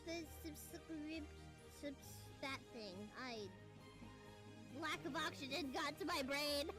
the that thing. Lack of oxygen got to my brain.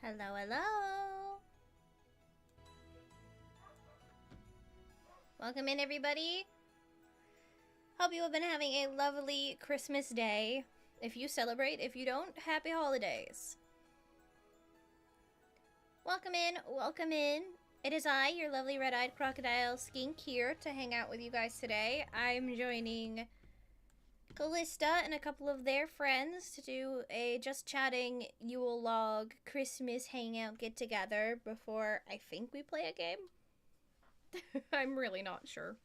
Hello, hello. Welcome in, everybody. Hope you have been having a lovely Christmas day. If you celebrate, if you don't, happy holidays. Welcome in, welcome in. It is I, your lovely red-eyed crocodile skink, here to hang out with you guys today. I'm joining Callista and a couple of their friends to do a just chatting Yule log Christmas hangout get together before I think we play a game. I'm really not sure.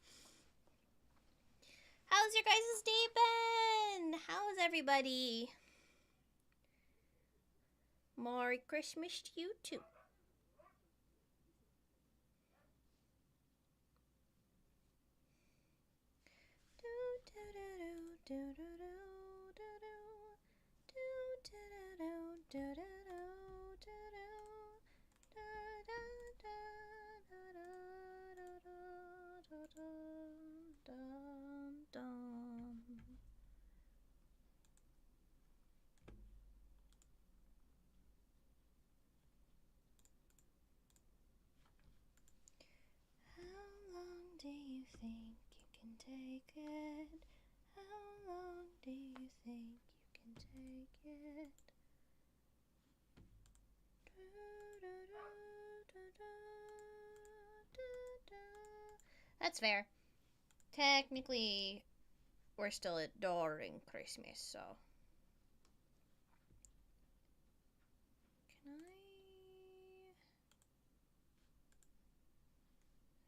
How's your guys' day been? How's everybody? Merry Christmas to you too. How long do you think you can take it? How long do you think you can take it? That's fair. Technically, we're still during Christmas, so. Can I?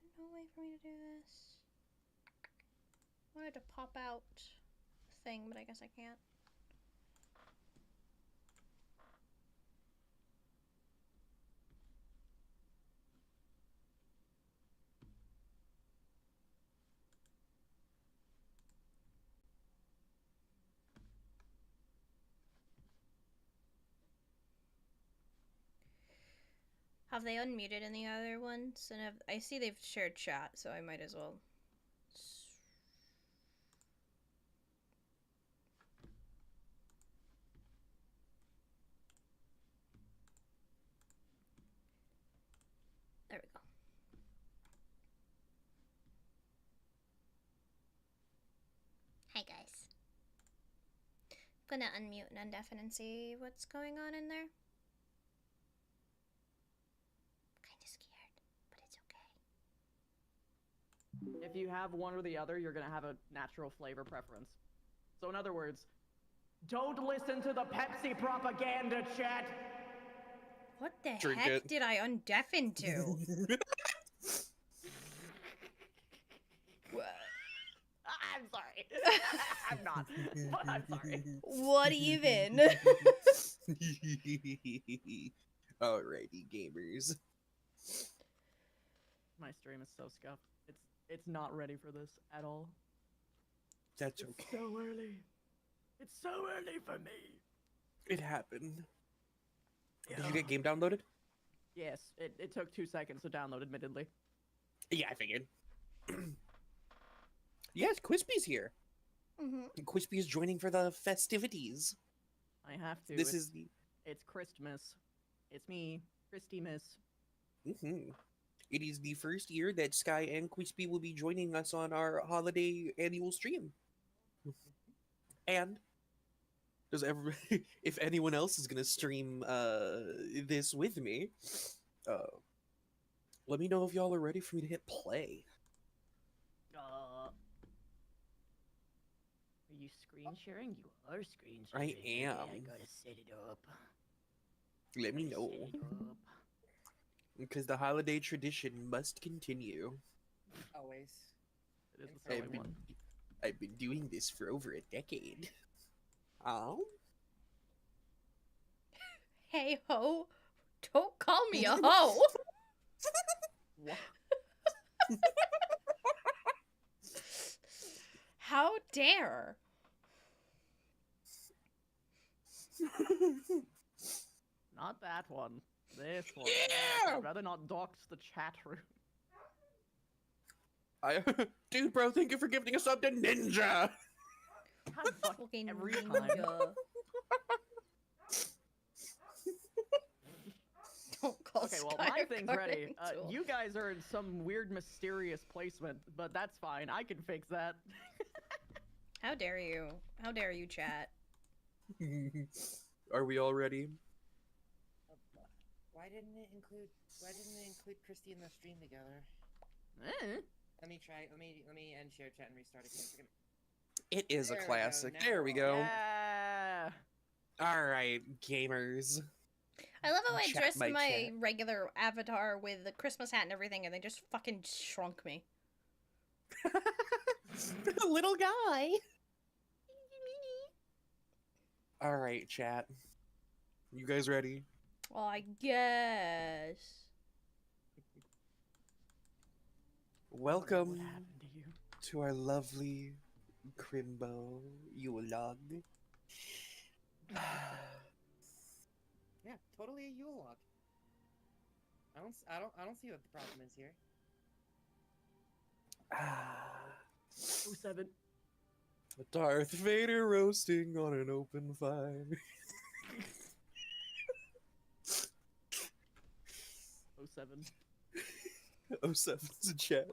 There's no way for me to do this. I wanted to pop out the thing, but I guess I can't. Have they unmuted in the other ones? And I see they've shared chat, so I might as well. There we go. Hi guys. I'm gonna unmute and undeafen and see what's going on in there. Kinda scared, but it's okay. If you have one or the other, you're gonna have a natural flavor preference. So in other words, don't listen to the Pepsi propaganda, chat! What the Drink heck it. did I undeafen to? I'm sorry. I'm not, but I'm sorry. What even? Alrighty, gamers. My stream is so scuffed. It's not ready for this at all. That's It's okay. so early. It's so early for me. It happened. Did you Yeah. get game downloaded? Yes, it took 2 seconds to download, admittedly. Yeah, I figured. Yes, Quispy's here. Mm-hmm. Quispy is joining for the festivities. I have to. This it's, is the. It's Christmas. It's me, Christy Miss. It is the first year that Sky and Quispy will be joining us on our holiday annual stream. And does ever if anyone else is gonna stream this with me, let me know if y'all are ready for me to hit play. Are you screen sharing? You are screen sharing. I am. I gotta set it up. Let me Gotta know. set it up. Because the holiday tradition must continue. Always. It is the I've sewing been, one. I've been doing this for over a decade. Oh? Hey ho! Don't call me a hoe! What? How dare! Not that one. This one. Yeah! I'd rather not dox the chat room. Dude, bro, thank you for gifting a sub to Ninja! God, fuck Fucking every time. ninja. called Okay, well, Sky my thing's ready. Garden Tool. You guys are in some weird, mysterious placement, but that's fine. I can fix that. How dare you? How dare you, chat? Are we all ready? Why didn't it include Christy and the stream together? Eh? Let me try. Let me end share chat and restart again. It is a There we go, classic. now There we we're all- go. Yeah. All right, gamers. I love how I Chat dressed my my chat. regular avatar with the Christmas hat and everything, and they just fucking shrunk me. Little guy. All right, chat. You guys ready? Well, I guess. What Welcome happened to you? to our lovely Crimbo Yule log. Yeah, totally a Yule log. I don't see what the problem is here. 07. Darth Vader roasting on an open fire. 07. 07's a chat.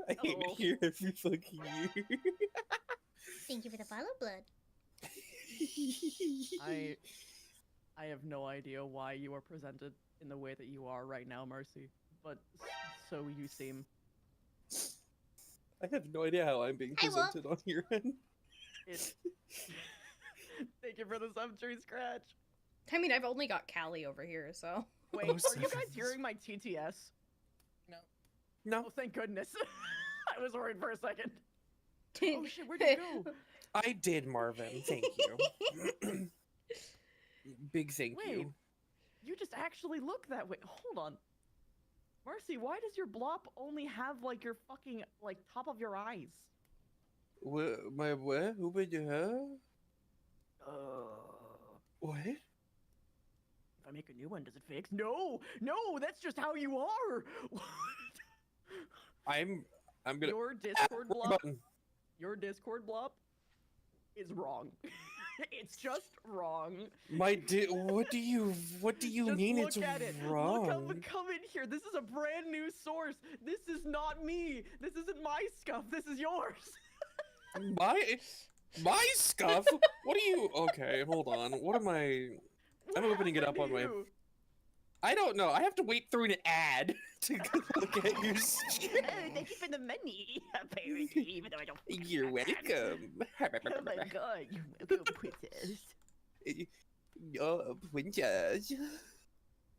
I hate Hello. it here every fucking year. Thank you for the follow, blood. I have no idea why you are presented in the way that you are right now, Mercy. But so you seem. I have no idea how I'm being Hi, Wolf. presented on your end. It. Thank you for the sub-tree scratch. I mean, I've only got Callie over here, so. Wait, Oh, are you guys 7. hearing my TTS? No. No, Oh, thank goodness. I was worried for a second. Oh shit, where'd you go? I did, Marvin. Thank you. Big thank Wait, you. you just actually look that way. Hold on. Mercy, why does your blop only have like your fucking like top of your eyes? What? My what? Who would you have? What? If I make a new one, does it fix? No, no, that's just how you are. I'm gonna. Your Discord blop, Button. your Discord blop is wrong. It's just wrong. What do you Just mean look it's at it. wrong? Come in here. This is a brand new source. This is not me. This isn't my scuff. This is yours. My stuff? What are you? Okay, hold on. What am I? What I'm opening it happened up to on my- you? I don't know. I have to wait through an ad to look at your shit. Oh, thank you for the money. Apparently, even though I don't. think You're it's that. welcome. Oh my god, you're welcome, princess. Oh, princess.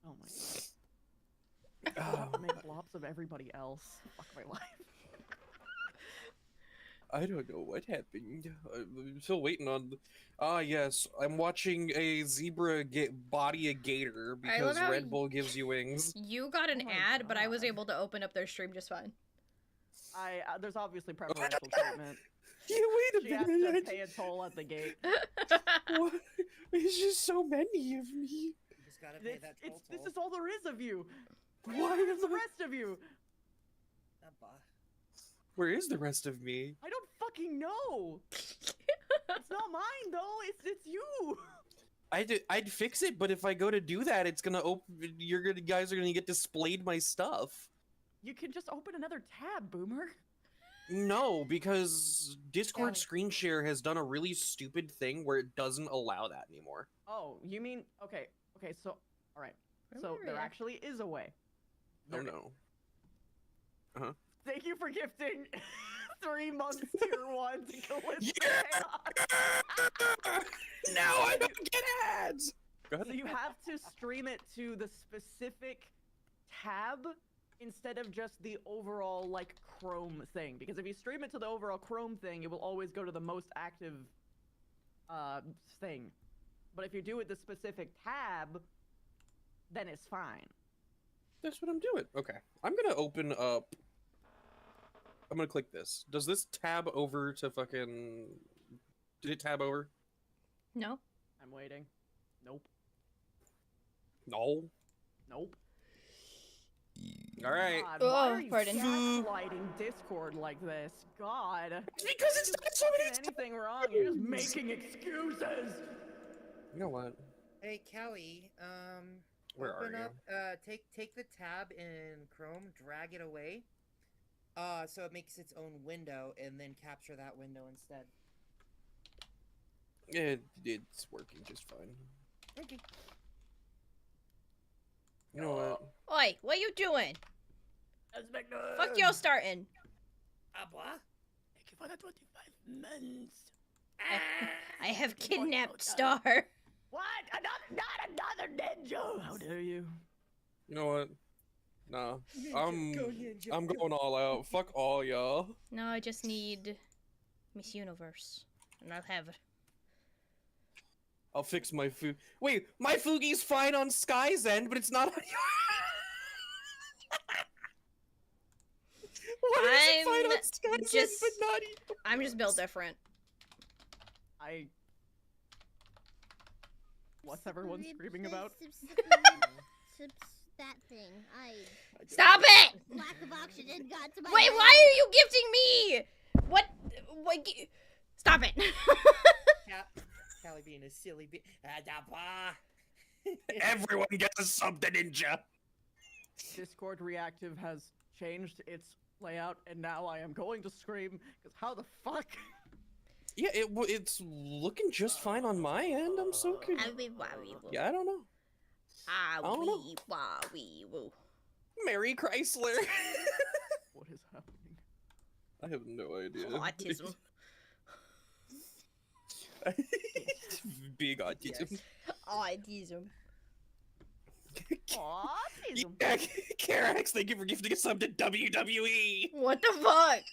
Oh my god. I have to make blobs of everybody else. Fuck my life. I don't know what happened. I'm still waiting on. Ah, yes. I'm watching a zebra body a gator I love because how Red Bull gives you wings. You got an Oh my ad, but I was God. able to open up their stream just fine. There's obviously preferential treatment. Yeah, wait She a has minute. to pay a toll at the gate. What? There's just so many of me. You just gotta pay that toll. This is all there is of you. Why Where is is the rest of you? Where is the rest of me? I don't fucking know. It's not mine though. It's you. I'd fix it, but if I go to do that, it's gonna open. Guys are gonna get displayed my stuff. You can just open another tab, Boomer. No, because Discord Yeah. screen share has done a really stupid thing where it doesn't allow that anymore. Oh, you mean okay? So all right. So Where there are ya? actually is a way. Oh Okay. no. Thank you for gifting 3 months tier 1 to Calista Yeah! Chaos. Now I don't get ads. Go ahead. So you have to stream it to the specific tab instead of just the overall like Chrome thing. Because if you stream it to the overall Chrome thing, it will always go to the most active thing. But if you do it the specific tab, then it's fine. That's what I'm doing. Okay. I'm gonna open up. I'm gonna click this. Does this tab over to fucking. Did it tab over? No. I'm waiting. Nope. No. Nope. Alright. God, Oh, why are you pardon. gaslighting Discord like this? God. It's because it's You're done so not many doing anything wrong. You're just making excuses. You know what? Hey, Callie. Where are open you? up. Take the tab in Chrome, drag it away. So it makes its own window, and then capture that window instead. It's working just fine. Okay. You know what? Oi, what you doing? Fuck Um, you starting. Abba. Thank you for the 25 months. I have What? kidnapped Oh, Star. What? Not another ninja! How dare you? You know what? Nah. Ninja, go ninja, I'm go. going all out. Fuck all y'all. No, I just need Miss Universe, and I'll have it. I'll fix my food. Wait, my Fugi's fine on Sky's end, but it's not on yours. Why is it fine on Sky's end, just- but not yours? I'm just built different. What's everyone screaming about? That thing. Stop it! Lack of oxygen got to my Wait, head. why are you gifting me? What? Stop it! Callie being a silly bit. Abba. Everyone gets a sub to Ninja. Discord Reactive has changed its layout, and now I am going to scream, because how the fuck? Yeah, it's looking just fine on my end. I'm so good. Yeah, I don't know. don't know. Mary Chrysler. What is happening? I have no idea. Autism. Big autism. Autism. Autism. Yeah, Karax, thank you for gifting a sub to WWE. What the fuck?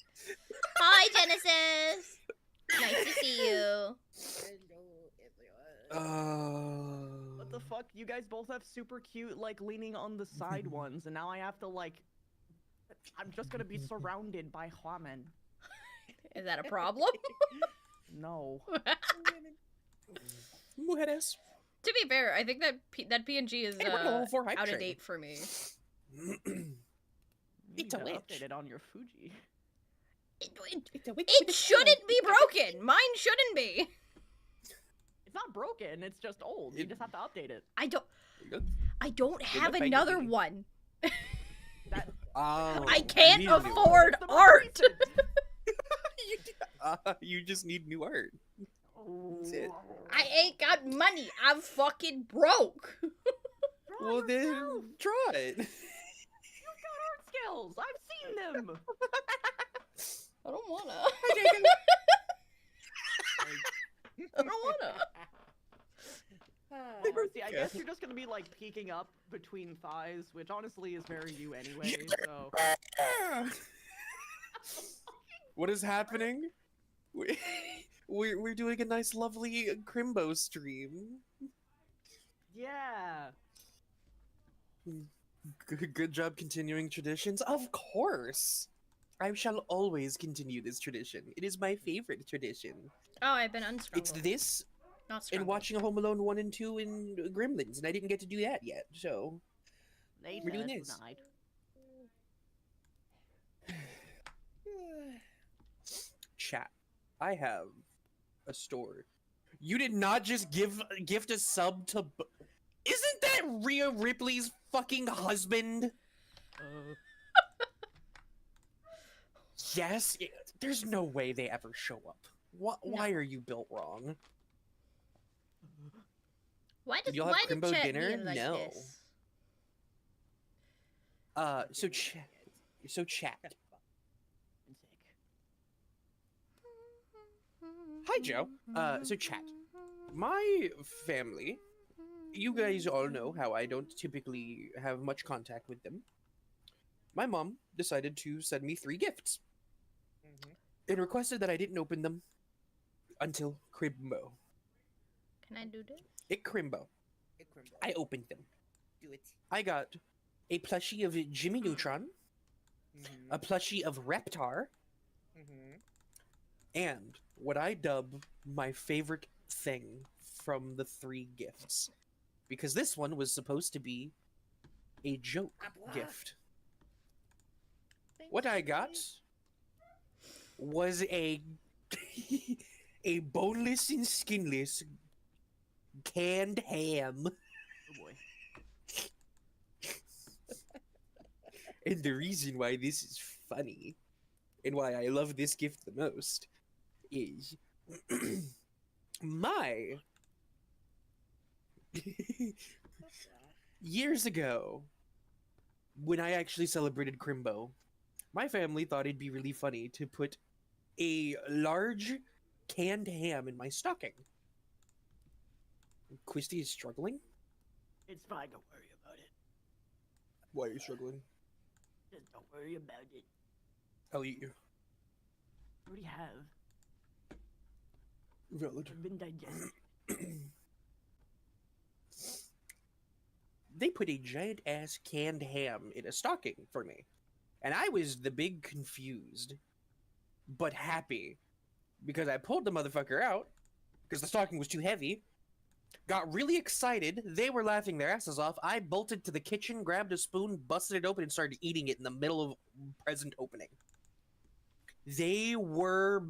Hi, Genesis. Nice to see you. What the fuck? You guys both have super cute, like, leaning on the side ones, and now I have to, like... I'm just gonna be surrounded by Huamen. Is that a problem? No. Mujeres. To be fair, I think that that PNG is Hey, we're level 4 hype out of train. date for me. You need It's a to witch. update it on your Fuji. It shouldn't be broken. Mine shouldn't be. It's not broken, it's just old. You just have to update it. I don't Good. have look like another me. one. That Oh, I can't you need a new afford It's the art. you just need new art. That's it. I ain't got money. I'm fucking broke. Well then, try it. You've got art skills! I've seen them! I don't wanna. Hi, Jacob. I don't wanna. See, I guess you're just gonna be, like, peeking up between thighs, which honestly is very you anyway, so... What is happening? We're doing a nice, lovely Crimbo stream. Yeah! Good job continuing traditions. Of course! I shall always continue this tradition. It is my favorite tradition. Oh, I've been unscrumbled. It's this Not and scrumbled. watching Home Alone 1 and 2 and Gremlins, and I didn't get to do that yet, so... Later We're doing this. tonight. Chat. I have a store. You did not just gift a sub to... Isn't that Rhea Ripley's fucking husband? Yes? There's no way they ever show up. Why are you built wrong? Why Did did y'all have why did Crimbo Chet dinner? be like No. this? So chat. Hi, Joe. So chat. My family, you guys all know how I don't typically have much contact with them. My mom decided to send me 3 gifts and requested that I didn't open them until Crimbo. Can I do this? At Crimbo, I opened them. Do it. I got a plushie of Jimmy Neutron, a plushie of Reptar, and what I dub my favorite thing from the 3 gifts. Because this one was supposed to be a joke gift. What I got was a boneless and skinless canned ham. Oh boy. And the reason why this is funny and why I love this gift the most is my years ago, when I actually celebrated Crimbo, my family thought it'd be really funny to put a large canned ham in my stocking. Quisty is struggling? It's fine. Don't worry about it. Why are you struggling? Just don't worry about it. I'll eat you. I already have. Valid. It's been digested. They put a giant ass canned ham in a stocking for me. And I was the big confused, but happy, because I pulled the motherfucker out, because the stocking was too heavy, got really excited, they were laughing their asses off, I bolted to the kitchen, grabbed a spoon, busted it open, and started eating it in the middle of present opening. They were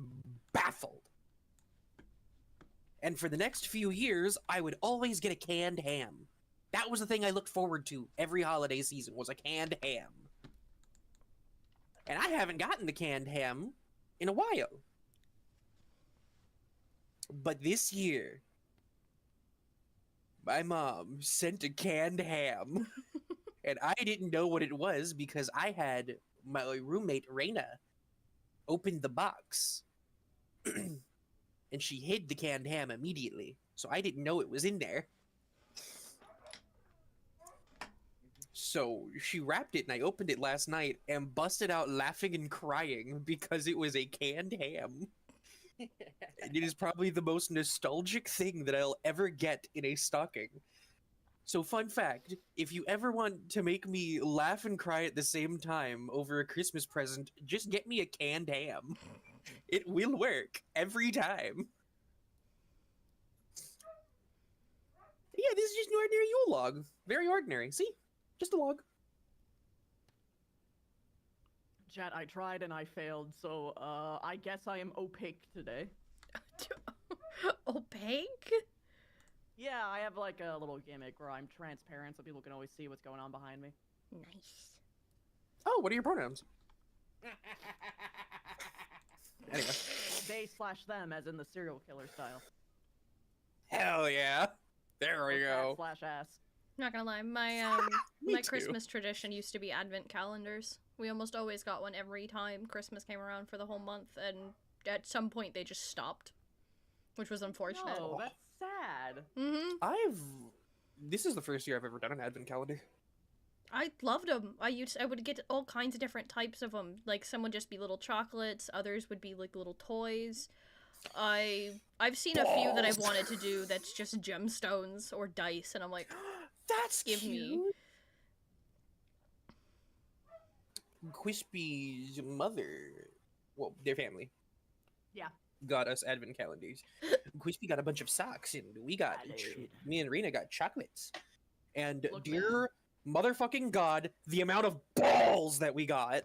baffled. And for the next few years, I would always get a canned ham. That was the thing I looked forward to every holiday season, was a canned ham. And I haven't gotten the canned ham in a while. But this year, my mom sent a canned ham. And I didn't know what it was because I had my roommate, Raina, open the box. And she hid the canned ham immediately. So I didn't know it was in there. So she wrapped it and I opened it last night and busted out laughing and crying because it was a canned ham. And it is probably the most nostalgic thing that I'll ever get in a stocking. So fun fact, if you ever want to make me laugh and cry at the same time over a Christmas present, just get me a canned ham. It will work every time. Yeah, this is just an ordinary Yule log. Very ordinary. See? Just a log. Chat, I tried and I failed, so I guess I am opaque today. Opaque? Yeah, I have like a little gimmick where I'm transparent so people can always see what's going on behind me. Nice. Oh, what are your pronouns? Anyway. They/them, as in the serial killer style. Hell yeah. There we go. /ass. Not gonna lie, my Me my too. Christmas tradition used to be advent calendars. We almost always got one every time Christmas came around for the whole month, and at some point they just stopped, which was unfortunate. No, that's sad. Mm-hmm. This is the first year I've ever done an advent calendar. I loved them. I would get all kinds of different types of them. Like some would just be little chocolates, others would be like little toys. I've seen a few that I've wanted to do that's just gemstones or dice, and I'm like, That's give cute. me. Quispy's mother, well, their family, Yeah. got us advent calendars. Quispy got a bunch of socks, and we got, Valid. me and Rena got chocolates. And Look, dear motherfucking god, the amount of balls that we got.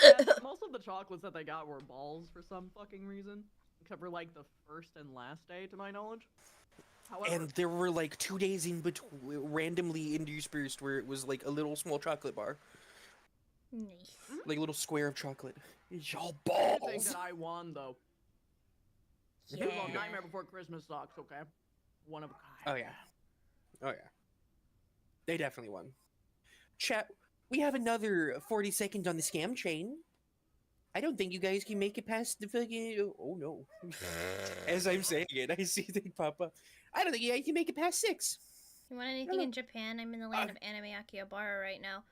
Yeah, most of the chocolates that they got were balls for some fucking reason. Except for like the first and last day, to my knowledge. However, And there were like 2 days in between, randomly interspersed, where it was like a little small chocolate bar, Nice. like a little square of chocolate. It's all I think balls. that I won though. Yeah. Well, Nightmare Before Christmas socks, okay. One of a kind. Oh yeah. Oh yeah. They definitely won. Chat, we have another 40 seconds on the scam chain. I don't think you guys can make it past the fucking... Oh no. As I'm saying it, I see they pop up. I don't think you guys can make it past 6. You want anything in Japan? I'm in the land of anime Akihabara right now.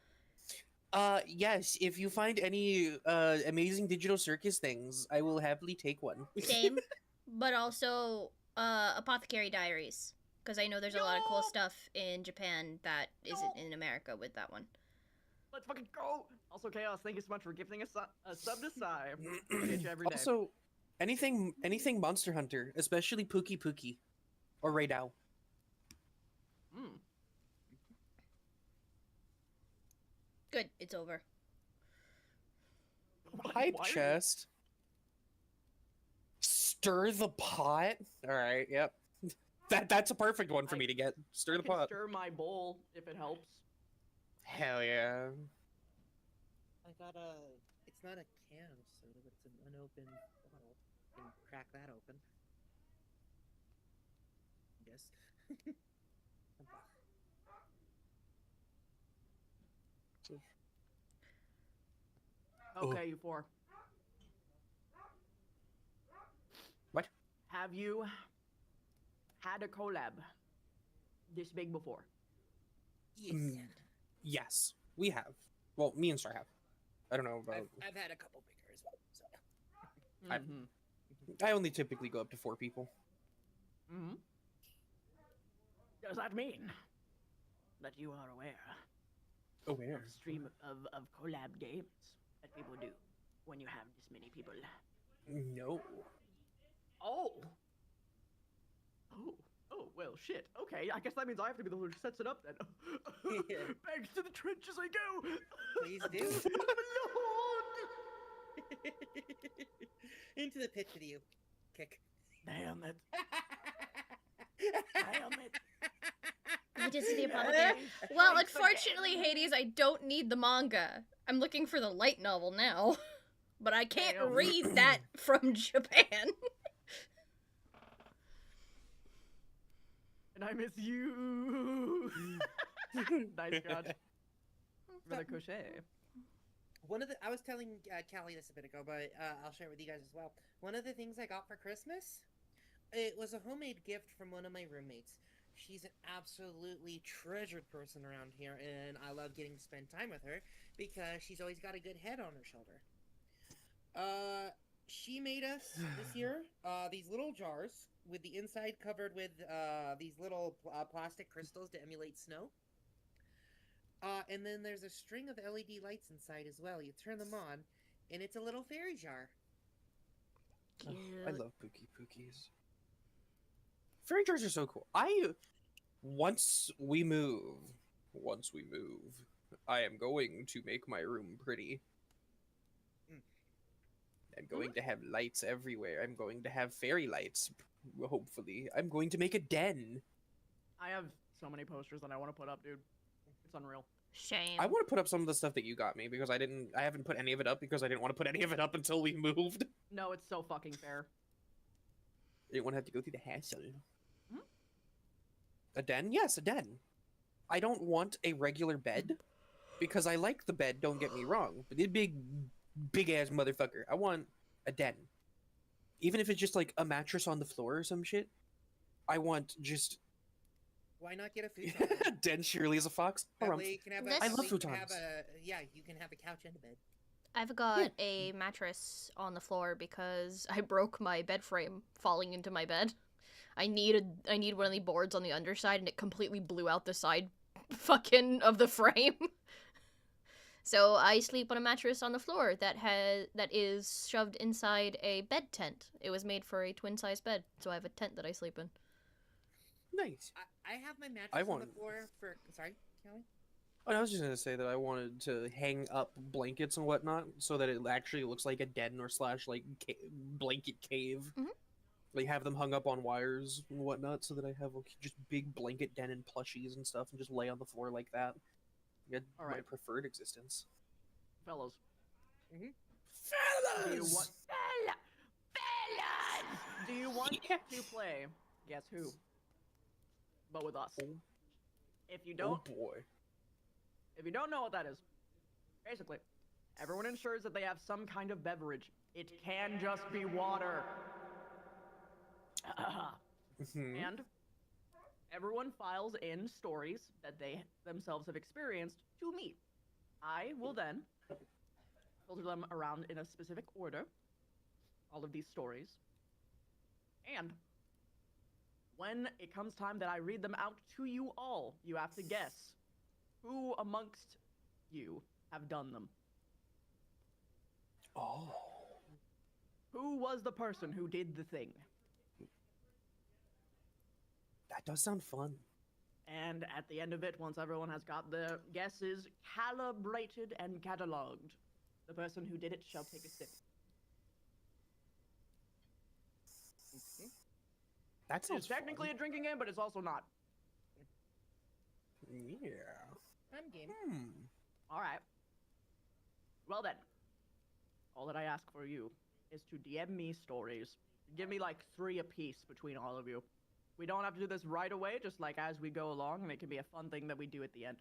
Yes, if you find any amazing digital circus things, I will happily take one. Same, but also Apothecary Diaries, because I know there's a lot of cool stuff in Japan that isn't in America with that one. Let's fucking go! Also, Chaos, thank you so much for gifting a sub to Sai. Appreciate you every day. Also, anything Monster Hunter, especially Pookie Pookie or Raydao. Mm. Good, it's over. Hype Why are you- chest. Stir the pot. All right. Yep. That's a perfect one for me to get. Stir I the can pot. stir my bowl if it helps. Hell yeah. I got a. It's not a can of soda, but it's an unopened bottle. I can crack that open. Yes. Okay, you four. What? Have you had a collab this big before? Yes. Yes, we have. Well, me and Star have. I don't know about. I've had a couple bigger as well. So. I- Mm-hmm. I only typically go up to 4 people. Mm-hmm. Does that mean that you are aware Aware. of stream of collab games that people do when you have this many people? No. Oh. Oh, well, shit. Okay, I guess that means I have to be the one who sets it up then. Bags to the trenches I go. Please do. Lord. Into the pit with you. Kick. Damn it. Damn it. I just see upon the Well, unfortunately, Hades, I don't need the manga. I'm looking for the light novel now. But I can't Damn. read that from Japan. And I miss you. Nice God. For the crochet. One of the I was telling Callie this a bit ago, but I'll share it with you guys as well. One of the things I got for Christmas, it was a homemade gift from one of my roommates. She's an absolutely treasured person around here, and I love getting to spend time with her because she's always got a good head on her shoulder. She made us this year these little jars with the inside covered with these little plastic crystals to emulate snow. And then there's a string of LED lights inside as well. You turn them on, and it's a little fairy jar. Ugh, I love Pookie Pookies. Fairy jars are so cool. Once we move, I am going to make my room pretty. I'm going to have lights everywhere. I'm going to have fairy lights, hopefully. I'm going to make a den. I have so many posters that I want to put up, dude. It's unreal. Shame. I want to put up some of the stuff that you got me because I haven't put any of it up because I didn't want to put any of it up until we moved. No, it's so fucking fair. I didn't want to have to go through the hassle. Hmm? A den? Yes, a den. I don't want a regular bed because I like the bed, don't get me wrong. But this big ass motherfucker. I want a den. Even if it's just like a mattress on the floor or some shit. I want just Why not get a futon? den surely as a fox. That Harumph. way you can have This- a, I love you can have futons. you can have a couch and a bed. I've got Yeah. a mattress on the floor because I broke my bed frame falling into my bed. I need one of the boards on the underside, and it completely blew out the side fucking of the frame. So I sleep on a mattress on the floor that is shoved inside a bed tent. It was made for a twin size bed, so I have a tent that I sleep in. Nice. I have my mattress I on the want- floor for. Sorry, Kelly. Oh, I was just gonna say that I wanted to hang up blankets and whatnot so that it actually looks like a den or slash like blanket cave. Mhm. Like have them hung up on wires and whatnot so that I have like, just big blanket den and plushies and stuff and just lay on the floor like that. Yeah, my Alright. preferred existence. Fellas. Do you Fellas! want... Fellas! Do you want Yeah. to play Guess Who? But with us. Oh. If you Oh don't boy. If you don't know what that is, basically, everyone ensures that they have some kind of beverage. It can just be water. Mhm. And everyone files in stories that they themselves have experienced to me. I will then filter them around in a specific order, all of these stories. And when it comes time that I read them out to you all, you have to guess who amongst you have done them. Oh. Who was the person who did the thing? That does sound fun. And at the end of it, once everyone has got their guesses calibrated and cataloged, the person who did it shall take a sip. That It's sounds technically a fun. drinking game, but it's also not. Yeah. I'm game. All right. Well then, all that I ask for you is to DM me stories. Give me like 3 apiece between all of you. We don't have to do this right away, just like as we go along, and it can be a fun thing that we do at the end.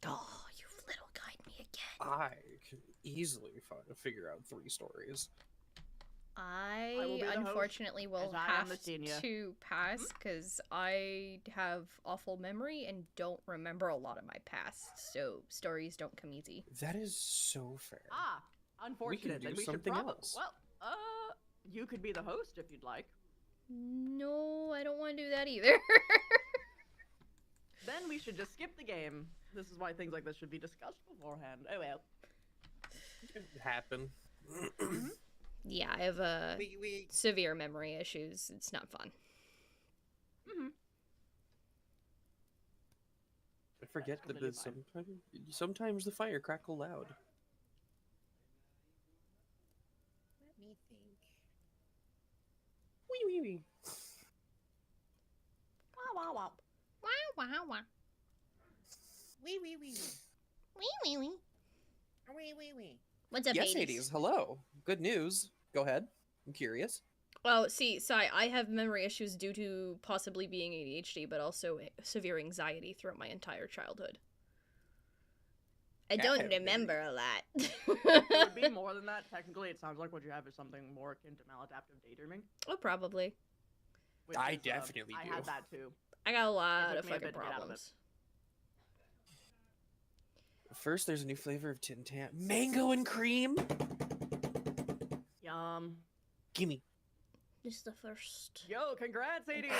Oh, you little guide me again. I can easily figure out 3 stories. will I be the host, unfortunately will as I am have the senior. to pass because I have awful memory and don't remember a lot of my past, so stories don't come easy. That is so fair. Ah, unfortunate. do Then we something should probably. else. Well, you could be the host if you'd like. No, I don't want to do that either. Then we should just skip the game. This is why things like this should be discussed beforehand. Oh well. It happened. Yeah, I have We severe memory issues. It's not fun. I forget that completely sometimes the fire crackle loud. let me think. Wee wee wee. Wow, wow, wow. Wow, wow, wow. Wee wee wee. Wee, wee, wee. Wee wee wee. What's up, Yes, Hades? Hades. Hello. Good news. Go ahead. I'm curious. Oh, see, Sai, I have memory issues due to possibly being ADHD, but also severe anxiety throughout my entire childhood. I Yeah, don't I have remember a It lot. would be more than that. Technically, it sounds like what you have is something more akin to maladaptive daydreaming. Oh, probably. which I is, definitely I do. had that too. I got a lot took of me a fucking bit to get out of it. problems. First, there's a new flavor of Tin Tam. Mango and cream? Yum. Gimme. This is the first. Yo, congrats, Hades!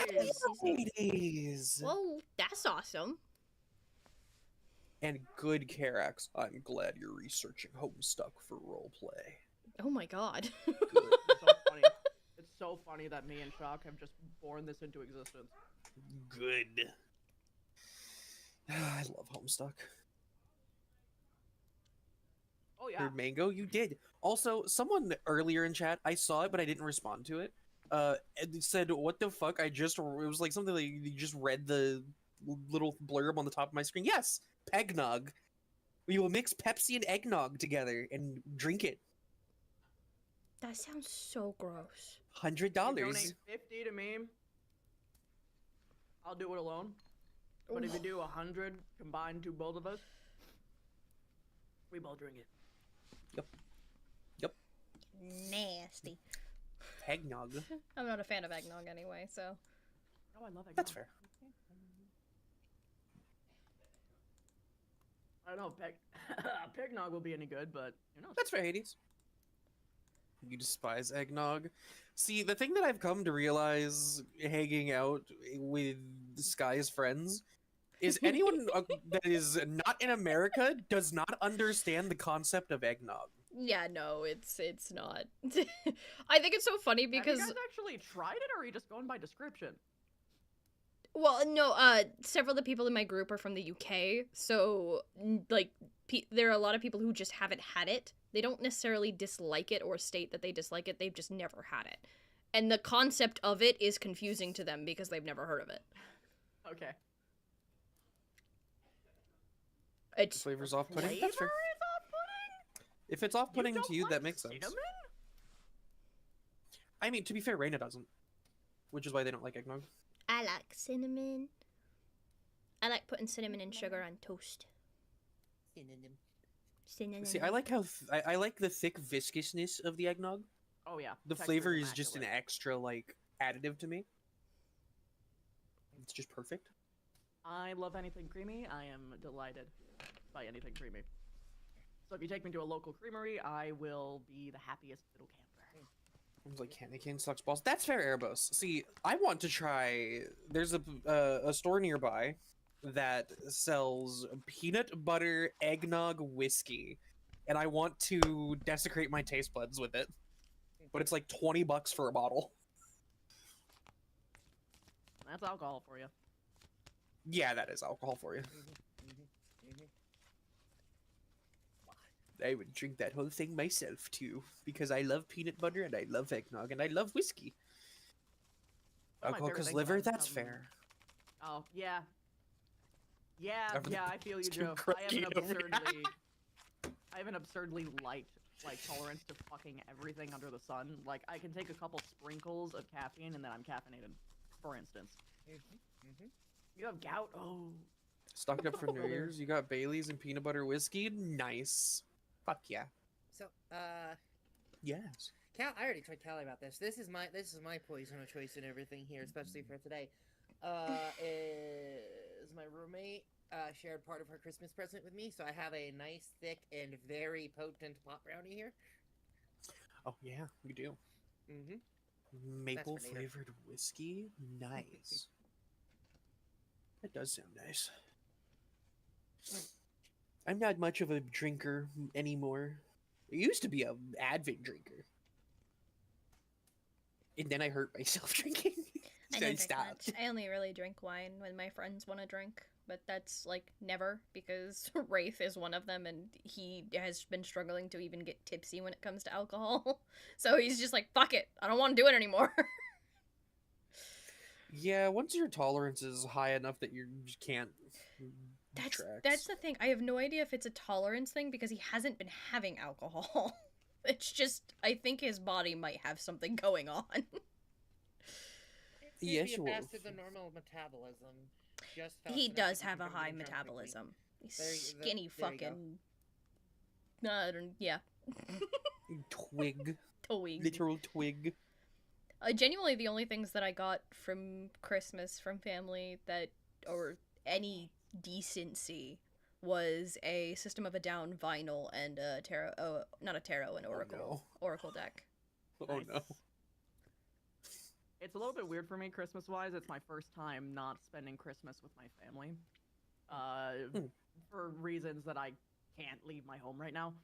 Hades! Whoa, that's awesome. And good Carax. I'm glad you're researching Homestuck for roleplay. Oh my god. Good. It's so funny. It's so funny that me and Shock have just born this into existence. Good. I love Homestuck. Oh yeah. Heard Mango? You did. Also, someone earlier in chat, I saw it, but I didn't respond to it. It said, "What the fuck?" It was like something like you just read the little blurb on the top of my screen. Yes, Pegnog. We will mix Pepsi and eggnog together and drink it. That sounds so gross. $100. You donate 50 to me, I'll do it alone. But if you do 100 combined to both of us, we both drink it. Nasty. Eggnog. I'm not a fan of eggnog anyway, so. Oh, I love it. That's fair. I don't know if Pegnog will be any good, but you know. That's fair, Hades. You despise eggnog. See, the thing that I've come to realize hanging out with Sky's friends is anyone that is not in America does not understand the concept of eggnog. Yeah, no, it's not. I think it's so funny because Have you guys actually tried it, or are you just going by description? well, no, several of the people in my group are from the UK, so like there are a lot of people who just haven't had it. They don't necessarily dislike it or state that they dislike it. They've just never had it. And the concept of it is confusing to them because they've never heard of it. Okay. The flavor's off-putting. Flavor That's fair. is off-putting? If it's off-putting don't to you, like that makes sense. cinnamon? I mean, to be fair, Reina doesn't. Which is why they don't like eggnog. I like cinnamon. I like putting cinnamon and sugar on toast. Synonym. Cinnamon. See, I like how I like the thick viscousness of the eggnog. Oh yeah. The Texture flavor is just an immaculate. extra, like, additive to me. It's just perfect. I love anything creamy. I am delighted by anything creamy. So if you take me to a local creamery, I will be the happiest little camper. I was like, candy cane sucks balls. That's fair, Erebos. See, I want to try. There's a store nearby that sells peanut butter eggnog whiskey, and I want to desecrate my taste buds with it. But it's like $20 for a bottle. That's alcohol for you. Yeah, that is alcohol for you. I would drink that whole thing myself too, because I love peanut butter and I love eggnog and I love whiskey. One of my Alcohol favorite 'cause things liver, about, that's fair. Oh yeah. Yeah, Over the I feel you, bastard Joe. cracking over here. I have an absurdly light tolerance to fucking everything under the sun. Like I can take a couple sprinkles of caffeine and then I'm caffeinated. For instance, you have gout. Oh, Stocked up for New Oh. Year's. You got Bailey's and peanut butter whiskey. Nice. Fuck yeah. So, Yes. Cal, I already told Callie about this. This is my poison of choice and everything here, especially for today. Is my roommate shared part of her Christmas present with me, so I have a nice, thick, and very potent pot brownie here. Oh yeah, we do. Mm-hmm. Maple for later. flavored whiskey. Nice. That does sound nice. I'm not much of a drinker anymore. I used to be a avid drinker. And then I hurt myself drinking. I So don't I drink stopped. much. I only really drink wine when my friends want to drink, but that's like never because Wraith is one of them and he has been struggling to even get tipsy when it comes to alcohol. So he's just like, fuck it, I don't want to do it anymore. Yeah, once your tolerance is high enough that you just can't. That's the thing. I have no idea if it's a tolerance thing because he hasn't been having alcohol. It's just, I think his body might have something going on. Yes, Maybe you a will. faster than normal metabolism. Just fast He enough does to have keep a him high from drunk quickly. metabolism. He's There you- skinny there you go. fucking. I don't, yeah. Twig. Twig. Literal twig. Genuinely, the only things that I got from Christmas from family that, or any decency, was a System of a Down vinyl and a tarot. Oh, not a tarot, an oracle. no. Oracle deck. Oh no. it's a little bit weird for me Christmas-wise. It's my first time not spending Christmas with my family, for reasons that I can't leave my home right now.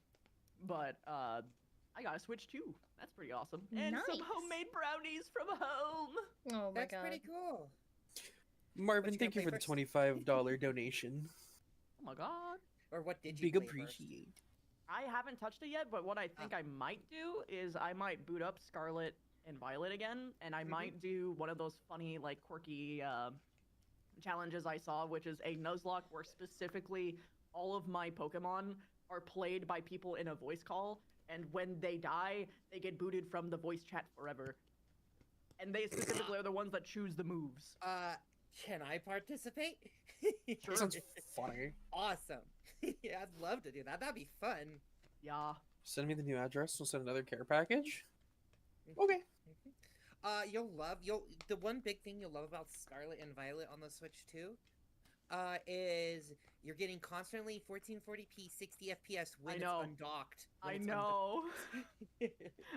But I got a Switch too. That's pretty awesome. And some Nice. homemade brownies from home. Oh my That's god. pretty cool. Marvin, you thank you gonna for play the first? $25 donation. Oh my god. Or what did you Big play first? appreciate. I haven't touched it yet, but what I think I might do is I might boot up Scarlet and Violet again, and I might do one of those funny, like, quirky challenges I saw, which is a Nuzlocke where specifically all of my Pokemon are played by people in a voice call, and when they die, they get booted from the voice chat forever. And they specifically are the ones that choose the moves. Can I participate? Sure. Sounds funny. Awesome. Yeah, I'd love to do that. That'd be fun. Yeah. Send me the new address. We'll send another care package. Mm-hmm. Okay. The one big thing you'll love about Scarlet and Violet on the Switch too, is you're getting constantly 1440p 60 FPS when I it's know. undocked. I know.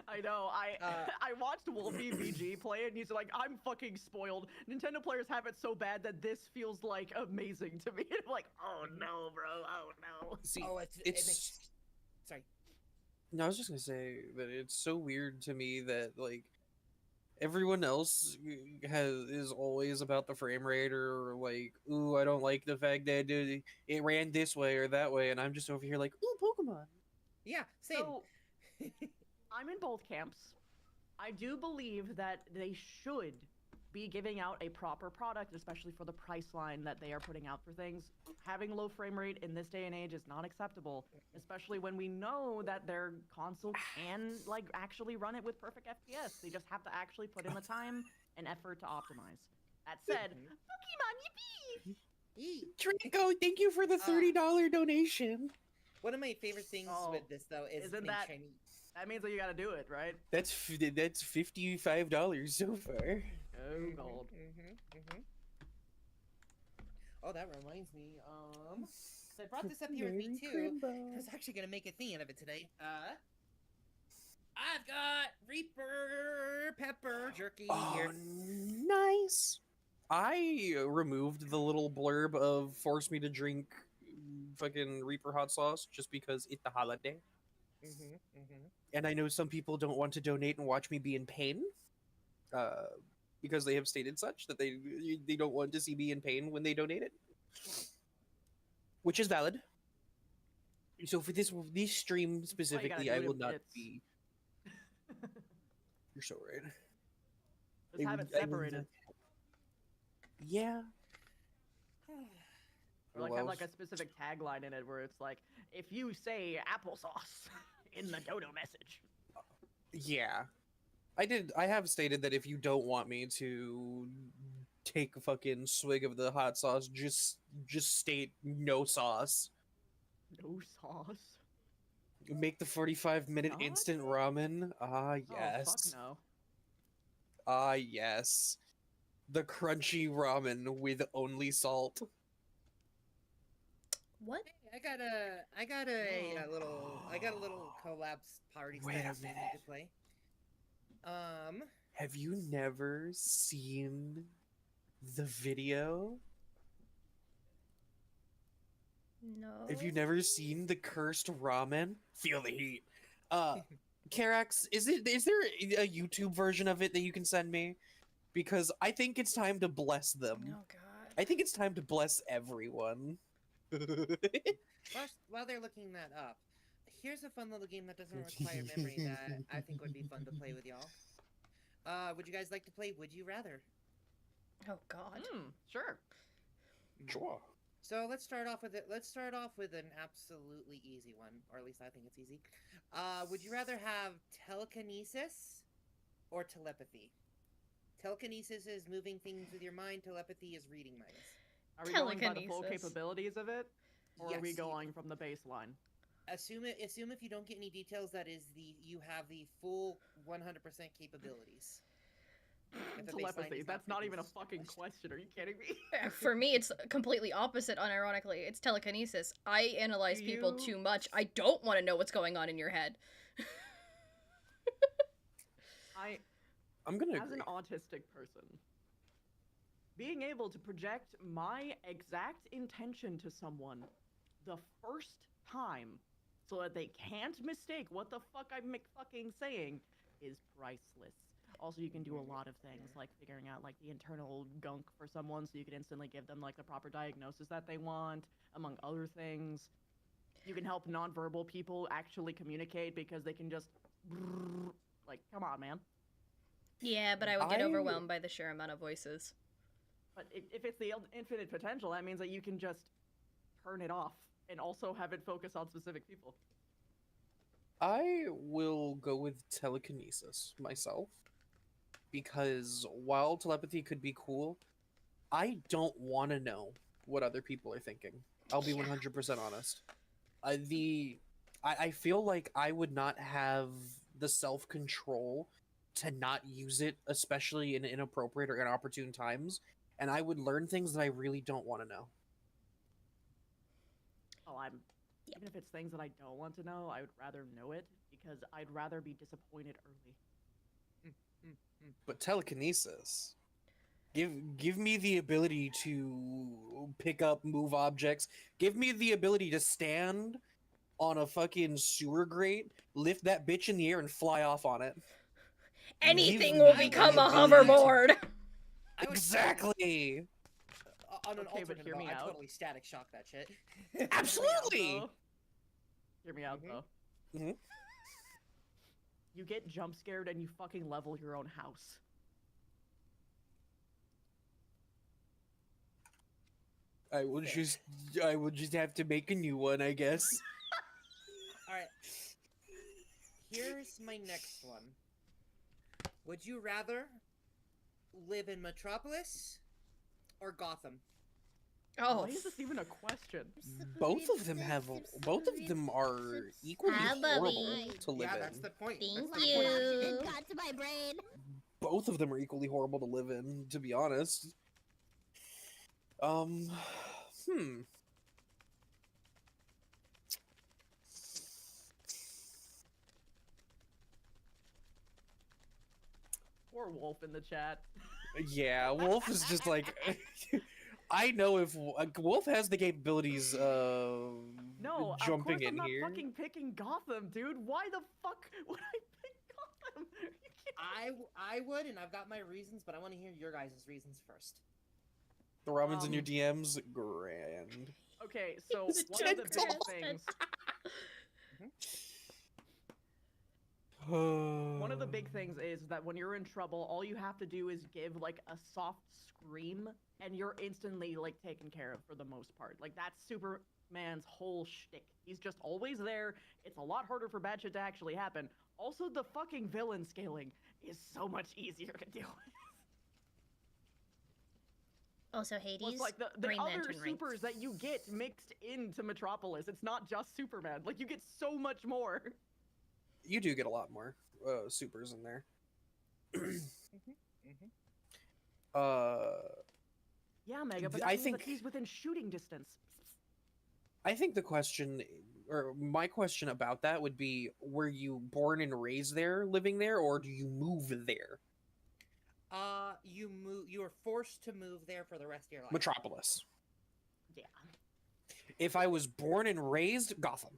I know. I watched Wolfie VG play it, and he's like, "I'm fucking spoiled. Nintendo players have it so bad that this feels like amazing to me." I'm like, "Oh no, bro. Oh no." See, Oh, it's. Sorry. No, I was just gonna say that it's so weird to me that like everyone else is always about the frame rate or like, ooh, I don't like the fact that it ran this way or that way, and I'm just over here like, ooh, Pokemon. Yeah, same. So, I'm in both camps. I do believe that they should be giving out a proper product, especially for the price line that they are putting out for things. Having low frame rate in this day and age is not acceptable, especially when we know that their console can like actually run it with perfect FPS. They just have to actually put in the time and effort to optimize. That said, Pokemon yippee! Yee. Draco, thank you for the $30 donation. One of my favorite things Oh, with this though is isn't in that- Chinese. That means that you gotta do it, right? That's $55 so far. Oh gold. Oh, that reminds me. So I brought this up here with me too. I was actually gonna make a thing out of it today. I've got Reaper Pepper Jerky Oh, here. nice. I removed the little blurb of force me to drink fucking Reaper hot sauce just because it's the holiday. And I know some people don't want to donate and watch me be in pain. Because they have stated such that they don't want to see me in pain when they donate it. Which is valid. So for this stream specifically, I do will it. not It's- be. You're so right. Just have it I will separated. not- Yeah. Or like have like a Well, specific tagline in it where it's like, if you say applesauce in the dodo message. Yeah. I have stated that if you don't want me to take a fucking swig of the hot sauce, just state no sauce. No sauce. Make the 45-minute Not? instant ramen. Ah, yes. Oh, fuck no. Ah, yes. The crunchy ramen with only salt. What? I got a little collapse party Wait style a game minute. to play. Have you never seen the video? No. Have you never seen the cursed ramen? Feel the heat. Karax, is there a YouTube version of it that you can send me? Because I think it's time to bless them. Oh god. I think it's time to bless everyone. While they're looking that up, here's a fun little game that doesn't require memory that I think would be fun to play with y'all. Would you guys like to play Would You Rather? Oh god. Sure. Sure. So let's start off with it. Let's start off with an absolutely easy one, or at least I think it's easy. Would you rather have telekinesis or telepathy? Telekinesis is moving things with your mind. Telepathy is reading minds. Are we going by the full Telekinesis. capabilities of it? Or are we Yes. going from the baseline? Assume if you don't get any details, that is you have the full 100% capabilities. If the baseline Telepathy. is That's not even a freaking fucking established. question. Are you kidding me? For me, it's completely opposite, unironically. It's telekinesis. I analyze Do people you- too much. I don't want to know what's going on in your head. I'm gonna As agree. an autistic person, being able to project my exact intention to someone the first time so that they can't mistake what the fuck I'm fucking saying is priceless. Also, you can do a lot of things like figuring out like the internal gunk for someone so you can instantly give them like the proper diagnosis that they want, among other things. You can help nonverbal people actually communicate because they can just like, come on, man. Yeah, but I would get I- overwhelmed by the sheer amount of voices. But if it's the infinite potential, that means that you can just turn it off and also have it focus on specific people. I will go with telekinesis myself. Because while telepathy could be cool, I don't want to know what other people are thinking. I'll be Yeah. 100% honest. I feel like I would not have the self-control to not use it, especially in inappropriate or inopportune times, and I would learn things that I really don't want to know. Oh, Yep. even if it's things that I don't want to know, I would rather know it because I'd rather be disappointed early. But telekinesis, give me the ability to pick up, move objects. Give me the ability to stand on a fucking sewer grate, lift that bitch in the air, and fly off on it. Anything Give will me become a the ability to- hoverboard. I would Exactly. on an Okay, but alternate hear note, me I out. totally static shock that shit. Absolutely. Hear me out, Mhm. though. Mhm. You get jump scared and you fucking level your own house. I will just have to make a new one, I guess. All right. Here's my next one. Would you rather live in Metropolis or Gotham? Oh, Why is this even a question? Both of them are equally Ah, horrible Bubby. to live Yeah, in. that's the point. Thank That's the Lack of point. oxygen you. got to my brain. Both of them are equally horrible to live in, to be honest. Hmm. Poor Wolf in the chat. Yeah, Wolf is just like I know if Wolf has the capabilities of No, jumping of course in I'm here. not fucking picking Gotham, dude. Why the fuck would I pick Gotham? Are you kidding? I would, and I've got my reasons, but I want to hear your guys' reasons first. The ramen's in your Um, DMs, grand. Okay, so He's one of the just big lost. things One of the big things is that when you're in trouble, all you have to do is give like a soft scream, and you're instantly like taken care of for the most part. Like that's Superman's whole shtick. He's just always there. It's a lot harder for bad shit to actually happen. Also, the fucking villain scaling is so much easier to deal with. Also, Hades. Plus, like the Green other Lantern ring. supers that you get mixed into Metropolis, it's not just Superman. Like you get so much more. You do get a lot more supers in there. Yeah, Mega, but I that means think- that he's within shooting distance. I think the question, or my question about that would be: were you born and raised there, living there, or do you move there? You are forced to move there for the rest of your life. Metropolis. Yeah, If I was born and raised Gotham,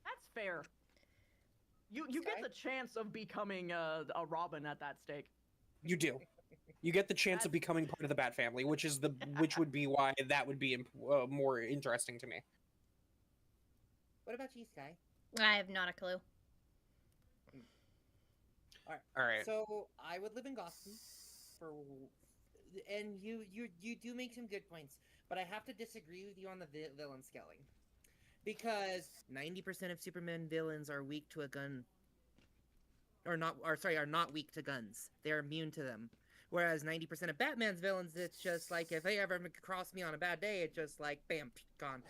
that's fair. You get Sky? the chance of becoming a Robin at that stake. you do. You get the chance of becoming part of the Bat family, which would be why that would be more interesting to me. What about you, Sky? I have not a clue. All right. So I would live in Gotham and you do make some good points, but I have to disagree with you on the villain scaling, because 90% of Superman villains are weak to a gun, are not weak to guns. They're immune to them. Whereas 90% of Batman's villains, it's just like if they ever cross me on a bad day, it's just like bam, gone.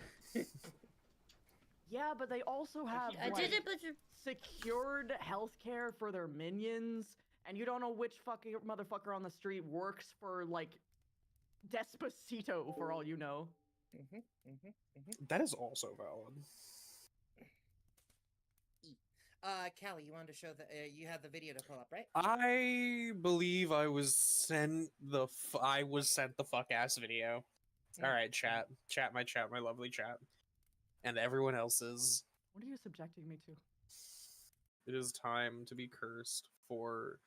Yeah, but they also have I like, did it, but secured healthcare for their minions, and you don't know which fucking motherfucker on the street works for like Despacito, for all you know. That is also valid. Callie, you wanted to show that you had the video to pull up, right? I believe I was sent the fuck ass video. All right, chat, my lovely chat, and everyone else's. What are you subjecting me to? It is time to be cursed for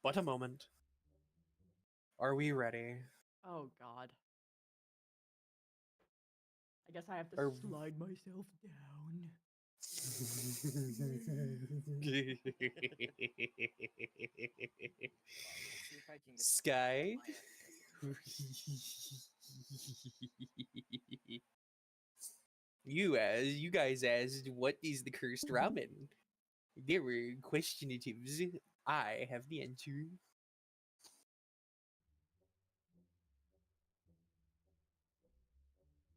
but a moment. Are we ready? Oh God. I guess I have to Are- slide myself down. See if I can get Sky. You guys asked what is the cursed ramen? There were questionatives. I have the answer.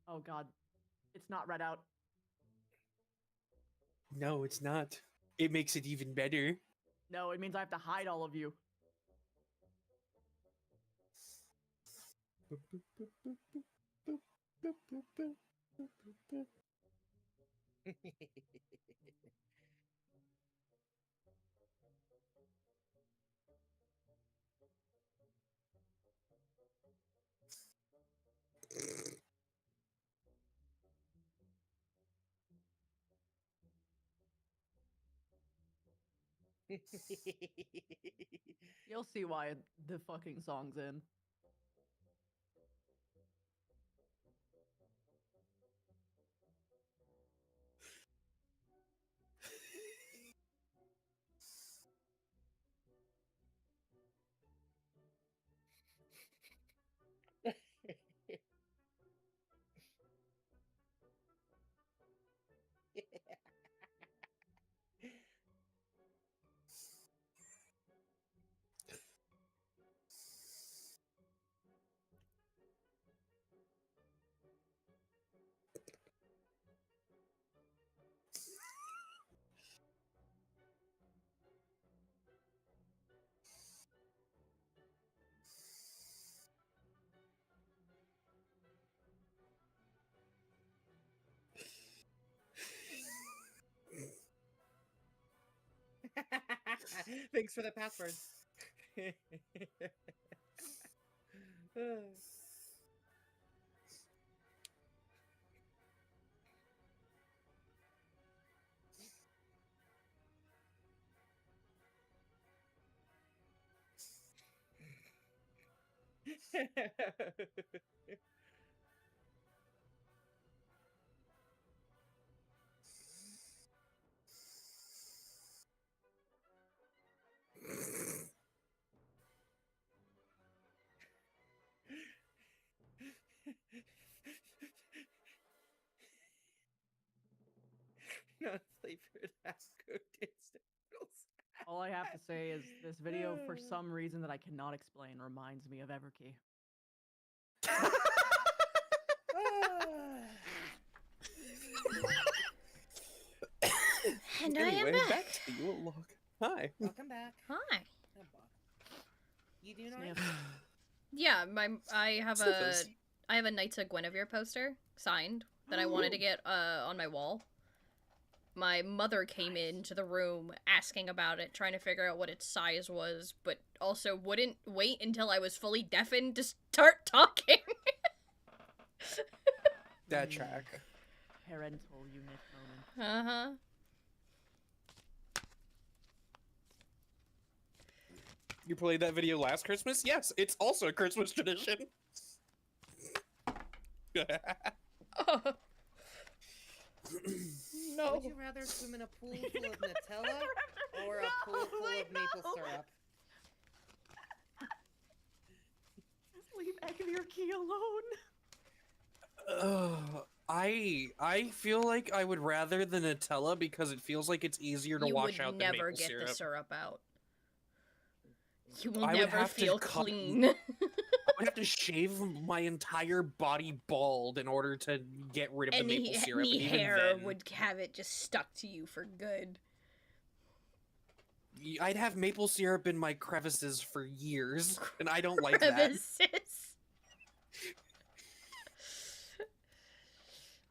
Oh God. It's not read out. No, it's not. It makes it even better. No, it means I have to hide all of you. You'll see why the fucking song's in. Thanks for the password. Non-flavored half-cooked instant noodles. All I have to say is this video, for some reason that I cannot explain, reminds me of Everkey. And I Anyway, am back. to the Yule log. Hi. Welcome back. Hi. You doing alright? Sniff. Yeah, I have Sniffles. a Knights of Guinevere poster signed that I wanted to get on my wall. My mother came into the room asking about it, trying to figure out what its size was, but also wouldn't wait until I was fully deafened to start talking. That track. Parental unit moment. Uh-huh. You played that video last Christmas? Yes, it's also a Christmas tradition. Oh. No. Would you rather swim in a pool full of Nutella or a pool full of maple syrup? Leave Ekvirki alone. I feel like I would rather the Nutella because it feels like it's easier to You wash would out the never maple get syrup. the syrup out. You will I would never have to feel cut- clean. I have to shave my entire body bald in order to get rid of the maple syrup. Any and even hair then, would have it just stuck to you for good. I'd have maple syrup in my crevices for years, and I don't like that. Crevices.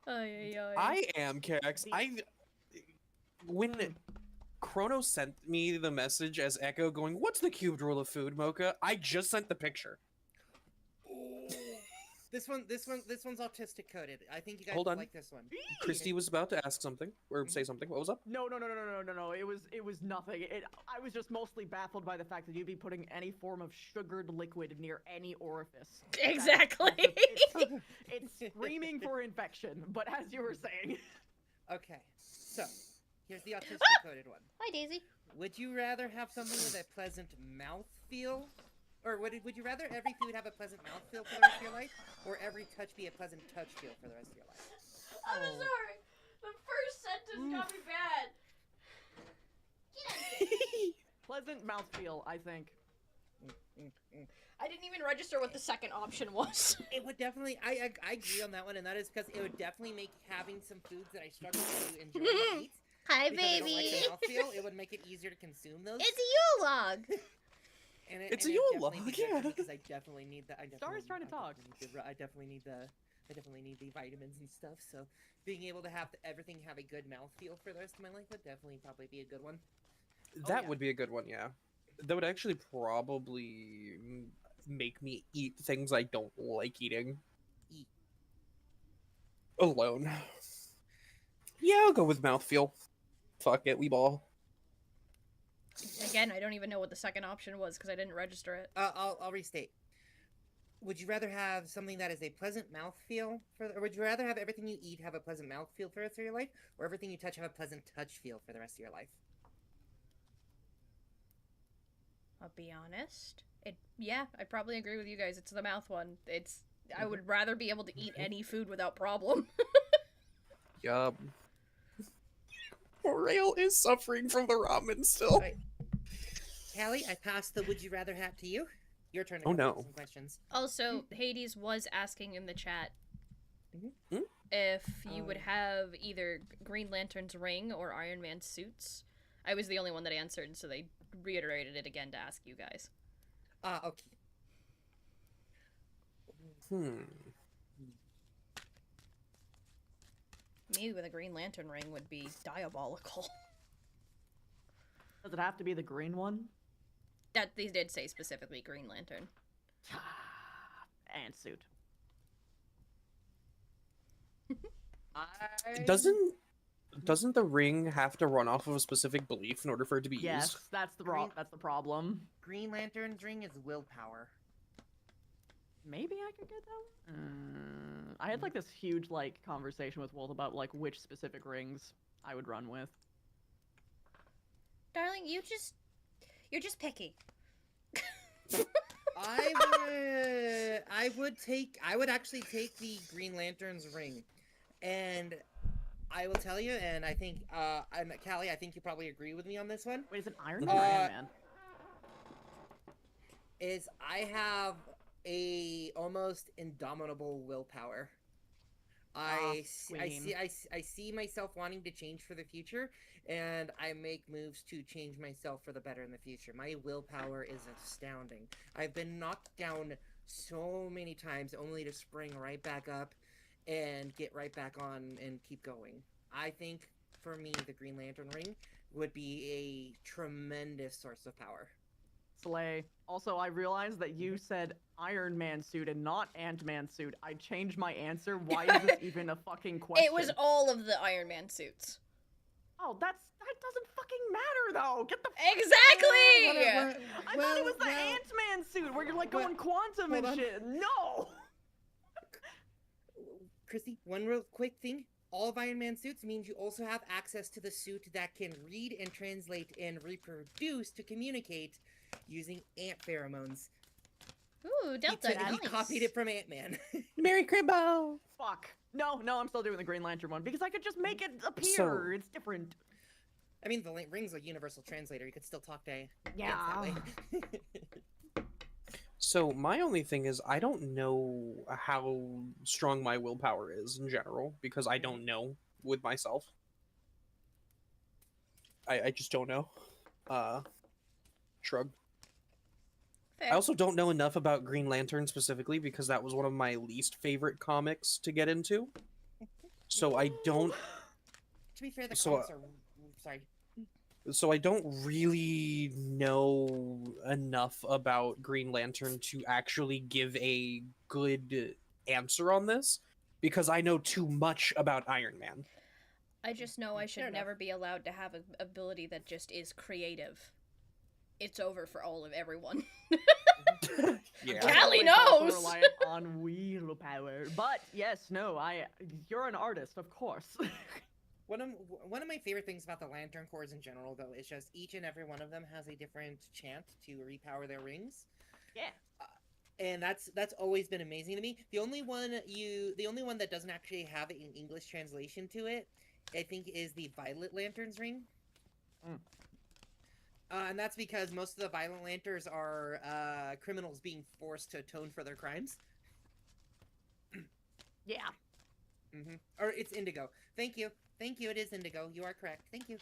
Ay, ay, ay. I am Cax. When Chrono sent me the message as Echo going, "What's the cubed rule of food, Mocha?" I just sent the picture. This one's autistic coded. I think you guys Hold will on. like this one. Christy was about to ask something or say something. What was up? No. It was nothing. I was just mostly baffled by the fact that you'd be putting any form of sugared liquid near any orifice. Exactly. It's screaming for infection. But as you were saying, Okay, so here's the autistic coded one. Hi, Daisy. Would you rather have something with a pleasant mouthfeel? Or would you rather every food have a pleasant mouthfeel for the rest of your life? Or every touch be a pleasant touch feel for the rest of your life? I'm Oh. sorry. The first sentence got me bad. pleasant mouthfeel, I think. I didn't even register what the second option was. It would definitely, I agree on that one, and that is because it would definitely make having some foods that I struggle to enjoy and eat. Hi, Because I don't baby. like the mouthfeel, it would make it easier to consume those. It's a Yule log. And It's and a it'd Yule definitely log, be good for me yeah. Because I definitely need that. Star's trying to talk. I definitely need the vitamins and stuff. So being able to have everything have a good mouthfeel for the rest of my life would definitely probably be a good one. That yeah. would be a good one, yeah. That would actually probably make me eat things I don't like eating. Eat. Alone. Yeah, I'll go with mouthfeel. Fuck it, we ball. Again, I don't even know what the second option was because I didn't register it. I'll restate. Would you rather have something that is a pleasant mouthfeel or would you rather have everything you eat have a pleasant mouthfeel for the rest of your life, or everything you touch have a pleasant touch feel for the rest of your life? I'll be honest. Yeah, I probably agree with you guys. It's the mouth one. I would rather be able to eat any food without problem. Yup. Rail is suffering from the ramen still. Right. Callie, I passed the would you rather hat to you. Your turn to Oh, come up no. with some questions. Also, Hades was asking in the chat Mhm. if you would Oh. have either Green Lantern's ring or Iron Man's suits. I was the only one that answered, so they reiterated it again to ask you guys. Okay. Me with a Green Lantern ring would be diabolical. Does it have to be the green one? That they did say specifically Green Lantern. And suit. Doesn't the ring have to run off of a specific belief in order for it to be Yes, used? that's the Green- that's the problem. Green Lantern's ring is willpower. Maybe I could get that one. I had like this huge like conversation with Wolt about like which specific rings I would run with. Darling, you're just picky. I would actually take the Green Lantern's ring, and I will tell you, and I think, Callie, I think you probably agree with me on this one. Wait, is it Iron Man or Iron Man? Is I have a almost indomitable willpower. I see myself wanting to change for the future, and I make moves to change myself for the better in the future. My willpower is astounding. I've been knocked down so many times only to spring right back up and get right back on and keep going. I think, for me, the Green Lantern ring would be a tremendous source of power. Slay. Also, I realized that you said Iron Man suit and not Ant-Man suit. I changed my answer. Why is this even a fucking question? It was all of the Iron Man suits. Oh, that doesn't fucking matter though. Get the Exactly. I thought it was the Ant-Man suit where you're like going quantum and shit. No. Chrissy, one real quick thing. All of Iron Man suits means you also have access to the suit that can read and translate and reproduce to communicate using ant pheromones. Ooh, Delta. He copied it from Ant-Man. Merry Cribbo! Fuck. No, I'm still doing the Green Lantern one because I could just make it appear. It's different. I mean, the ring's a universal translator. You could still talk to ants Yeah. that way. So my only thing is I don't know how strong my willpower is in general because I don't know with myself. I just don't know. Shrug. Fair. I also don't know enough about Green Lantern specifically because that was one of my least favorite comics to get into. So I don't. To be fair, the So, comics are. Sorry. So I don't really know enough about Green Lantern to actually give a good answer on this because I know too much about Iron Man. I just know I should Fair enough. never be allowed to have an ability that just is creative. It's over for all of everyone. Yeah. Callie I'm also knows! reliant on willpower, but yes, no, you're an artist, of course. One of my favorite things about the Lantern Corps in general, though, is just each and every one of them has a different chant to repower their rings. Yeah. And that's always been amazing to me. The only one that doesn't actually have an English translation to it, I think, is the Violet Lantern's ring. Mm. And that's because most of the Violet Lanterns are criminals being forced to atone for their crimes. Yeah. Or it's Indigo. Thank you. It is Indigo. You are correct. Thank you.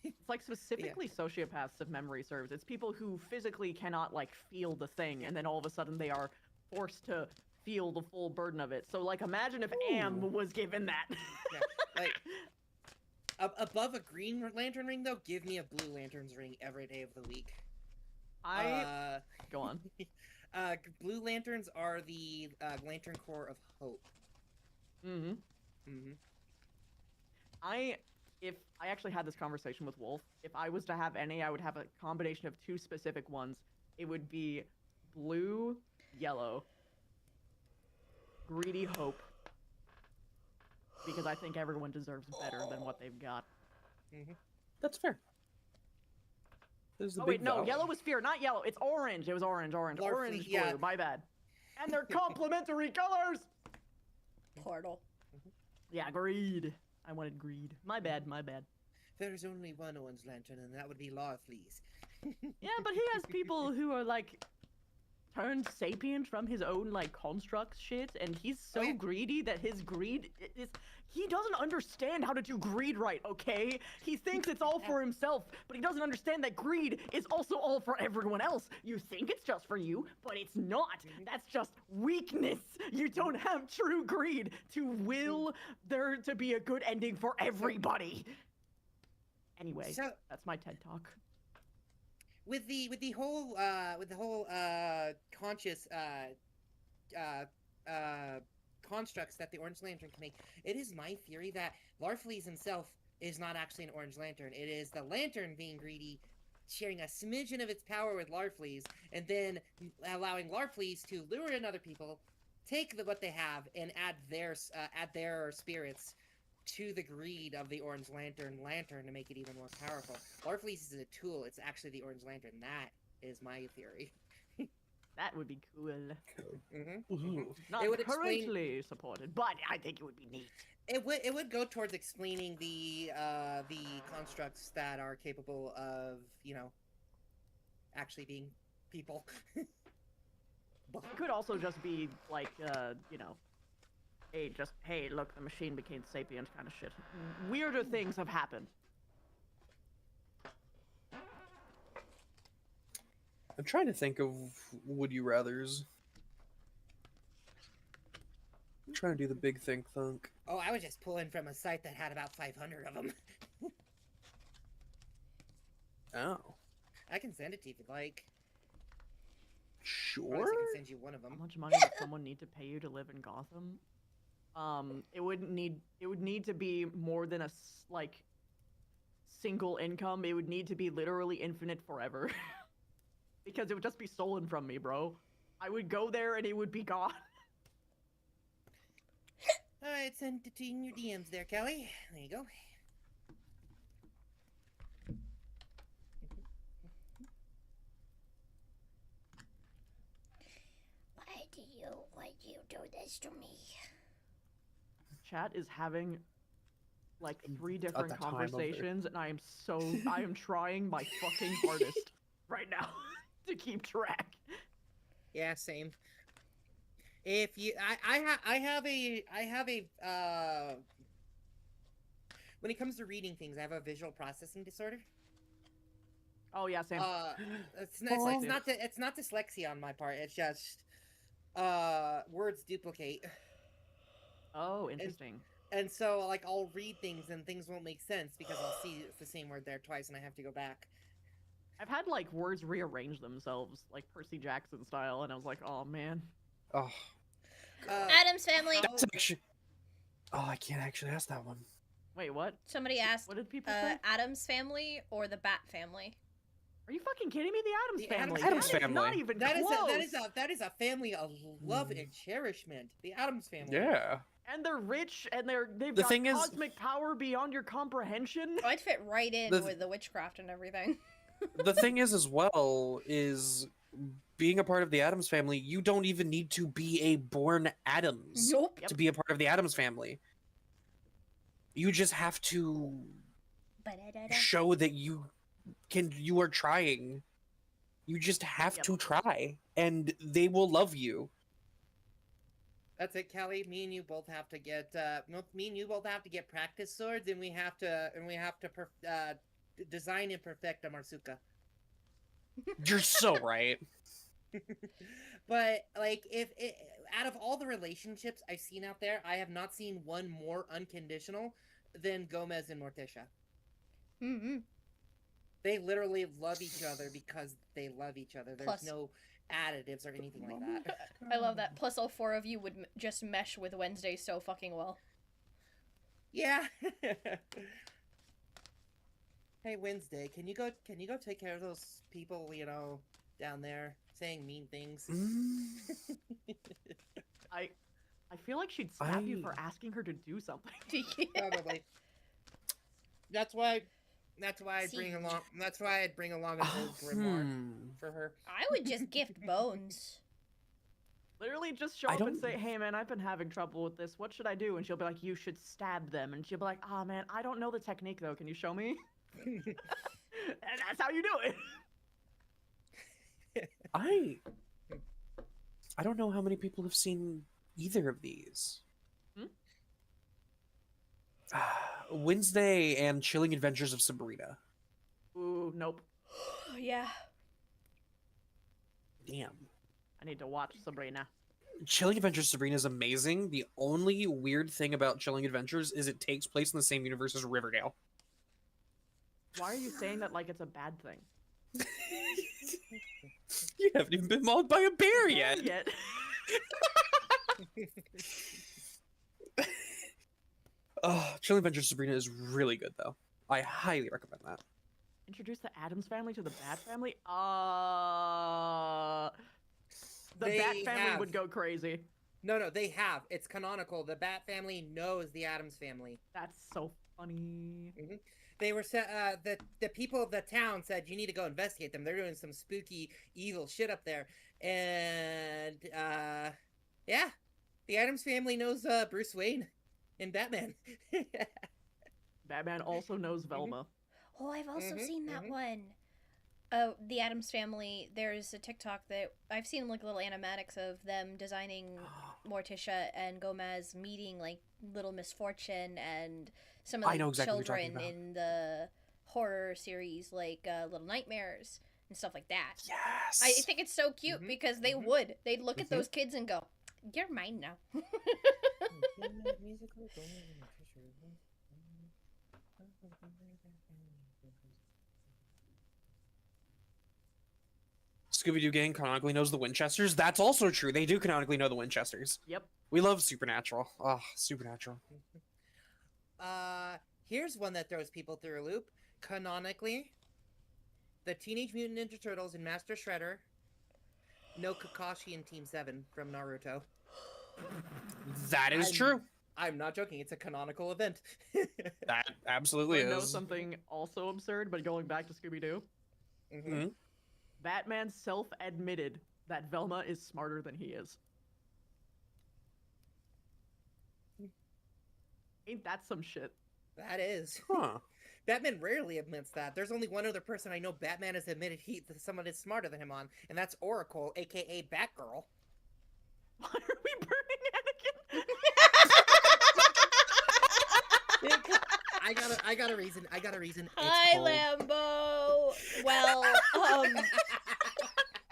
It's like specifically sociopaths, if memory serves. It's people who physically cannot like feel the thing, and then all of a sudden they are forced to feel the full burden of it. So like, imagine if Am was given that. Yeah, like above a Green Lantern ring, though, give me a Blue Lantern's ring every day of the week. Go on. Blue Lanterns are the Lantern Corps of Hope. Mm-hmm. If I actually had this conversation with Wolf, if I was to have any, I would have a combination of two specific ones. It would be blue, yellow, greedy hope, because I think everyone deserves better than what they've got. That's fair. There's the Oh big wait, no, valve. yellow was fear, not yellow. It's orange. It was orange, orange, blue. Yeah. My bad. And they're complementary colors. Portal. Yeah, greed. I wanted greed. My bad. There's only one Orange Lantern, and that would be Larfleeze. Yeah, but he has people who are like turned sapient from his own like construct shit, and he's so greedy that his greed is. He doesn't understand how to do greed right, okay? He thinks it's all for himself, but he doesn't understand that greed is also all for everyone else. You think it's just for you, but it's not. That's just weakness. You don't have true greed to will there to be a good ending for everybody. Anyway, So- that's my TED Talk. With the whole conscious constructs that the Orange Lantern can make, it is my theory that Larfleeze himself is not actually an Orange Lantern. It is the Lantern being greedy, sharing a smidgen of its power with Larfleeze, and then allowing Larfleeze to lure in other people, take what they have, and add their spirits to the greed of the Orange Lantern to make it even more powerful. Larfleeze is a tool. It's actually the Orange Lantern. That is my theory. That would be cool. Mm-hmm. Ooh. Not It would explain- currently supported, but I think it would be neat. It would go towards explaining the constructs that are capable of, you know, actually being people. It could also just be like, you know, hey, look, the machine became sapient kind of shit. Weirder things have happened. I'm trying to think of would you rather's. I'm trying to do the big think thunk. Oh, I was just pulling from a site that had about 500 of them. Oh, I can send it to you if you'd like. Or sure. else I can send you one of How them. much money does someone need to pay you to live in Gotham? It would need to be more than like single income. It would need to be literally infinite forever. Because it would just be stolen from me, bro. I would go there and it would be gone. Alright, send it to you in your DMs there, Kelly. There you go. Why do you do this to me? Chat is having like 3 different the time of their- conversations, and I am trying my fucking hardest right now to keep track. Yeah, same. If you, I have a, when it comes to reading things, I have a visual processing disorder. Oh yeah, Sam. It's not dyslexia on my part. It's just, words duplicate. Oh, interesting. And so, like, I'll read things and things won't make sense because I'll see the same word there twice and I have to go back. I've had like words rearrange themselves, like Percy Jackson style, and I was like, oh man. Oh, Adam's family. how- that's actually. Oh, I can't actually ask that one. Wait, what? Somebody asked What did people say? Adam's family or the Bat family. Are you fucking kidding me? The Adams The family. Addams That is family. not even that close. is a family of love and cherishment. The Addams family. Yeah. And they're rich, and they've The got thing is- cosmic power beyond your comprehension. Oh, I'd fit right in The- with the witchcraft and everything. The thing is, as well, is being a part of the Addams family, you don't even need to be a born Addams Nope. Yep. to be a part of the Addams family. You just have to Ba-da-da-da. show that you are trying. You just have Yep. to try, and they will love you. That's it, Kelly. Me and you both have to get practice swords, and we have to design and perfect a Marsuka. You're so right. But like, out of all the relationships I've seen out there, I have not seen one more unconditional than Gomez and Morticia. Mm-hmm. They literally love each other because they love each other. There's Plus- no additives or anything like that. I love that. Plus, all 4 of you would just mesh with Wednesday so fucking well. Yeah. Hey, Wednesday, can you go take care of those people, you know, down there saying mean things? Mm. I feel like she'd stab you I- for asking her to do something. Probably. That's why I'd See. bring along an old grimoire for her. I would just gift bones. Literally just show I up and don't- say, hey man, I've been having trouble with this. What should I do? And she'll be like, you should stab them. And she'll be like, ah man, I don't know the technique though. Can you show me? And that's how you do it. I don't know how many people have seen either of these. Hmm? Wednesday and Chilling Adventures of Sabrina. Ooh, nope. Yeah. Damn. I need to watch Sabrina. Chilling Adventures of Sabrina is amazing. The only weird thing about Chilling Adventures is it takes place in the same universe as Riverdale. Why are you saying that like it's a bad thing? You haven't even been mauled by a bear yet. Oh, Chilling Adventures of Sabrina is really good, though. I highly recommend that. Introduce the Addams family to the Bat family? The They Bat family have. would go crazy. No, they have. It's canonical. The Bat family knows the Addams family. That's so Funny. They were the people of the town said you need to go investigate them. They're doing some spooky, evil shit up there, and yeah, the Addams family knows Bruce Wayne and Batman. Batman also knows Velma. Oh, I've also Mhm, seen that mhm. one. The Addams Family. There's a TikTok that I've seen like little animatics of them designing Morticia and Gomez meeting like Little Misfortune and some of I the know exactly what you're talking children about. in the horror series like Little Nightmares and stuff like that. Yes. I think it's so cute Mhm, because they mhm. would. They'd look at Mhm. those kids and go, "You're mine now." Scooby-Doo gang canonically knows the Winchesters. That's also true. They do canonically know the Winchesters. Yep. We love Supernatural. Oh, Supernatural. Here's one that throws people through a loop. Canonically, the Teenage Mutant Ninja Turtles and Master Shredder know Kakashi in Team 7 from Naruto. That is I'm- true. I'm not joking, it's a canonical event. That absolutely I know is. something also absurd, but going back to Scooby-Doo, Mhm. Batman self-admitted that Velma is smarter than he is. Ain't that some shit? That is. Huh. Batman rarely admits that. There's only one other person I know Batman has admitted that someone is smarter than him on, and that's Oracle, aka Batgirl. Why are we burning Anakin? I got a reason. I got a reason. It's Hi, cold. Lambo. Well,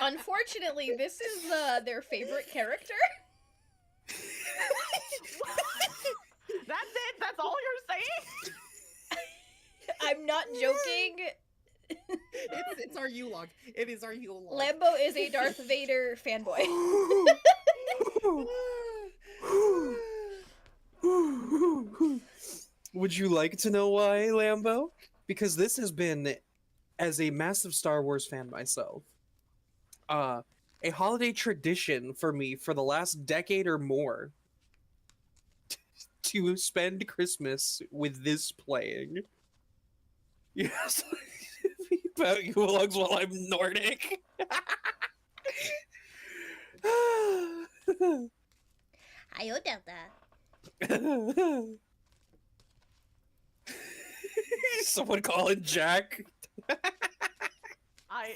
unfortunately, this is their favorite character. That's it? That's all you're saying? I'm not joking. It's our U-log. It is our U-log. Lambo is a Darth Vader fanboy. Would you like to know why, Lambo? Because this has been, as a massive Star Wars fan myself, a holiday tradition for me for the last decade or more to spend Christmas with this playing. Yes, about Yule-logs while I'm Nordic. Hi, Delta. Someone calling Jack. I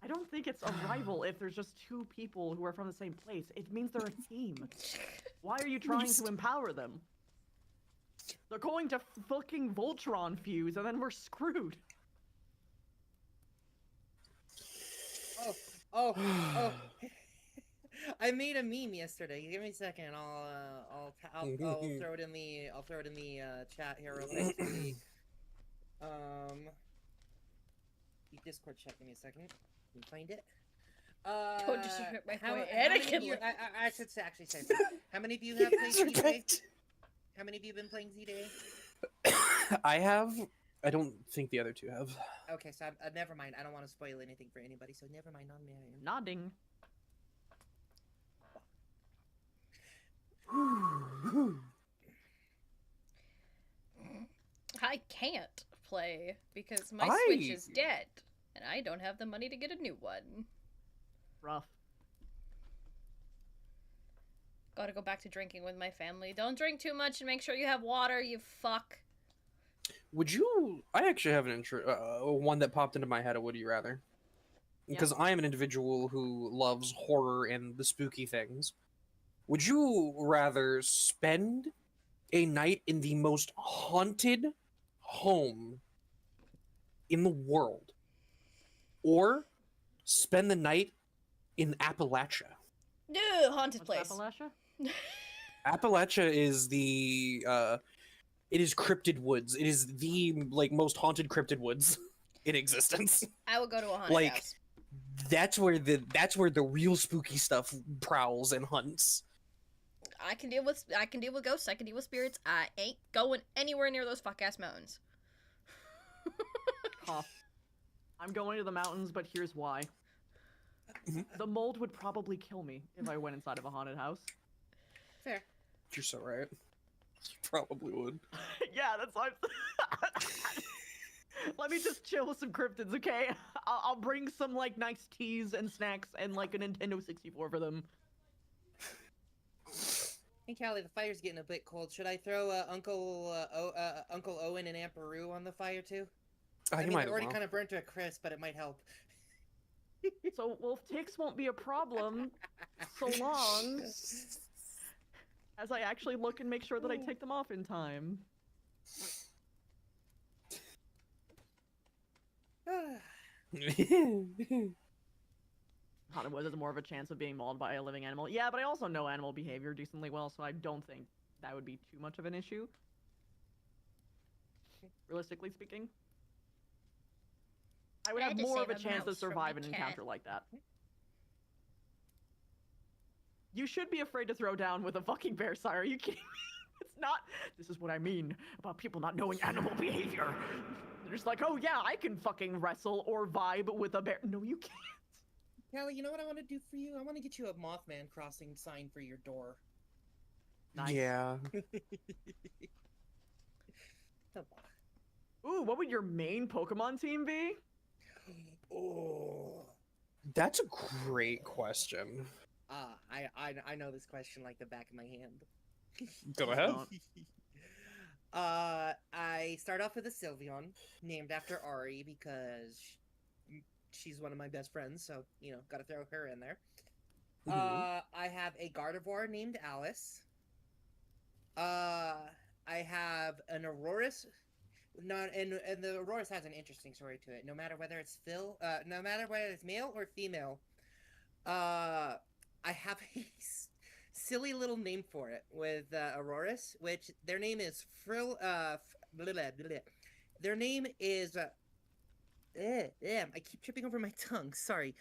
don't think it's a rival if there's just two people who are from the same place. It means they're a team. Why are you trying to empower them? They're going to fucking Voltron fuse and then we're screwed. Oh. I made a meme yesterday. Give me a second. I'll throw it in the chat here real quick. The Discord chat. Give me a second. Can you find it? Don't disrespect my how boy many of Anakin. you, I should actually say something. How many of you have played Z-Day? Disrespect. How many of you have been playing Z-Day? I have. I don't think the other two have. Okay, so never mind. I don't want to spoil anything for anybody, so never mind on me. Nodding. I can't play because my Switch is dead, and I don't have the money to get a new one. Rough. Gotta go back to drinking with my family. Don't drink too much and make sure you have water, you fuck. Would you? I actually have an one that popped into my head. Would you rather? Because I am an individual who loves horror and the spooky things. Would you rather spend a night in the most haunted home in the world, or spend the night in Appalachia? Ugh, haunted What's place. Appalachia? Appalachia is the it is cryptid woods. It is the most haunted cryptid woods in existence. I would go to a haunted Like, house. that's where the real spooky stuff prowls and hunts. I can deal with ghosts. I can deal with spirits. I ain't going anywhere near those fuck ass mountains. Cough. I'm going to the mountains, but here's why. Mhm. The mold would probably kill me if I went inside of a haunted house. Fair. You're so right. Probably would. Yeah, that's why. Let me just chill with some cryptids, okay? I'll bring some like nice teas and snacks and like a Nintendo 64 for them. Hey, Callie, the fire's getting a bit cold. Should I throw Uncle Owen and Aunt Beru on the fire too? I I mean, might they're as already well. kind of burnt to a crisp, but it might help. So wolf ticks won't be a problem so long as I actually look and make sure that I take them off in time. Haunted Woods has more of a chance of being mauled by a living animal. Yeah, but I also know animal behavior decently well, so I don't think that would be too much of an issue. Realistically speaking. I would I have had to more of save a a chance to mouse from survive the an cat. encounter like that. You should be afraid to throw down with a fucking bear, sire. Are you kidding me? It's not. This is what I mean about people not knowing animal behavior. They're just like, oh yeah, I can fucking wrestle or vibe with a bear. No, you can't. Callie, you know what I want to do for you? I want to get you a Mothman crossing sign for your door. Nice. Yeah. Ooh, what would your main Pokemon team be? Oh. That's a great question. I know this question like the back of my hand. Go ahead. Don't. I start off with a Sylveon, named after Ari because she's one of my best friends, so you know, gotta throw her in there. Mhm. I have a Gardevoir named Alice. I have an Aurorus. No, and the Aurorus has an interesting story to it. No matter whether it's no matter whether it's male or female, I have a silly little name for it with Aurorus, which their name is Their name is I keep tripping over my tongue. Sorry.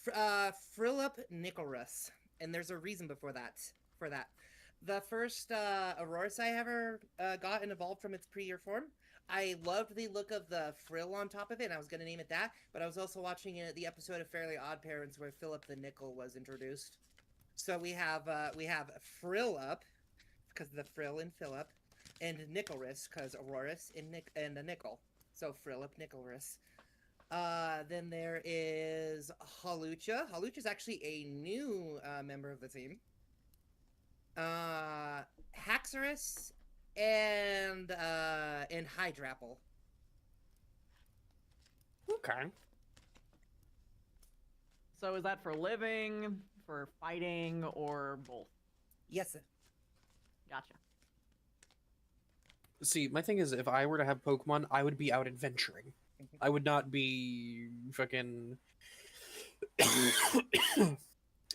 Frillup Nickelrus, and there's a reason before that. For that, the first Aurorus I ever got and evolved from its pre-year form, I loved the look of the frill on top of it, and I was going to name it that, but I was also watching the episode of Fairly Odd Parents where Philip the Nickel was introduced. So we have Frillup, because of the frill in Philip, and Nickelrus, because Aurorus and a nickel. So Frillup Nickelrus. Then there is Halucha. Halucha's actually a new member of the team. Haxorus and Hydrapple. Okay. So is that for living, for fighting, or both? Yes, sir. Gotcha. See, my thing is, if I were to have Pokemon, I would be out adventuring. I would not be fucking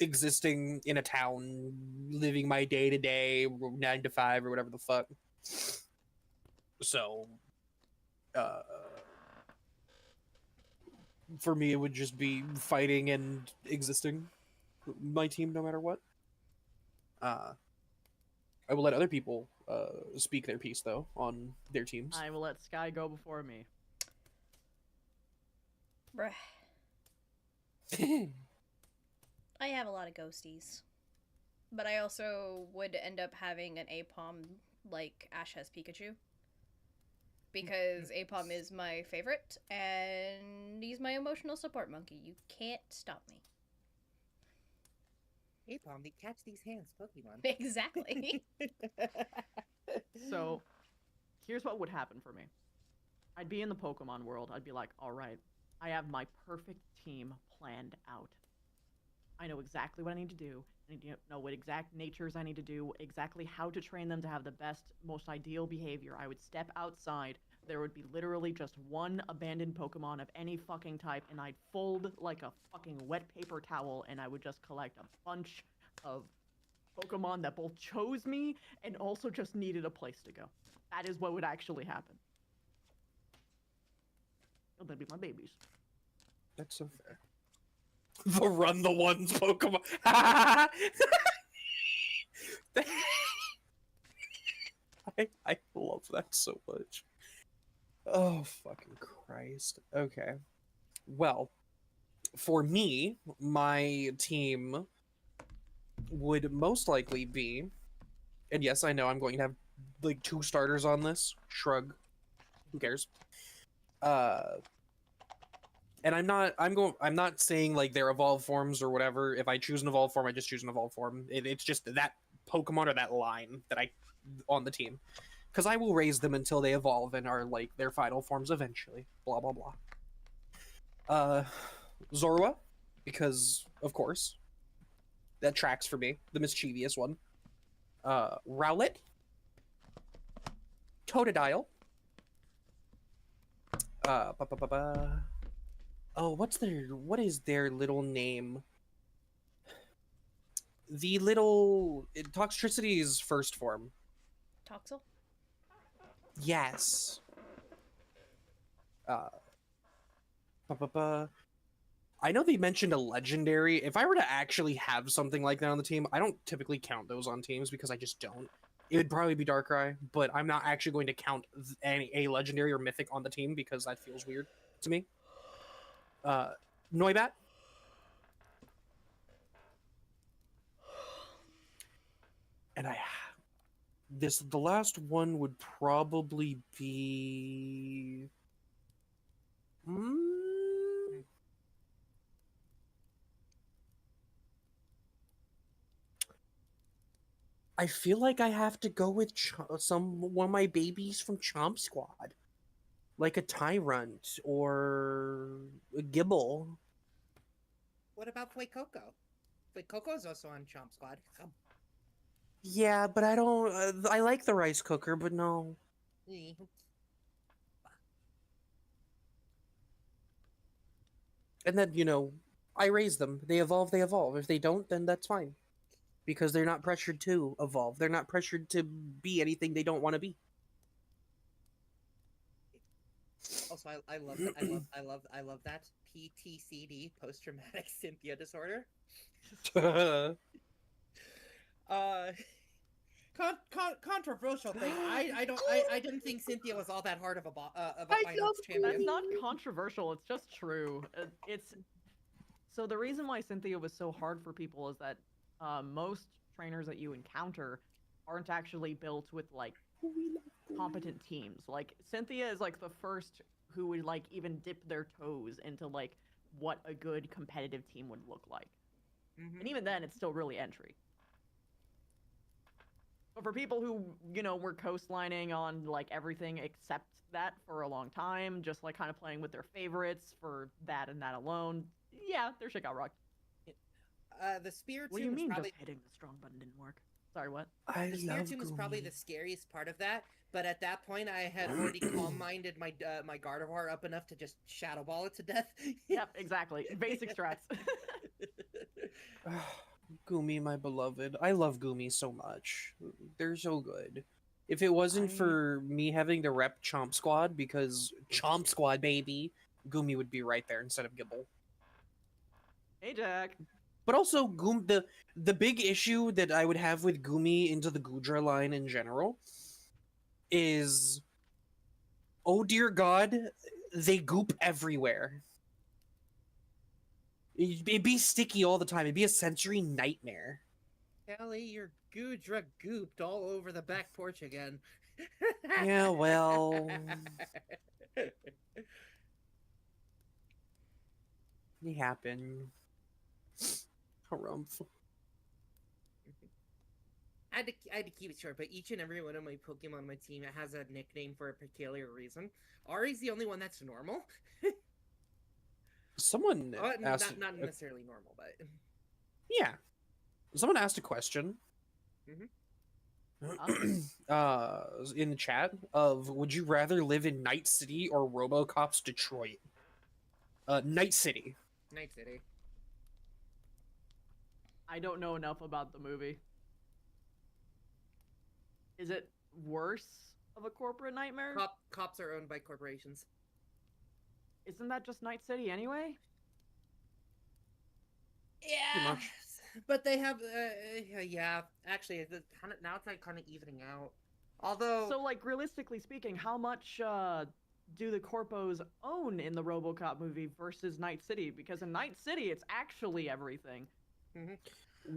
existing in a town, living my day to day, 9 to 5 or whatever the fuck. So, for me, it would just be fighting and existing my team no matter what. I will let other people speak their piece though on their teams. I will let Sky go before me. Bruh. I have a lot of ghosties. But I also would end up having an Apom like Ash has Pikachu. Because Apom is my favorite, and he's my emotional support monkey. You can't stop me. Apom, they catch these hands, Pokemon. Exactly. So, here's what would happen for me. I'd be in the Pokemon world. I'd be like, all right, I have my perfect team planned out. I know exactly what I need to do. I need to know what exact natures I need to do, exactly how to train them to have the best, most ideal behavior. I would step outside. There would be literally just one abandoned Pokemon of any fucking type, and I'd fold like a fucking wet paper towel, and I would just collect a bunch of Pokemon that both chose me and also just needed a place to go. That is what would actually happen. They'd be my babies. That's so fair. The run the ones Pokemon. I love that so much. Oh, fucking Christ. Okay. Well, for me, my team would most likely be And yes, I know I'm going to have like 2 starters on this. Shrug. Who cares? And I'm not saying like they're evolved forms or whatever. If I choose an evolved form, I just choose an evolved form. It's just that Pokemon or that line that I on the team. Because I will raise them until they evolve and are like their final forms eventually. Blah blah blah. Zorua, because of course. That tracks for me. The mischievous one. Rowlet. Totodile. Oh, what is their little name? The little Toxtricity's first form. Toxel? Yes. I know they mentioned a legendary. If I were to actually have something like that on the team, I don't typically count those on teams because I just don't. It would probably be Darkrai, but I'm not actually going to count a legendary or mythic on the team because that feels weird to me. Noibat. And the last one would probably be I feel like I have to go with one of my babies from Chomp Squad, like a Tyrant or a Gibble. What about Fuecoco? Fuecoco is also on Chomp Squad. Yeah, but I don't. I like the rice cooker, but no. And then I raise them. They evolve. They evolve. If they don't, then that's fine, because they're not pressured to evolve. They're not pressured to be anything they don't want to be. Also, I love that PTCD, post-traumatic Cynthia disorder. Controversial thing. I didn't think Cynthia was all that hard of a finals champion. That's not controversial. It's just true. So the reason why Cynthia was so hard for people is that most trainers that you encounter aren't actually built with like competent teams. Like Cynthia is like the first who would like even dip their toes into like what a good competitive team would look like. And even then, it's still really entry. But for people who, were coastlining on like everything except that for a long time, just like kind of playing with their favorites for that and that alone, yeah, their shit got rocked. The Spiritomb. What do you mean probably... just hitting the strong button didn't work? Sorry, what? The Spiritomb was probably the scariest part of that, but at that point I had already calm-minded my Gardevoir up enough to just Shadow Ball it to death. Yep, exactly. Basic strats. Goomy, my beloved. I love Goomy so much. They're so good. If it wasn't for me having to rep Chomp Squad, because Chomp Squad, baby, Goomy would be right there instead of Gibble. Hey, Jack. But also, the big issue that I would have with Goomy into the Goodra line in general is, oh dear God, they goop everywhere. It'd be sticky all the time. It'd be a sensory nightmare. Kelly, your Goodra gooped all over the back porch again. Yeah, well... It happened. Harumph. I had to keep it short, but each and every one of my Pokemon on my team has a nickname for a peculiar reason. Ari's the only one that's normal. Someone asked... Not necessarily normal, but... Yeah. Someone asked a question. In the chat of, would you rather live in Night City or RoboCop's Detroit? Night City. Night City. I don't know enough about the movie. Is it worse of a corporate nightmare? Cops are owned by corporations. Isn't that just Night City anyway? Yeah, but they have, yeah. Actually, now it's like kind of evening out. Although, so like realistically speaking, how much do the corpos own in the RoboCop movie versus Night City? Because in Night City, it's actually everything.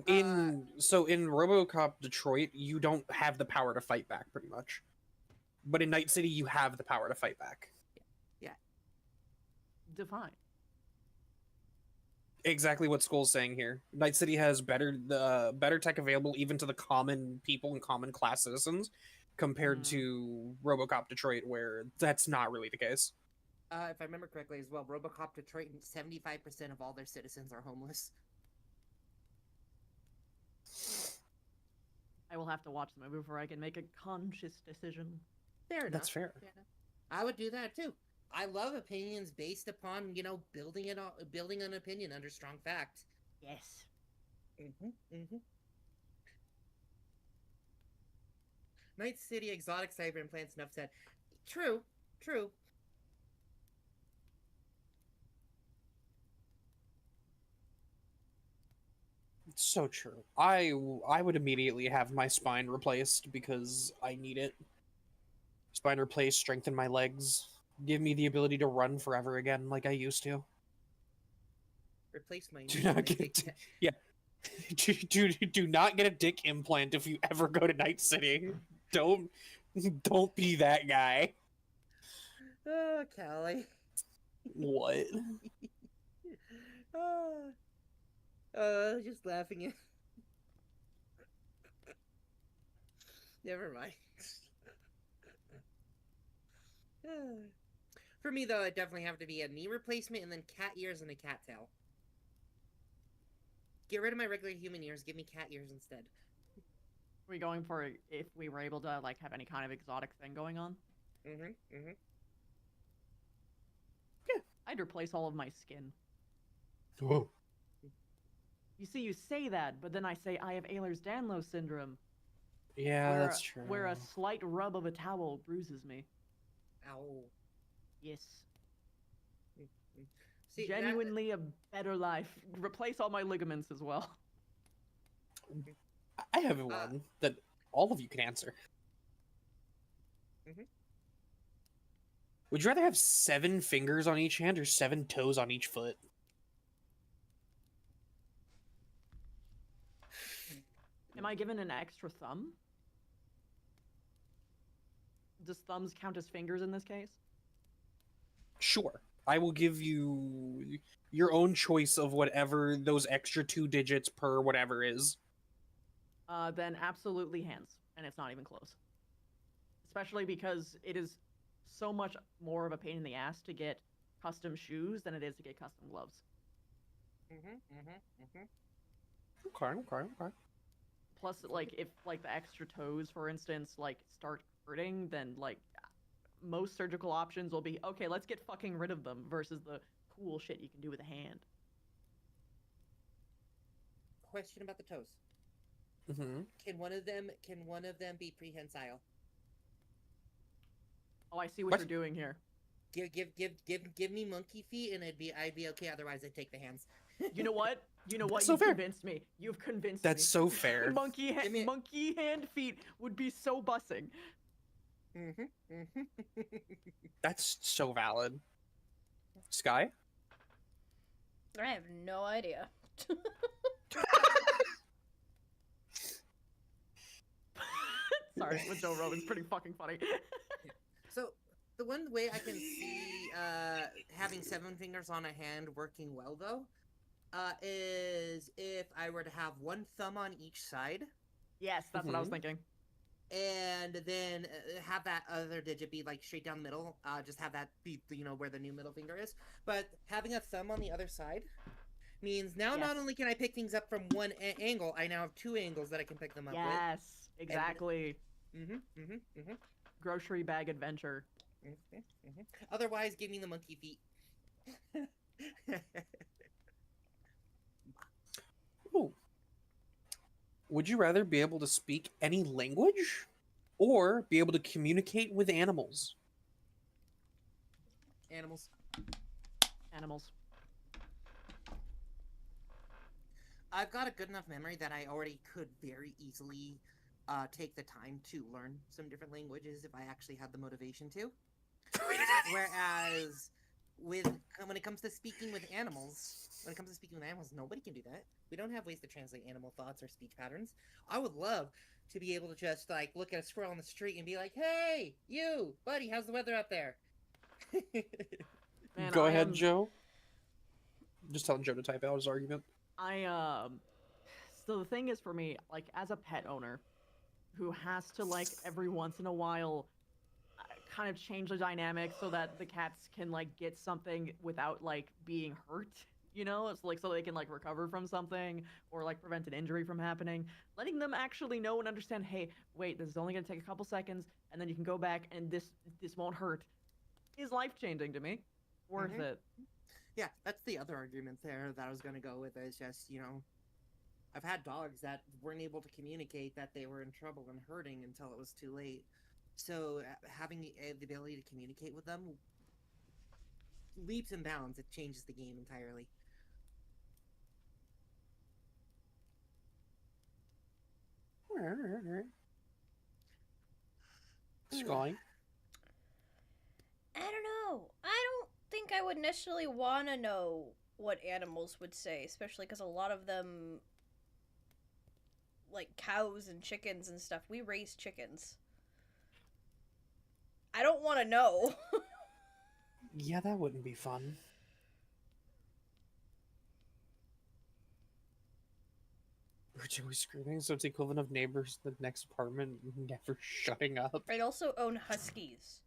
in RoboCop Detroit, you don't have the power to fight back, pretty much. But in Night City, you have the power to fight back. Define. Exactly what Skull's saying here. Night City has better tech available even to the common people and common class citizens, compared to RoboCop Detroit, where that's not really the case. If I remember correctly as well, RoboCop Detroit, 75% of all their citizens are homeless. I will have to watch the movie before I can make a conscious decision. Fair enough. That's fair. Fair enough. I would do that too. I love opinions based upon, building an opinion under strong fact. Yes. Night City exotic cyber implants, enough said. True. It's so true. I would immediately have my spine replaced because I need it. Spine replaced, strengthen my legs, give me the ability to run forever again like I used to. Replace my Do not get do not get a dick implant if you ever go to Night City. Don't be that guy. Oh, Callie. What? Just laughing at. Never mind. For me, though, it definitely have to be a knee replacement and then cat ears and a cat tail. Get rid of my regular human ears. Give me cat ears instead. Are we going for if we were able to have any kind of exotic thing going on? Yeah. I'd replace all of my skin. Whoa. You see, you say that, but then I say I have Ehlers-Danlos syndrome. Yeah, that's true. Where a slight rub of a towel bruises me. Ow. Yes. See, Genuinely a better life. Replace all my ligaments as well. I have one that all of you can answer. Would you rather have 7 fingers on each hand or 7 toes on each foot? Am I given an extra thumb? Does thumbs count as fingers in this case? Sure. I will give you your own choice of whatever those extra 2 digits per whatever is. Then absolutely hands, and it's not even close. Especially because it is so much more of a pain in the ass to get custom shoes than it is to get custom gloves. Okay. Plus, if the extra toes, for instance, start hurting, then most surgical options will be, okay, let's get fucking rid of them versus the cool shit you can do with a hand. Question about the toes. Mm-hmm. Can one of them be prehensile? Oh, I see what What? you're doing here. Give me monkey feet and I'd be okay. Otherwise, I'd take the hands. You know what? so You've fair. convinced me. You've convinced That's me. so fair. Monkey Give me- hand feet would be so bussing. That's so valid. Sky? I have no idea. Sorry, with Joe Rogan's pretty fucking funny. So the one way I can see having 7 fingers on a hand working well though, is if I were to have 1 thumb on each side, Yes, that's what I was thinking. and then have that other digit be straight down the middle. Just have that be where the new middle finger is. But having a thumb on the other side means now not Yes. only can I pick things up from one angle, I now have 2 angles that I can pick them up Yes, exactly. with. Grocery bag adventure. Otherwise, give me the monkey feet. Ooh. Would you rather be able to speak any language or be able to communicate with animals? Animals. Animals. I've got a good enough memory that I already could very easily take the time to learn some different languages if I actually had the motivation to. when it comes to speaking with animals, nobody can do that. We don't have ways to translate animal thoughts or speech patterns. I would love to be able to just like look at a squirrel on the street and be like, "Hey, you, buddy, how's the weather out there?" Man, Go I ahead, am- Joe. Just telling Joe to type out his argument. So the thing is for me, like as a pet owner who has to like every once in a while kind of change the dynamic so that the cats can like get something without like being hurt, you know? It's like so they can like recover from something or like prevent an injury from happening. Letting them actually know and understand, hey, wait, this is only going to take a couple seconds and then you can go back and this won't hurt is life-changing to me. Worth Mhm. it. Yeah, that's the other argument there that I was gonna go with. Is just I've had dogs that weren't able to communicate that they were in trouble and hurting until it was too late. So having the ability to communicate with them, leaps and bounds, it changes the game entirely. Sky. I don't know. I don't think I would necessarily want to know what animals would say, especially because a lot of them, like cows and chickens and stuff, we raise chickens. I don't want to know. Yeah, that wouldn't be fun. We're always screaming, so it's equivalent of neighbors in the next apartment never shutting up. I also own huskies.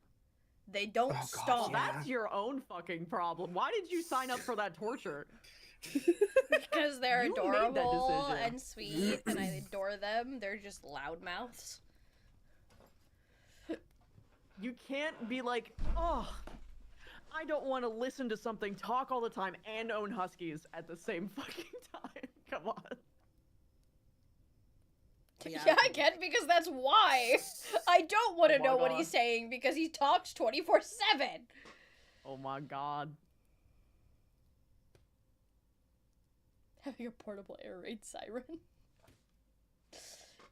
They don't Oh, God, stop. yeah. That's your own fucking problem. Why did you sign up for that torture? Because they're You made that adorable decision. and sweet, and I adore them. They're just loudmouths. You can't be like, oh, I don't want to listen to something talk all the time and own huskies at the same fucking time. Come on. Yeah, Yeah, I can, because that's why. I don't want to Oh my know what God. he's saying because he talks 24/7. Oh my god. Having a portable air raid siren.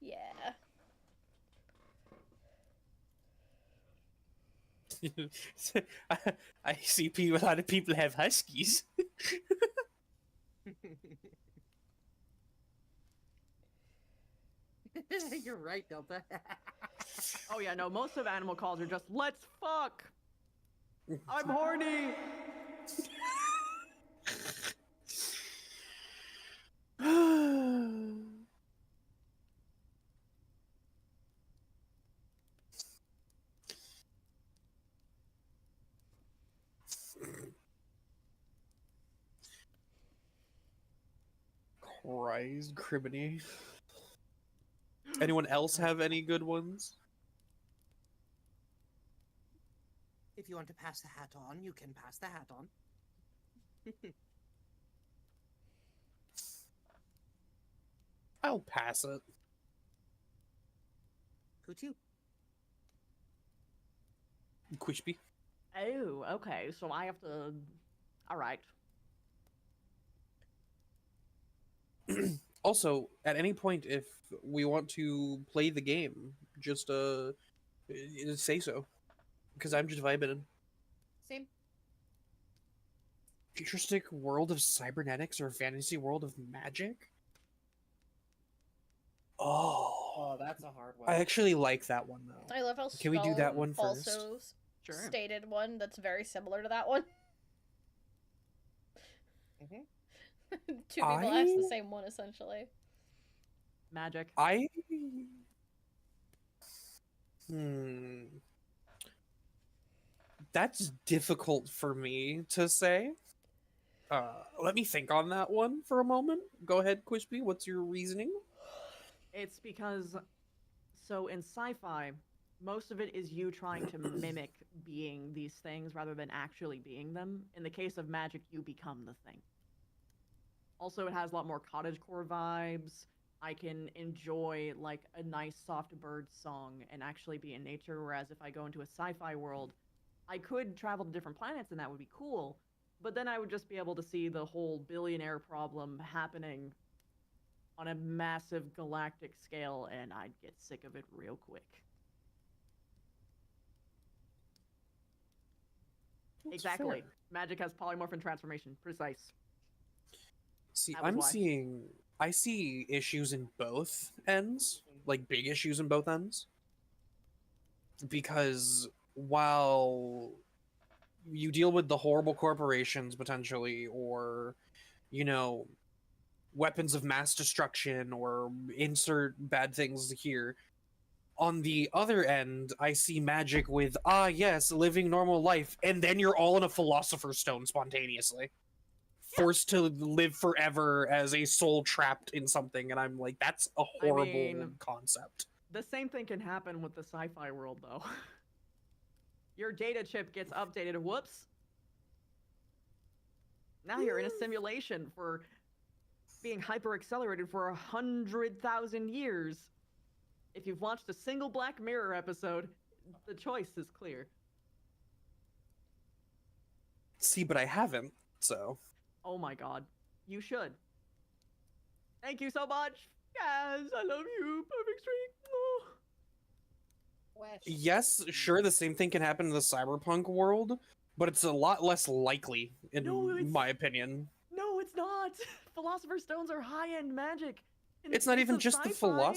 Yeah. I see a lot of people have huskies. You're right, Delta. Oh yeah, no, most of animal calls are just, let's fuck! I'm horny! Christ, criminy. Anyone else have any good ones? If you want to pass the hat on, you can pass the hat on. I'll pass it. Who to? Quishby. Oh, okay, so I have to... Alright. Also, at any point, if we want to play the game, just say so, because I'm just vibing. Same. Futuristic world of cybernetics or fantasy world of magic? Oh, Oh, that's a hard one. I actually like that one though. I love how Can we do that Skull one first? also Sure. stated one that's very similar to that one. Mhm. Two people asked the I- same one, essentially. Magic. Hmm. That's difficult for me to say. Let me think on that one for a moment. Go ahead, Quishby. What's your reasoning? It's because, so in sci-fi, most of it is you trying to mimic being these things rather than actually being them. In the case of magic, you become the thing. Also, it has a lot more cottagecore vibes. I can enjoy like a nice soft bird song and actually be in nature, whereas if I go into a sci-fi world, I could travel to different planets and that would be cool, but then I would just be able to see the whole billionaire problem happening on a massive galactic scale, and I'd get sick of it real quick. That's Exactly. fair. Magic has polymorph and transformation. Precise. See, That was why. I see issues in both ends, like big issues in both ends. Because while you deal with the horrible corporations potentially, or, you know, weapons of mass destruction, or insert bad things here, on the other end, I see magic with, yes, living normal life, and then you're all in a philosopher's stone spontaneously. Forced to live forever as a soul trapped in something, and I'm like, that's a I horrible mean- concept. The same thing can happen with the sci-fi world, though. Your data chip gets updated. Whoops. Now you're in a simulation for being hyper accelerated for 100,000 years. If you've watched a single Black Mirror episode, the choice is clear. See, but I haven't, so. Oh my god. You should. Thank you so much. Yes, I love you. Perfect streak. Oh. Yes, sure, the same thing can happen in the cyberpunk world, but it's a lot less likely, in No, it's- my opinion. No, it's not. Philosopher's Stones are high-end magic. In It's the not case even of just the sci-fi-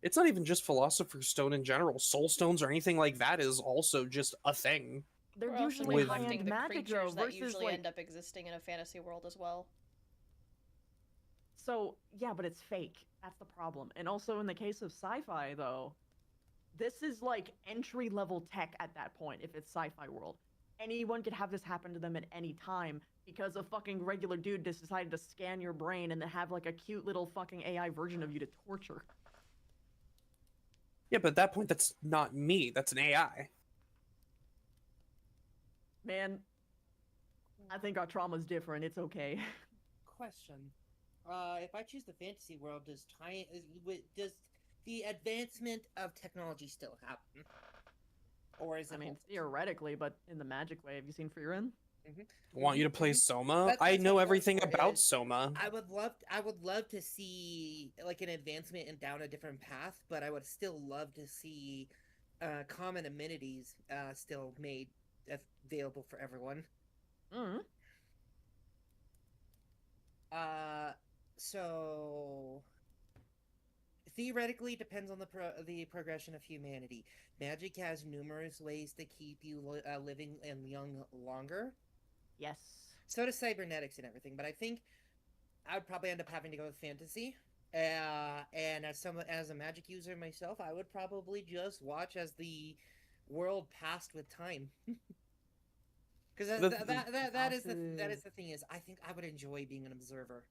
It's not even just Philosopher's Stone in general. Soul stones or anything like that is also just a thing. They're We're also usually With- neglecting high-end the magic though, creatures that versus usually like. end up existing in a fantasy world as well. So yeah, but it's fake. That's the problem. And also in the case of sci-fi though, this is like entry-level tech at that point. If it's sci-fi world, anyone could have this happen to them at any time because a fucking regular dude just decided to scan your brain and then have like a cute little fucking AI version of you to torture. Yeah, but at that point, that's not me. That's an AI. Man, I think our trauma's different. It's okay. Question. If I choose the fantasy world, does the advancement of technology still happen? Or is it I mean, halted? theoretically, but in the magic way. Have you seen Frieren? Want you to play Soma? That's- I that's know what everything Bloodborne about is. Soma. I would love to see like an advancement and down a different path, but I would still love to see common amenities still made available for everyone. Mm-hmm. So theoretically, depends on the progression of humanity. Magic has numerous ways to keep you living and young longer. Yes. So does cybernetics and everything, but I think I would probably end up having to go with fantasy. And as a magic user myself, I would probably just watch as the world passed with time. Because that is the thing is I think I would enjoy being an observer.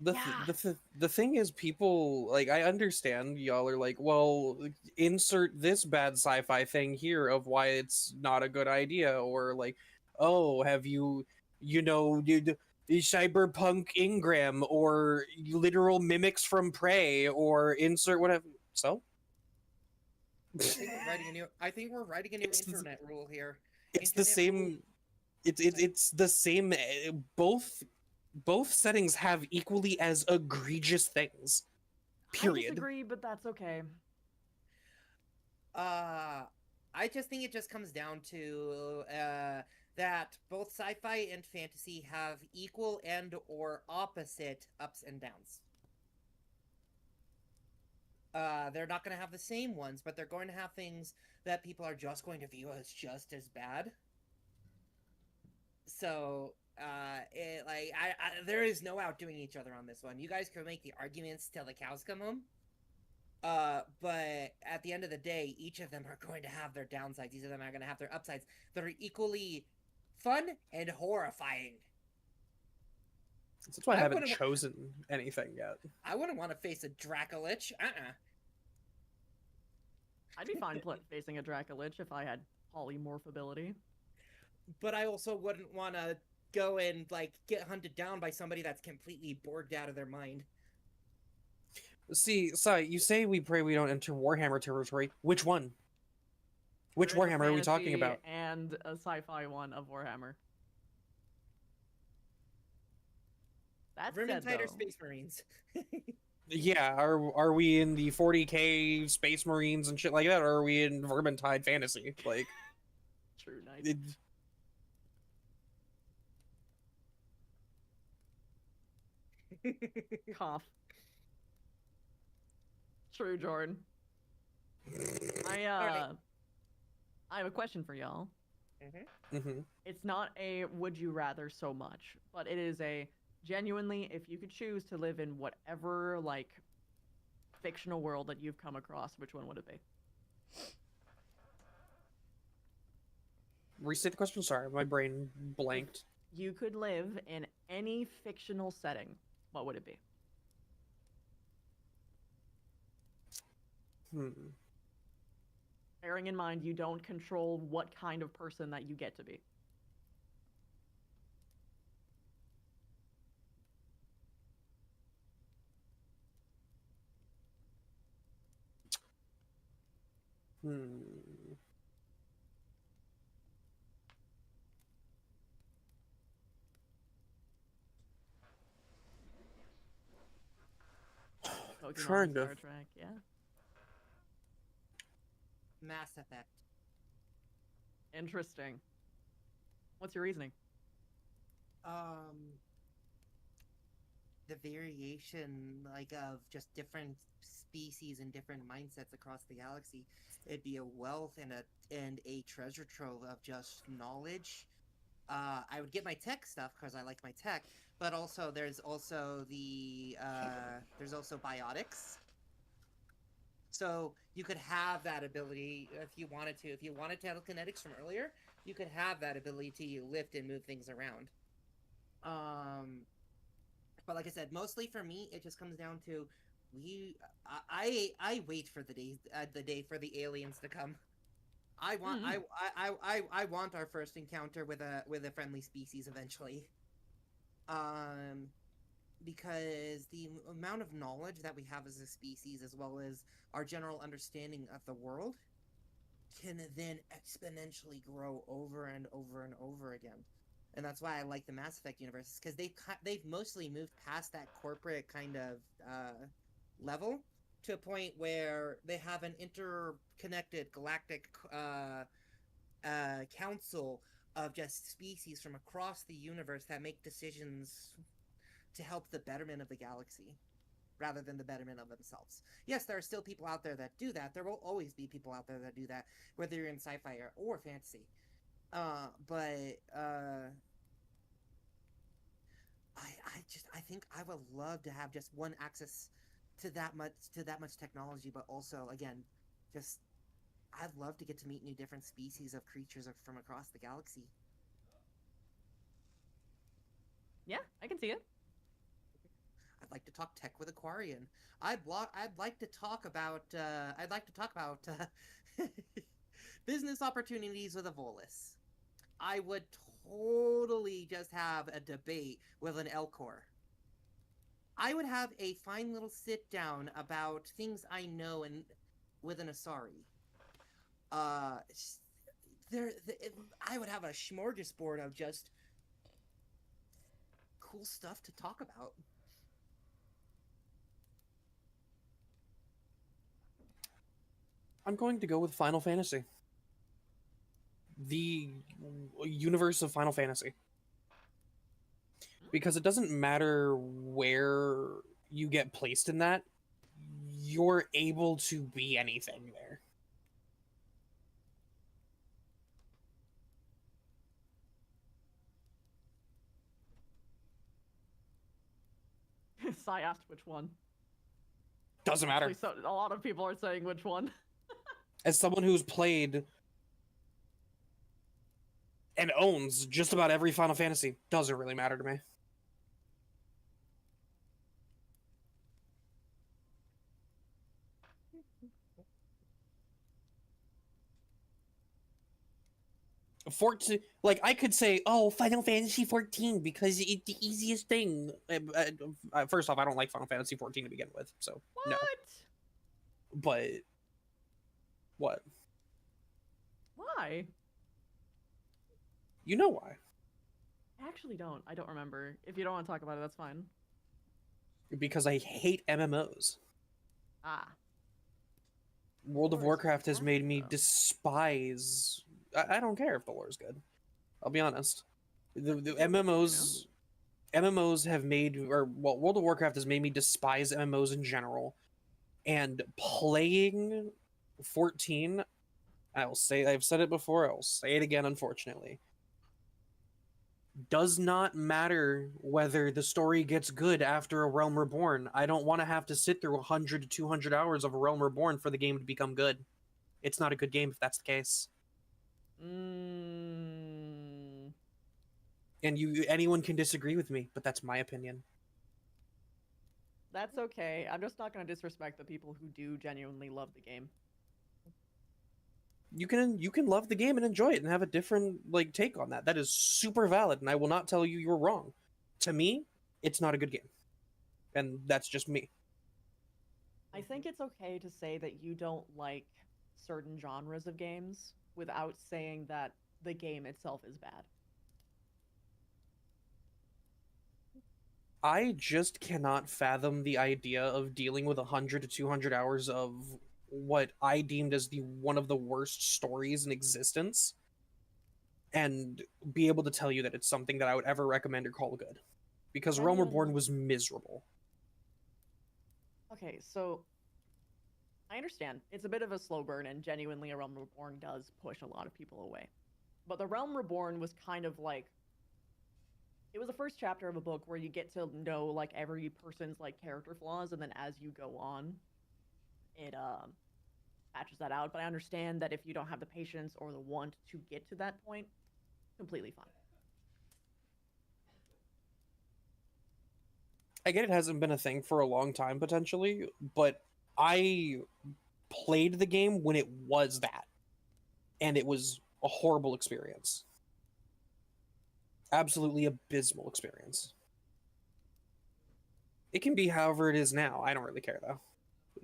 The thing is, people, like, I understand y'all are like, well, insert this bad sci-fi thing here of why it's not a good idea, or like, oh, have you did cyberpunk Ingram, or literal mimics from Prey, or insert whatever. So I think we're writing a new It's the- internet rule here. it's the Internet same. rule- It's the same. Both settings have equally as egregious things. I Period. disagree, but that's okay. I just think it just comes down to that both sci-fi and fantasy have equal and or opposite ups and downs. They're not going to have the same ones, but they're going to have things that people are just going to view as just as bad. So, there is no outdoing each other on this one. You guys can make the arguments till the cows come home. But at the end of the day, each of them are going to have their downsides. Each of them are going to have their upsides that are equally fun and horrifying. That's why I I haven't would've- chosen anything yet. I wouldn't want to face a Dracolich. I'd be fine facing a Dracolich if I had polymorph ability. But I also wouldn't want to go and like get hunted down by somebody that's completely borged out of their mind. See, Sai, you say we pray we don't enter Warhammer territory. Which one? Which There is a Warhammer are we talking fantasy about? And a sci-fi one of Warhammer. That said, Vermintide or though, Space Marines? Yeah, are we in the 40k Space Marines and shit like that, or are we in Vermintide fantasy? Like, true, nice. it, Cough. True, Jordan. I Alright. I have a question for y'all. Mm-hmm. It's not a would you rather so much, but it is a genuinely if you could choose to live in whatever like fictional world that you've come across, which one would it be? Restate the question. Sorry, my brain blanked. You could live in any fictional setting. What would it be? Hmm. Bearing in mind you don't control what kind of person that you get to be. Hmm. Pokemon, Trying to. Star Trek, yeah. Mass Effect. Interesting. What's your reasoning? The variation like of just different species and different mindsets across the galaxy. It'd be a wealth and a treasure trove of just knowledge. I would get my tech stuff because I like my tech, but also there's also there's also biotics. So you could have that ability if you wanted to. If you wanted telekinetics from earlier, you could have that ability to lift and move things around. But like I said, mostly for me, it just comes down to I wait for the day for the aliens to come. I want I want our first encounter with a friendly species eventually. Because the amount of knowledge that we have as a species, as well as our general understanding of the world, can then exponentially grow over and over and over again. And that's why I like the Mass Effect universes, because they've mostly moved past that corporate kind of level to a point where they have an interconnected galactic council of just species from across the universe that make decisions to help the betterment of the galaxy rather than the betterment of themselves. Yes, there are still people out there that do that. There will always be people out there that do that, whether you're in sci-fi or fantasy. I think I would love to have just one access to that much technology, but also again, just I'd love to get to meet new different species of creatures from across the galaxy. Yeah, I can see it. I'd like to talk tech with Aquarian. I'd like to talk about business opportunities with a Volus. I would totally just have a debate with an Elcor. I would have a fine little sit down about things I know and with an Asari. I would have a smorgasbord of just cool stuff to talk about. I'm going to go with Final Fantasy. The universe of Final Fantasy. Because it doesn't matter where you get placed in that, you're able to be anything there. Sai asked which one. Doesn't matter. Actually, so, a lot of people are saying which one. As someone who's played and owns just about every Final Fantasy, doesn't really matter to me. Like I could say, oh, Final Fantasy 14 because it's the easiest thing. First off, I don't like Final Fantasy 14 to begin with, so What? no. But what? Why? You know why? I actually don't. I don't remember. If you don't want to talk about it, that's fine. Because I hate MMOs. Ah. World of Lore is Warcraft has made me fantastic, though. despise. I don't care if the lore is good. I'll be honest. The It's a little bit, MMOs MMOs have made, or well, World of Warcraft has made me despise MMOs in general. And playing 14, I've said it before, I'll say it again, unfortunately. Does not matter whether the story gets good after A Realm Reborn. I don't want to have to sit through 100 to 200 hours of A Realm Reborn for the game to become good. It's not a good game if that's the case. And anyone can disagree with me, but that's my opinion. That's okay. I'm just not going to disrespect the people who do genuinely love the game. You can love the game and enjoy it and have a different take on that. That is super valid, and I will not tell you you're wrong. To me, it's not a good game. And that's just me. I think it's okay to say that you don't like certain genres of games without saying that the game itself is bad. I just cannot fathom the idea of dealing with 100 to 200 hours of what I deemed as one of the worst stories in existence, and be able to tell you that it's something that I would ever recommend or call good. Because Realm Reborn was miserable. Okay, so I understand. It's a bit of a slow burn, and genuinely A Realm Reborn does push a lot of people away. But the Realm Reborn was kind of like, it was the first chapter of a book where you get to know every person's character flaws, and then as you go on, it patches that out. But I understand that if you don't have the patience or the want to get to that point, completely fine. I get it hasn't been a thing for a long time potentially, but I played the game when it was that, and it was a horrible experience. Absolutely abysmal experience. It can be however it is now. I don't really care though,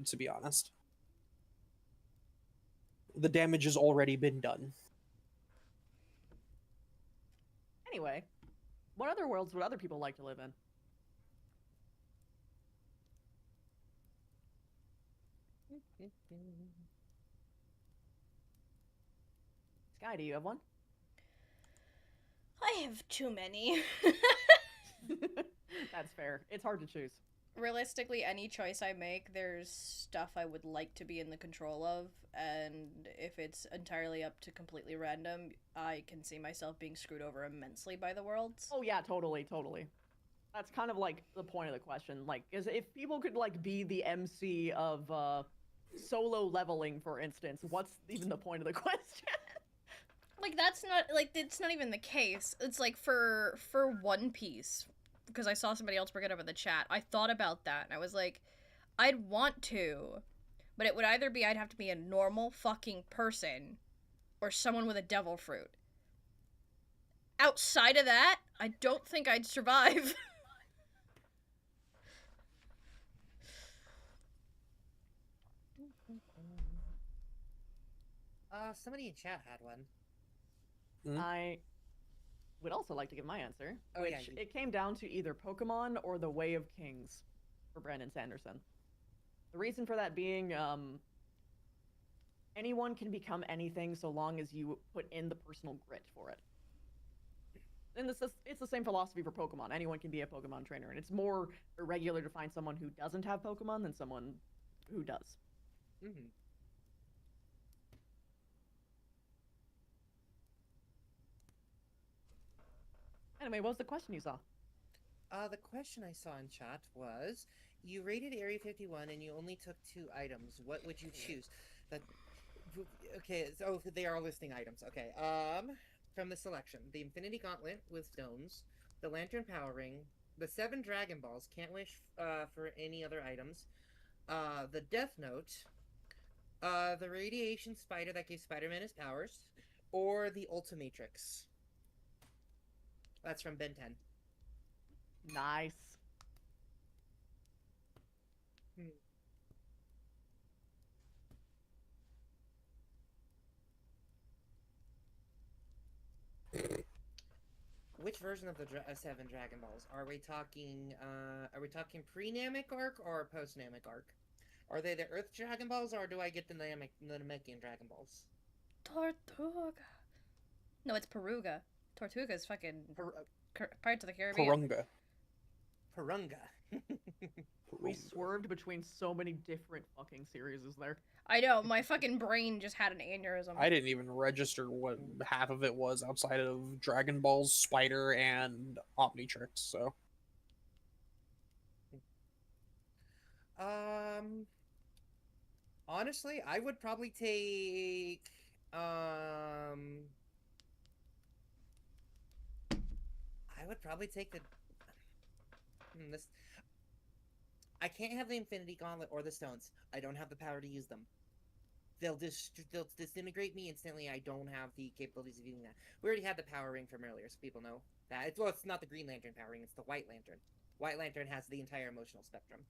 to be honest. The damage has already been done. Anyway, what other worlds would other people like to live in? Sky, do you have one? I have too many. That's fair. It's hard to choose. Realistically, any choice I make, there's stuff I would like to be in the control of, and if it's entirely up to completely random, I can see myself being screwed over immensely by the worlds. Oh yeah, totally. That's kind of the point of the question. Is if people could be the MC of solo leveling, for instance, what's even the point of the question? That's not it's not even the case. It's for One Piece, because I saw somebody else bring it up in the chat. I thought about that, and I was like, I'd want to, but it would either be I'd have to be a normal fucking person, or someone with a devil fruit. Outside of that, I don't think I'd survive. Somebody in chat had one. I would also like to give my answer, Oh, which yeah, it came down to either Pokemon or The Way of Kings for Brandon Sanderson. The reason for that being, anyone can become anything so long as you put in the personal grit for it. And it's the same philosophy for Pokemon. Anyone can be a Pokemon trainer, and it's more irregular to find someone who doesn't have Pokemon than someone who does. Mm-hmm. Anyway, what was the question you saw? The question I saw in chat was, you raided Area 51 and you only took 2 items. What would you choose? Okay, so they are listing items. Okay, from the selection, the Infinity Gauntlet with stones, the Lantern Power Ring, the 7 Dragon Balls, can't wish for any other items, the Death Note, the Radiation Spider that gave Spider-Man his powers, or the Ultimatrix. That's from Ben 10. Nice. Which version of the 7 Dragon Balls are we talking? Are we talking pre-Namek arc or post-Namek arc? Are they the Earth Dragon Balls, or do I get the Namekian Dragon Balls? Tortuga. No, it's Peruga. Tortuga's fucking Pirates of the Caribbean. Porunga. Purunga. We swerved between so many different fucking series there. I know, my fucking brain just had an aneurysm. I didn't even register what half of it was outside of Dragon Balls, Spider, and Omnitrix, so. Honestly, I would probably take I would probably take the this. I can't have the Infinity Gauntlet or the stones. I don't have the power to use them. They'll disintegrate me instantly. I don't have the capabilities of using that. We already had the Power Ring from earlier, so people know that. Well, it's not the Green Lantern Power Ring. It's the White Lantern. White Lantern has the entire emotional spectrum.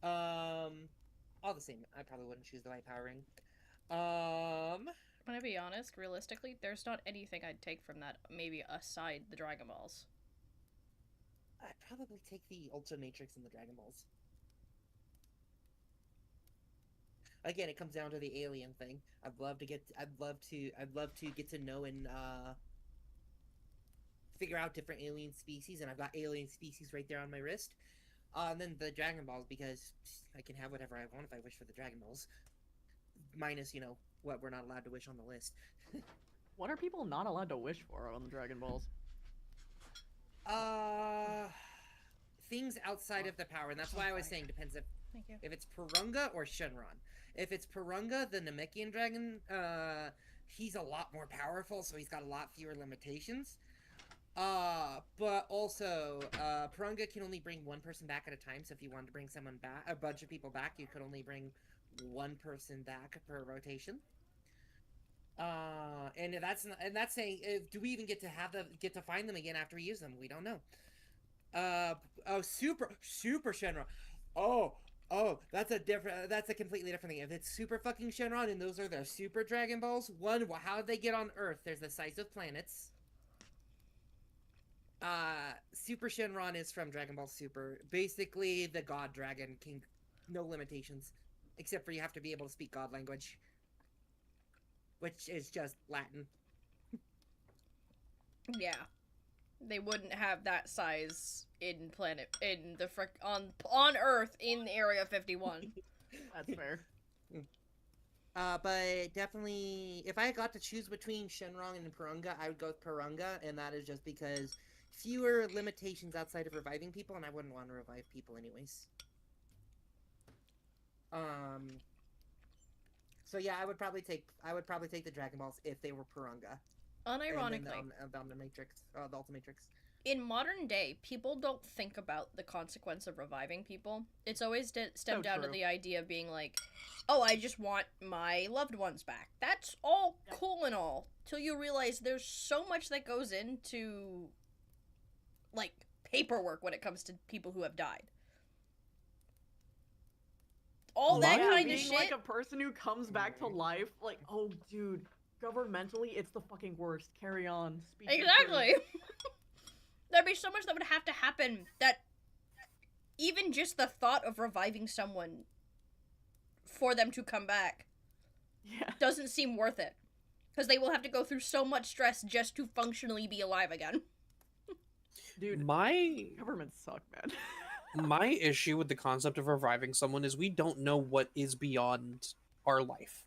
All the same. I probably wouldn't choose the White Power Ring. I'm gonna be honest, realistically, there's not anything I'd take from that, maybe aside the Dragon Balls. I'd probably take the Ultra Matrix and the Dragon Balls. Again, it comes down to the alien thing. I'd love to get to know and figure out different alien species, and I've got alien species right there on my wrist. And then the Dragon Balls, because I can have whatever I want if I wish for the Dragon Balls. Minus, what we're not allowed to wish on the list. What are people not allowed to wish for on the Dragon Balls? Things outside of the power, and that's why I was saying depends Thank you. if it's Purunga or Shenron. If it's Purunga, the Namekian dragon, he's a lot more powerful, so he's got a lot fewer limitations. But also, Purunga can only bring one person back at a time, so if you wanted to bring someone back, a bunch of people back, you could only bring one person back per rotation. And that's saying, do we even get to find them again after we use them? We don't know. Super Shenron. Oh, that's a completely different thing. If it's Super fucking Shenron and those are the Super Dragon Balls, how did they get on Earth? There's the size of planets. Super Shenron is from Dragon Ball Super. Basically, the God Dragon King, no limitations, except for you have to be able to speak God language, which is just Latin. Yeah. They wouldn't have that size on Earth in Area 51. That's fair. But definitely, if I got to choose between Shenron and Purunga, I would go with Purunga, and that is just because fewer limitations outside of reviving people, and I wouldn't want to revive people anyways. So yeah, I would probably take the Dragon Balls if they were Purunga. Unironically, the Ultimatrix. in modern day, people don't think about the consequence of reviving people. It's always stemmed down to the idea of being like, oh, I just want my loved ones back. That's all cool and all, till you realize there's so much that goes into, like, paperwork when it comes to people who have died. All that kind of shit. Like a person who comes back to life, like, oh, dude, governmentally, it's the fucking worst. Carry on. Exactly. There'd be so much that would have to happen that even just the thought of reviving someone for them to come back doesn't seem worth it. Because they will have to go through so much stress just to functionally be alive again. Dude, my governments suck, man. My issue with the concept of reviving someone is we don't know what is beyond our life.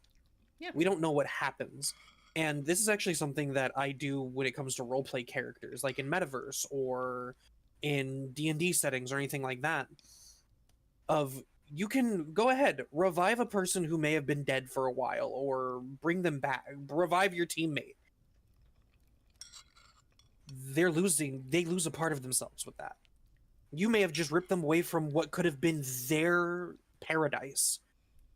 Yeah. We don't know what happens. And this is actually something that I do when it comes to roleplay characters, like in Metaverse or in D&D settings or anything like that. You can go ahead, revive a person who may have been dead for a while, or bring them back, revive your teammate. They lose a part of themselves with that. You may have just ripped them away from what could have been their paradise.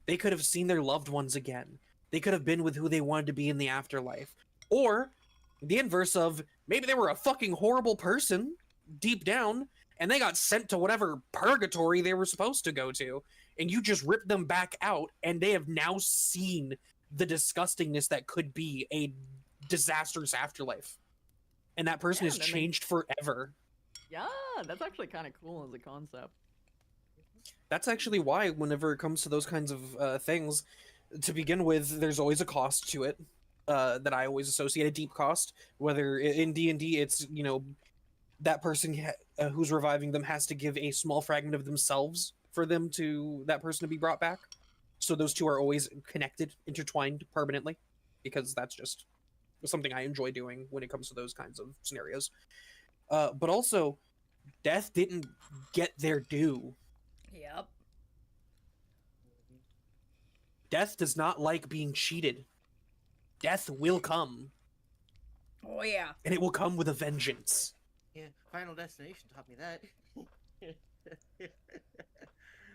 They could have seen their loved ones again. They could have been with who they wanted to be in the afterlife. Or the inverse of, maybe they were a fucking horrible person deep down, and they got sent to whatever purgatory they were supposed to go to, and you just ripped them back out, and they have now seen the disgustingness that could be a disastrous afterlife. And that person is changed forever. Yeah, that's actually kind of cool as a concept. That's actually why, whenever it comes to those kinds of things, to begin with, there's always a cost to it that I always associate, a deep cost. Whether in D&D it's, that person who's reviving them has to give a small fragment of themselves for that person to be brought back. So those two are always connected, intertwined permanently, because that's just something I enjoy doing when it comes to those kinds of scenarios. But also, death didn't get their due. Yep. Death does not like being cheated. Death will come, Oh yeah. and it will come with a vengeance. Yeah, Final Destination taught me that.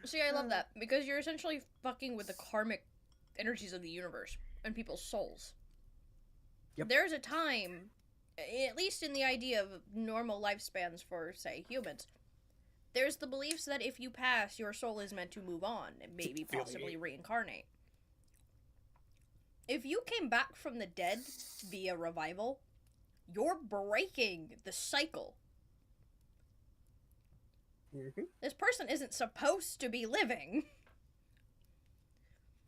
See, I love that because you're essentially fucking with the karmic energies of the universe and people's souls. Yep. There's a time, at least in the idea of normal lifespans for, say, humans, there's the beliefs that if you pass, your soul is meant to move on and maybe possibly reincarnate. If you came back from the dead via revival, you're breaking the cycle. Mm-hmm. This person isn't supposed to be living.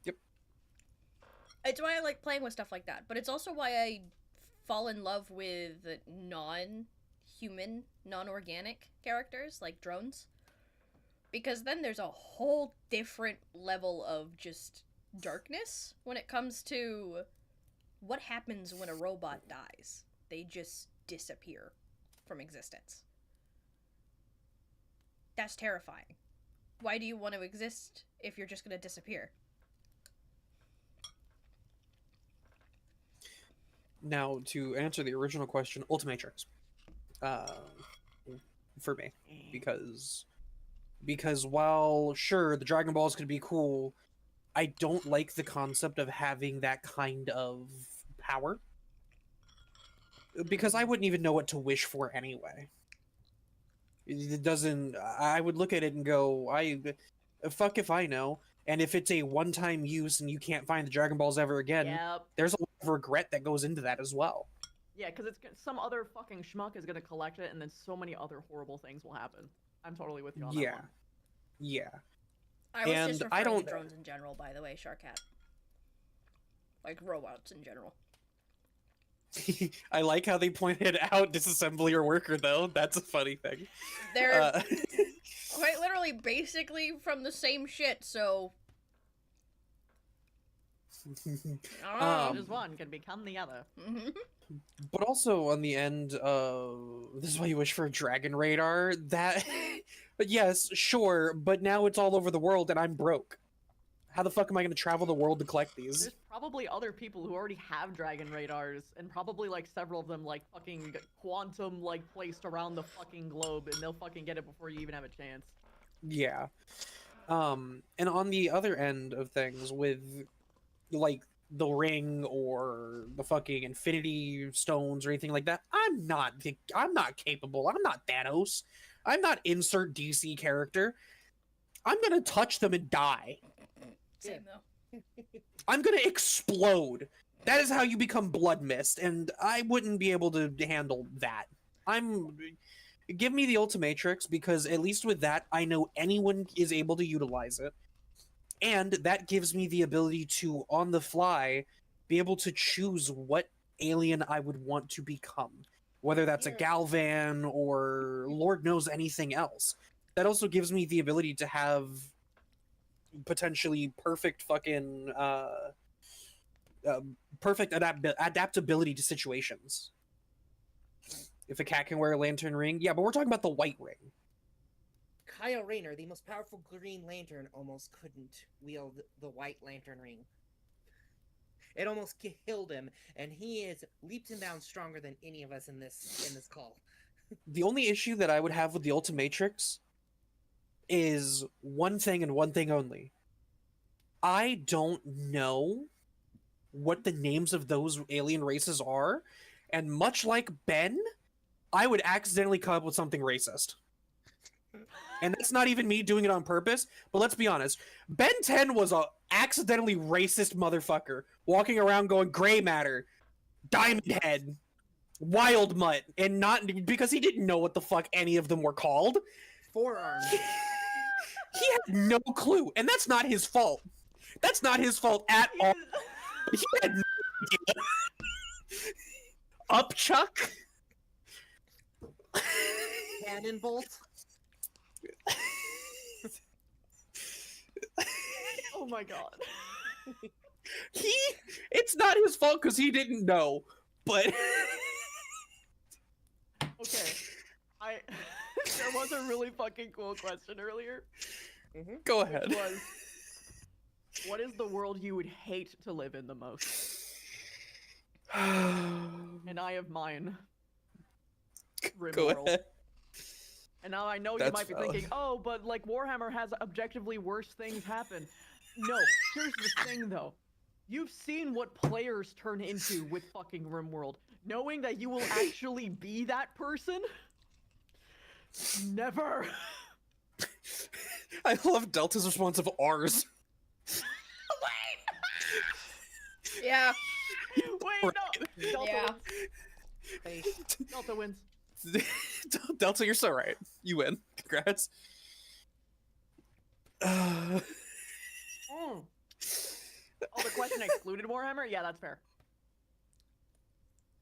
Yep. It's why I like playing with stuff like that, but it's also why I fall in love with non-human, non-organic characters like drones. Because then there's a whole different level of just darkness when it comes to what happens when a robot dies. They just disappear from existence. That's terrifying. Why do you want to exist if you're just going to disappear? Now, to answer the original question, Ultimatrix. For me, because while sure the Dragon Balls could be cool, I don't like the concept of having that kind of power. Because I wouldn't even know what to wish for anyway. It doesn't. I would look at it and go, fuck if I know. And if it's a one-time use and you can't find the Dragon Balls ever again, Yep. there's a lot of regret that goes into that as well. Yeah, because some other fucking schmuck is gonna collect it, and then so many other horrible things will happen. I'm totally with you on that Yeah. one. Yeah. I was And just I referring don't- to drones in general, by the way, Sharkcat. Like robots in general. I like how they pointed out disassembly or worker, though. That's a funny thing. They're quite literally basically from the same shit, so... I Just one can become the other. don't know. But also on the end, this is why you wish for a dragon radar. That, but yes, sure. But now it's all over the world, and I'm broke. How the fuck am I going to travel the world to collect these? There's probably other people who already have dragon radars, and probably like several of them like fucking quantum like placed around the fucking globe, and they'll fucking get it before you even have a chance. Yeah. And on the other end of things, with like the ring or the fucking infinity stones or anything like that, I'm not capable. I'm not Thanos. I'm not insert DC character. I'm gonna touch them and die. Same though. I'm gonna explode. That is how you become Blood Mist, and I wouldn't be able to handle that. Give me the Ultimatrix, because at least with that, I know anyone is able to utilize it. And that gives me the ability to, on the fly, be able to choose what alien I would want to become. Whether that's a Galvan or Lord knows anything else. That also gives me the ability to have potentially perfect fucking perfect adaptability to situations. If a cat can wear a lantern ring, yeah, but we're talking about the white ring. Kyle Rayner, the most powerful Green Lantern, almost couldn't wield the White Lantern ring. It almost killed him, and he is leaps and bounds stronger than any of us in this call. The only issue that I would have with the Ultimatrix is one thing and one thing only. I don't know what the names of those alien races are, and much like Ben, I would accidentally come up with something racist. And that's not even me doing it on purpose, but let's be honest. Ben 10 was a accidentally racist motherfucker, walking around going gray matter, diamond head, wild mutt, and not because he didn't know what the fuck any of them were called. Forearm. He had no clue, and that's not his fault. That's not his fault at all. He had no idea. Upchuck? cannon bolt. Oh my god. It's not his fault because he didn't know, but Okay. There was a really fucking cool question earlier. go Which ahead. was, what is the world you would hate to live in the most? And I have mine. Go RimWorld. ahead. And now I know you That's might be valid. thinking, oh, but like Warhammer has objectively worse things happen. No, here's the thing though. You've seen what players turn into with fucking RimWorld. Knowing that you will actually be that person? Never. I love Delta's response of ours. Yeah. Wait, no. Delta Yeah. wins. Delta wins. Delta, you're so right. You win. Congrats. Mm. Oh, the question excluded Warhammer? Yeah, that's fair.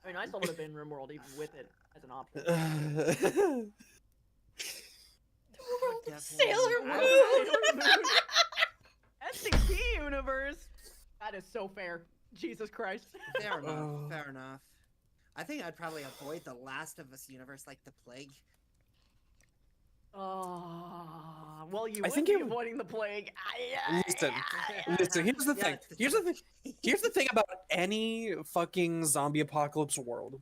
I mean, I still would have been RimWorld even with it as an option. Sailor I Moon. don't know. SCP universe. That is so fair. Jesus Christ. Fair enough. Oh. Fair enough. I think I'd probably avoid the Last of Us universe like the plague. Well, you I would think be it- avoiding the plague. Listen, Listen, here's the thing. Here's the thing. Here's the thing about any fucking zombie apocalypse world.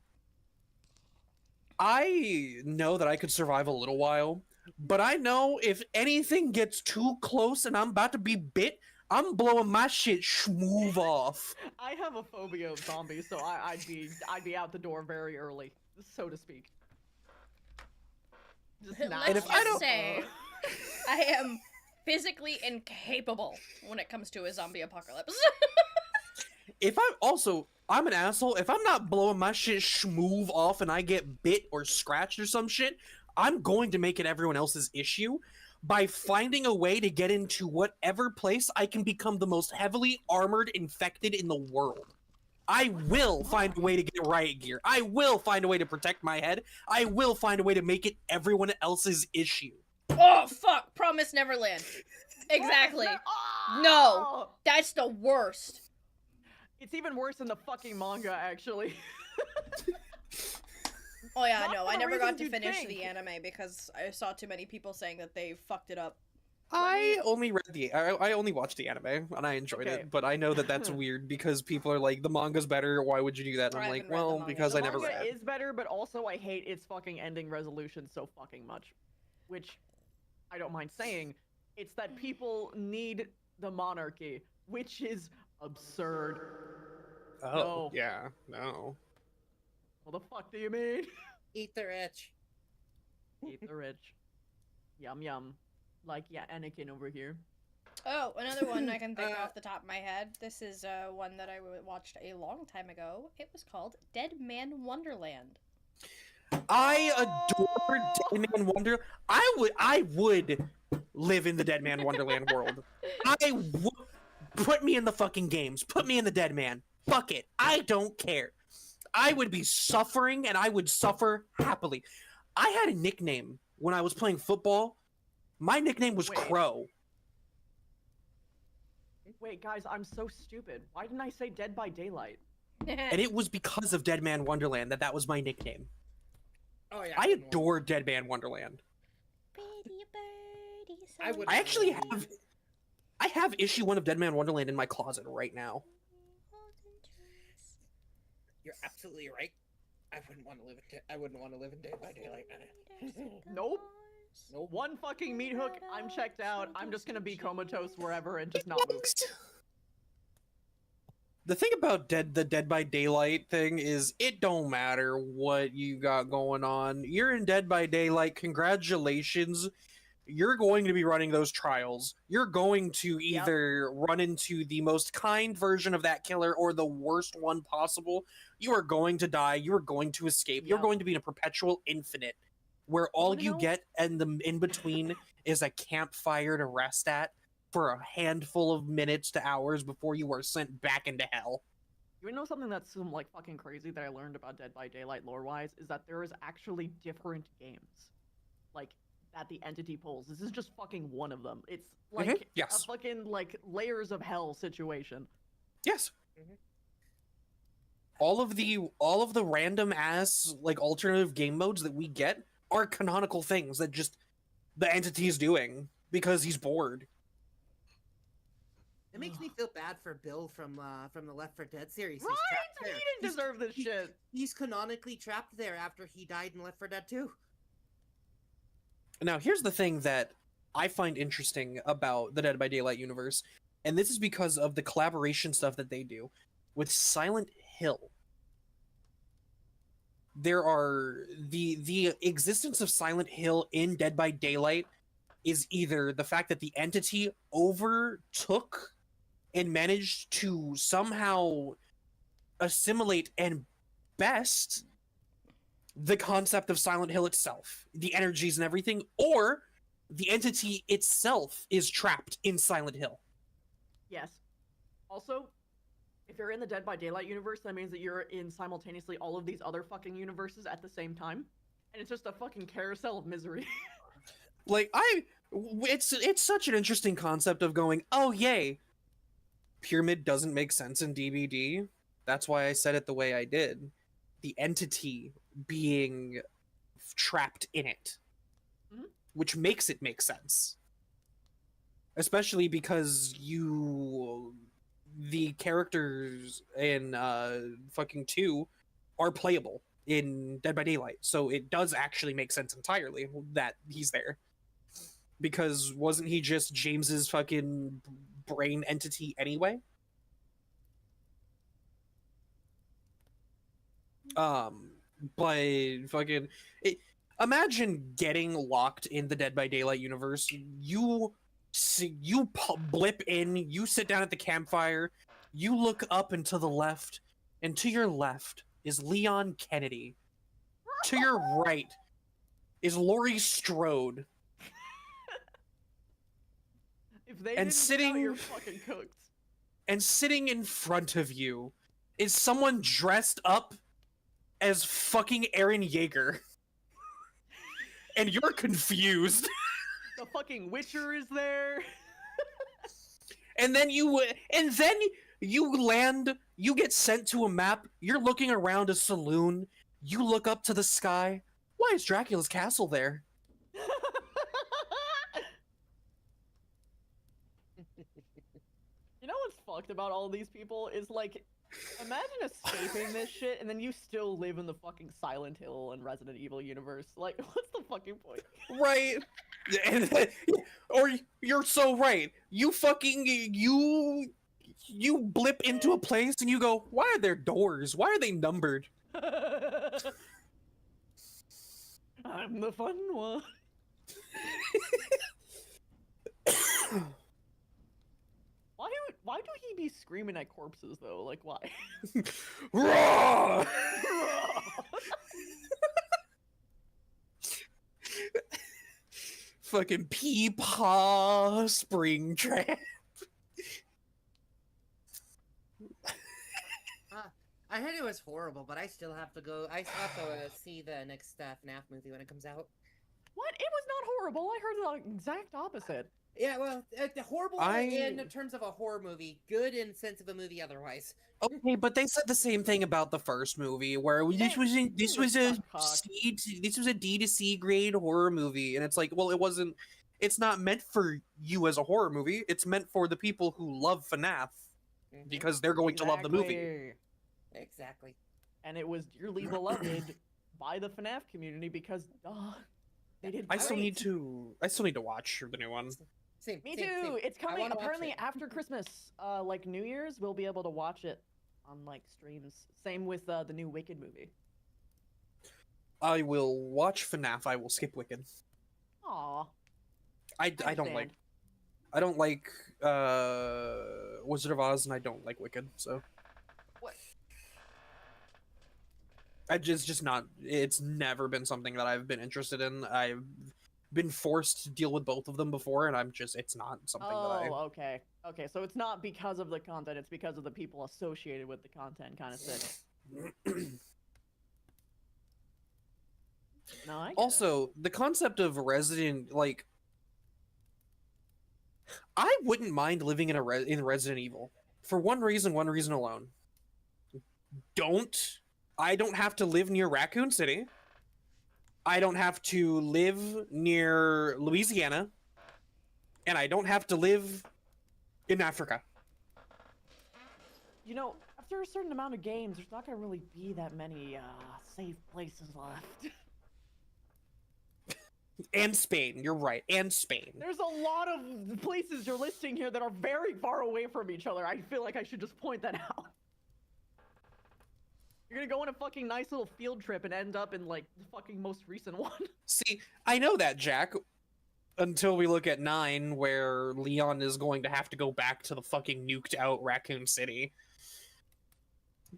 I know that I could survive a little while, but I know if anything gets too close and I'm about to be bit, I'm blowing my shit schmoove off. I have a phobia of zombies, so I'd be out the door very early, so to speak. Just not. And if I don't- say, I am physically incapable when it comes to a zombie apocalypse. If I'm an asshole. If I'm not blowing my shit schmoove off and I get bit or scratched or some shit, I'm going to make it everyone else's issue by finding a way to get into whatever place I can become the most heavily armored infected in the world. I will find a way to get riot gear. I will find a way to protect my head. I will find a way to make it everyone else's issue. Oh fuck! Promise Neverland. Exactly. No. Oh! That's the worst. It's even worse in the fucking manga, actually. Oh yeah, Not no, for I the never got reasons to you'd finish think. the anime because I saw too many people saying that they fucked it up. I only I only watched the anime and I enjoyed Okay. it, but I know that that's weird because people are like, the manga's better. Why would you do that? And I I'm like, haven't read the well, manga. because The I never manga read. is better, but also I hate its fucking ending resolution so fucking much. Which, I don't mind saying, it's that people need the monarchy, which is absurd. Oh, No. yeah, no. What the fuck do you mean? Eat the rich. Eat the rich. Yum yum. Like, yeah, Anakin over here. Oh, another one I can think off the top of my head. This is one that I watched a long time ago. It was called Dead Man Wonderland. I adore Dead Man Wonder. I would live in the Dead Man Wonderland world. I would put me in the fucking games. Put me in the Dead Man. Fuck it. I don't care. I would be suffering and I would suffer happily. I had a nickname when I was playing football. My nickname was Wait. Crow. Wait, guys, I'm so stupid. Why didn't I say Dead by Daylight? And it was because of Dead Man Wonderland that was my nickname. Oh yeah. I good one. adore Dead Man Wonderland. I would- I actually have issue 1 of Dead Man Wonderland in my closet right now. You're absolutely right. I wouldn't want to live in. I wouldn't want to live in Dead by Daylight. Nope. Nope. One fucking meat hook, I'm checked out. I'm just gonna be comatose wherever and just not move. The thing about the Dead by Daylight thing is it don't matter what you got going on. You're in Dead by Daylight. Congratulations. You're going to be running those trials. You're going to either run into the most kind version of that killer or the worst one possible. You are going to die. You are going to escape. You're Yep. going to be in a perpetual infinite where all wanna you know? get and the in between is a campfire to rest at for a handful of minutes to hours before you are sent back into hell. You know something that's some like fucking crazy that I learned about Dead by Daylight lore-wise is that there is actually different games. like that the entity pulls. This is just fucking one of them. It's Mhm, like yes. a fucking like layers of hell situation. Yes. Mhm. All of the random ass like alternative game modes that we get are canonical things that just the entity is doing because he's bored. It makes me feel bad for Bill from the Left 4 Dead series. He's Right? trapped He there. didn't He's- deserve this he- shit. He's canonically trapped there after he died in Left 4 Dead 2. Now, here's the thing that I find interesting about the Dead by Daylight universe, and this is because of the collaboration stuff that they do with Silent Hill. There are the existence of Silent Hill in Dead by Daylight is either the fact that the entity overtook and managed to somehow assimilate and best the concept of Silent Hill itself, the energies and everything, or the entity itself is trapped in Silent Hill. Yes. Also, if you're in the Dead by Daylight universe, that means that you're in simultaneously all of these other fucking universes at the same time. And it's just a fucking carousel of misery. Like it's such an interesting concept of going, oh yay, Pyramid doesn't make sense in DBD. That's why I said it the way I did. The entity being trapped in it, Mhm. which makes it make sense. Especially because the characters in fucking 2 are playable in Dead by Daylight, so it does actually make sense entirely that he's there. Because wasn't he just James's fucking brain entity anyway? But fucking imagine getting locked in the Dead by Daylight universe. Blip in, you sit down at the campfire, you look up and to the left, and to your left is Leon Kennedy. To your right is Laurie Strode. If they And didn't sitting- know, you're fucking cooked. And sitting in front of you is someone dressed up as fucking Eren Yeager. And you're confused. The fucking Witcher is there. And then you land, you get sent to a map, you're looking around a saloon, you look up to the sky. Why is Dracula's castle there? You know what's fucked about all these people is like, imagine escaping this shit and then you still live in the fucking Silent Hill and Resident Evil universe. Like, what's the fucking point? Right. Or you're so right. You blip into a place and you go, why are there doors? Why are they numbered? I'm the fun one. Why do he be screaming at corpses though? Like why? Raw! Fucking Peepaw Springtrap. I heard it was horrible, but I still have to go. I still have to see the next FNAF movie when it comes out. What? It was not horrible. I heard the exact opposite. Yeah, well, horrible in terms of a horror movie, good in sense of a movie otherwise. Okay, but they said the same thing about the first movie, where this Yeah, was you were this was a D to C grade horror movie, and it's like, well, it wasn't. It's not meant for you as a horror movie. It's meant for the people who love FNAF Mhm. because they're going to love the movie. Exactly. Exactly. And it was dearly beloved by the FNAF community because, they did. I still great. need to watch the new one. Same. Me same, too. same. It's I coming wanna watch apparently it. after Christmas. Like New Year's, we'll be able to watch it on like streams. Same with the new Wicked movie. I will watch FNAF. I will skip Wicked. Aw. I don't like Wizard of Oz, and I don't like Wicked. So What? just not. It's never been something that I've been interested in. I've been forced to deal with both of them before, and it's not something that I. Oh, okay. Okay, so it's not because of the content, it's because of the people associated with the content kind of thing. No, I get it. Also, the concept of resident, like, I wouldn't mind living in in Resident Evil for one reason alone. I don't have to live near Raccoon City. I don't have to live near Louisiana, and I don't have to live in Africa. You know, after a certain amount of games, there's not gonna really be that many safe places left. And Spain, you're right, and Spain. There's a lot of places you're listing here that are very far away from each other. I feel like I should just point that out. You're gonna go on a fucking nice little field trip and end up in, like, the fucking most recent one. See, I know that, Jack. Until we look at 9, where Leon is going to have to go back to the fucking nuked out Raccoon City.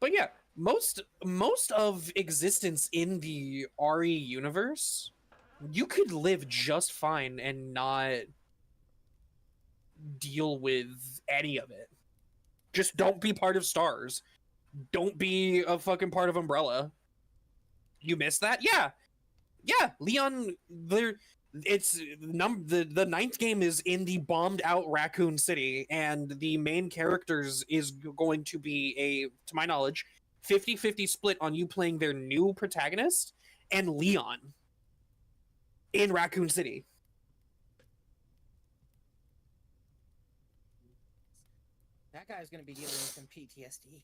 But yeah, most of existence in the RE universe, you could live just fine and not deal with any of it. Just don't be part of Stars. Don't be a fucking part of Umbrella. You missed that? Yeah. Yeah, Leon, the 9th game is in the bombed out Raccoon City, and the main characters is going to be to my knowledge, 50-50 split on you playing their new protagonist and Leon in Raccoon City. That guy's gonna be dealing with some PTSD.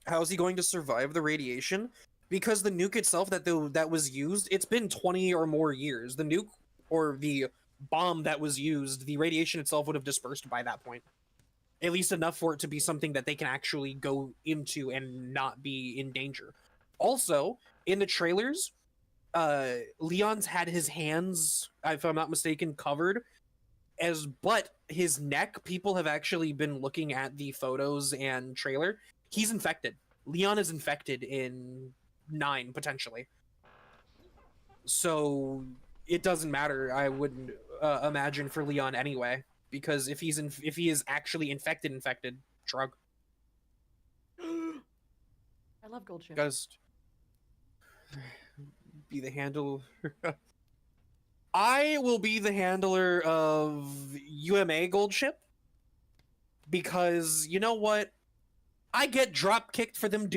How is he going to survive the radiation? Because the nuke itself that was used, it's been 20 or more years. The nuke or the bomb that was used, the radiation itself would have dispersed by that point. At least enough for it to be something that they can actually go into and not be in danger. Also, in the trailers, Leon's had his hands, if I'm not mistaken, covered, but his neck, people have actually been looking at the photos and trailer. He's infected. Leon is infected in 9, potentially. So it doesn't matter, I wouldn't imagine, for Leon anyway, because if he is actually infected, shrug. I love Gold Chip. Guys, be the handler. I will be the handler of UMA Gold Ship, because you know what? I get drop kicked for them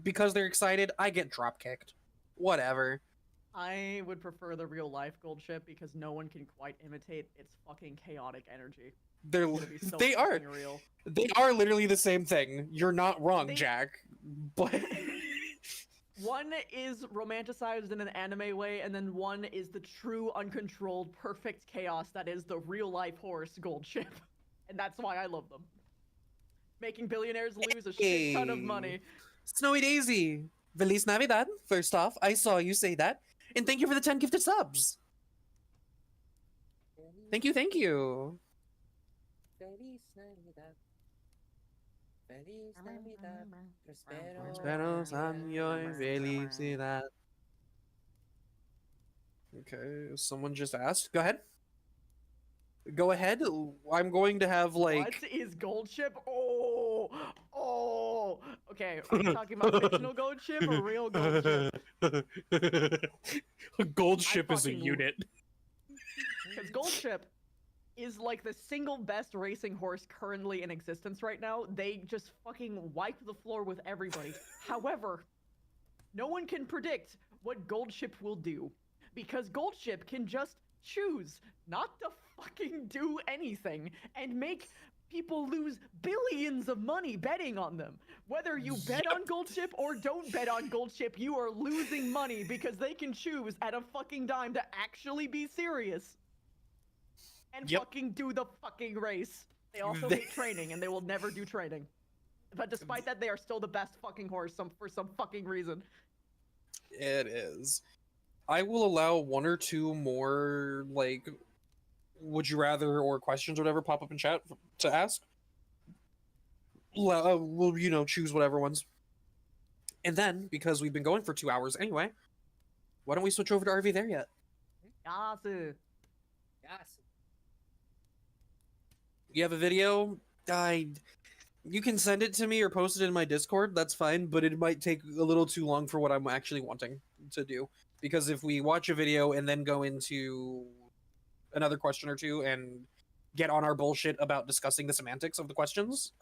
because they're excited. I get drop kicked. Whatever. I would prefer the real life Gold Ship because no one can quite imitate its fucking chaotic energy. They're It's gonna be so they are fucking real. they are literally the same thing. You're not wrong, They- Jack. But One is romanticized in an anime way, and then one is the true, uncontrolled, perfect chaos that is the real life horse Gold Ship. And that's why I love them. Making billionaires lose a shit ton of money. Snowy Daisy, Feliz Navidad. First off, I saw you say that, and thank you for the 10 gifted subs. Thank you. Feliz Navidad. Feliz Navidad. Prosperos años, felicidad. Okay, someone just asked. Go ahead. Go ahead. I'm going to have like. What is Gold Ship? Oh. Okay, are we talking about fictional Gold Ship or real Gold Ship? Gold Ship is a fucking- unit. Because Gold Ship is like the single best racing horse currently in existence right now. They just fucking wipe the floor with everybody. However, no one can predict what Gold Ship will do. Because Gold Ship can just choose not to fucking do anything and make people lose billions of money betting on them. Whether you bet on Gold Ship or don't bet on Gold Ship, you are losing money because they can choose at a fucking dime to actually be serious. And Yep. fucking do the fucking race. They also hate training and they will never do training. But despite that, they are still the best fucking horse for some fucking reason. It is. I will allow 1 or 2 more, like, would you rather or questions or whatever pop up in chat to ask. We'll, choose whatever ones. And then, because we've been going for 2 hours anyway, why don't we switch over to RV there yet? Yasu. Yes. You have a video? You can send it to me or post it in my Discord, that's fine, but it might take a little too long for what I'm actually wanting to do. because if we watch a video and then go into another question or two and get on our bullshit about discussing the semantics of the questions,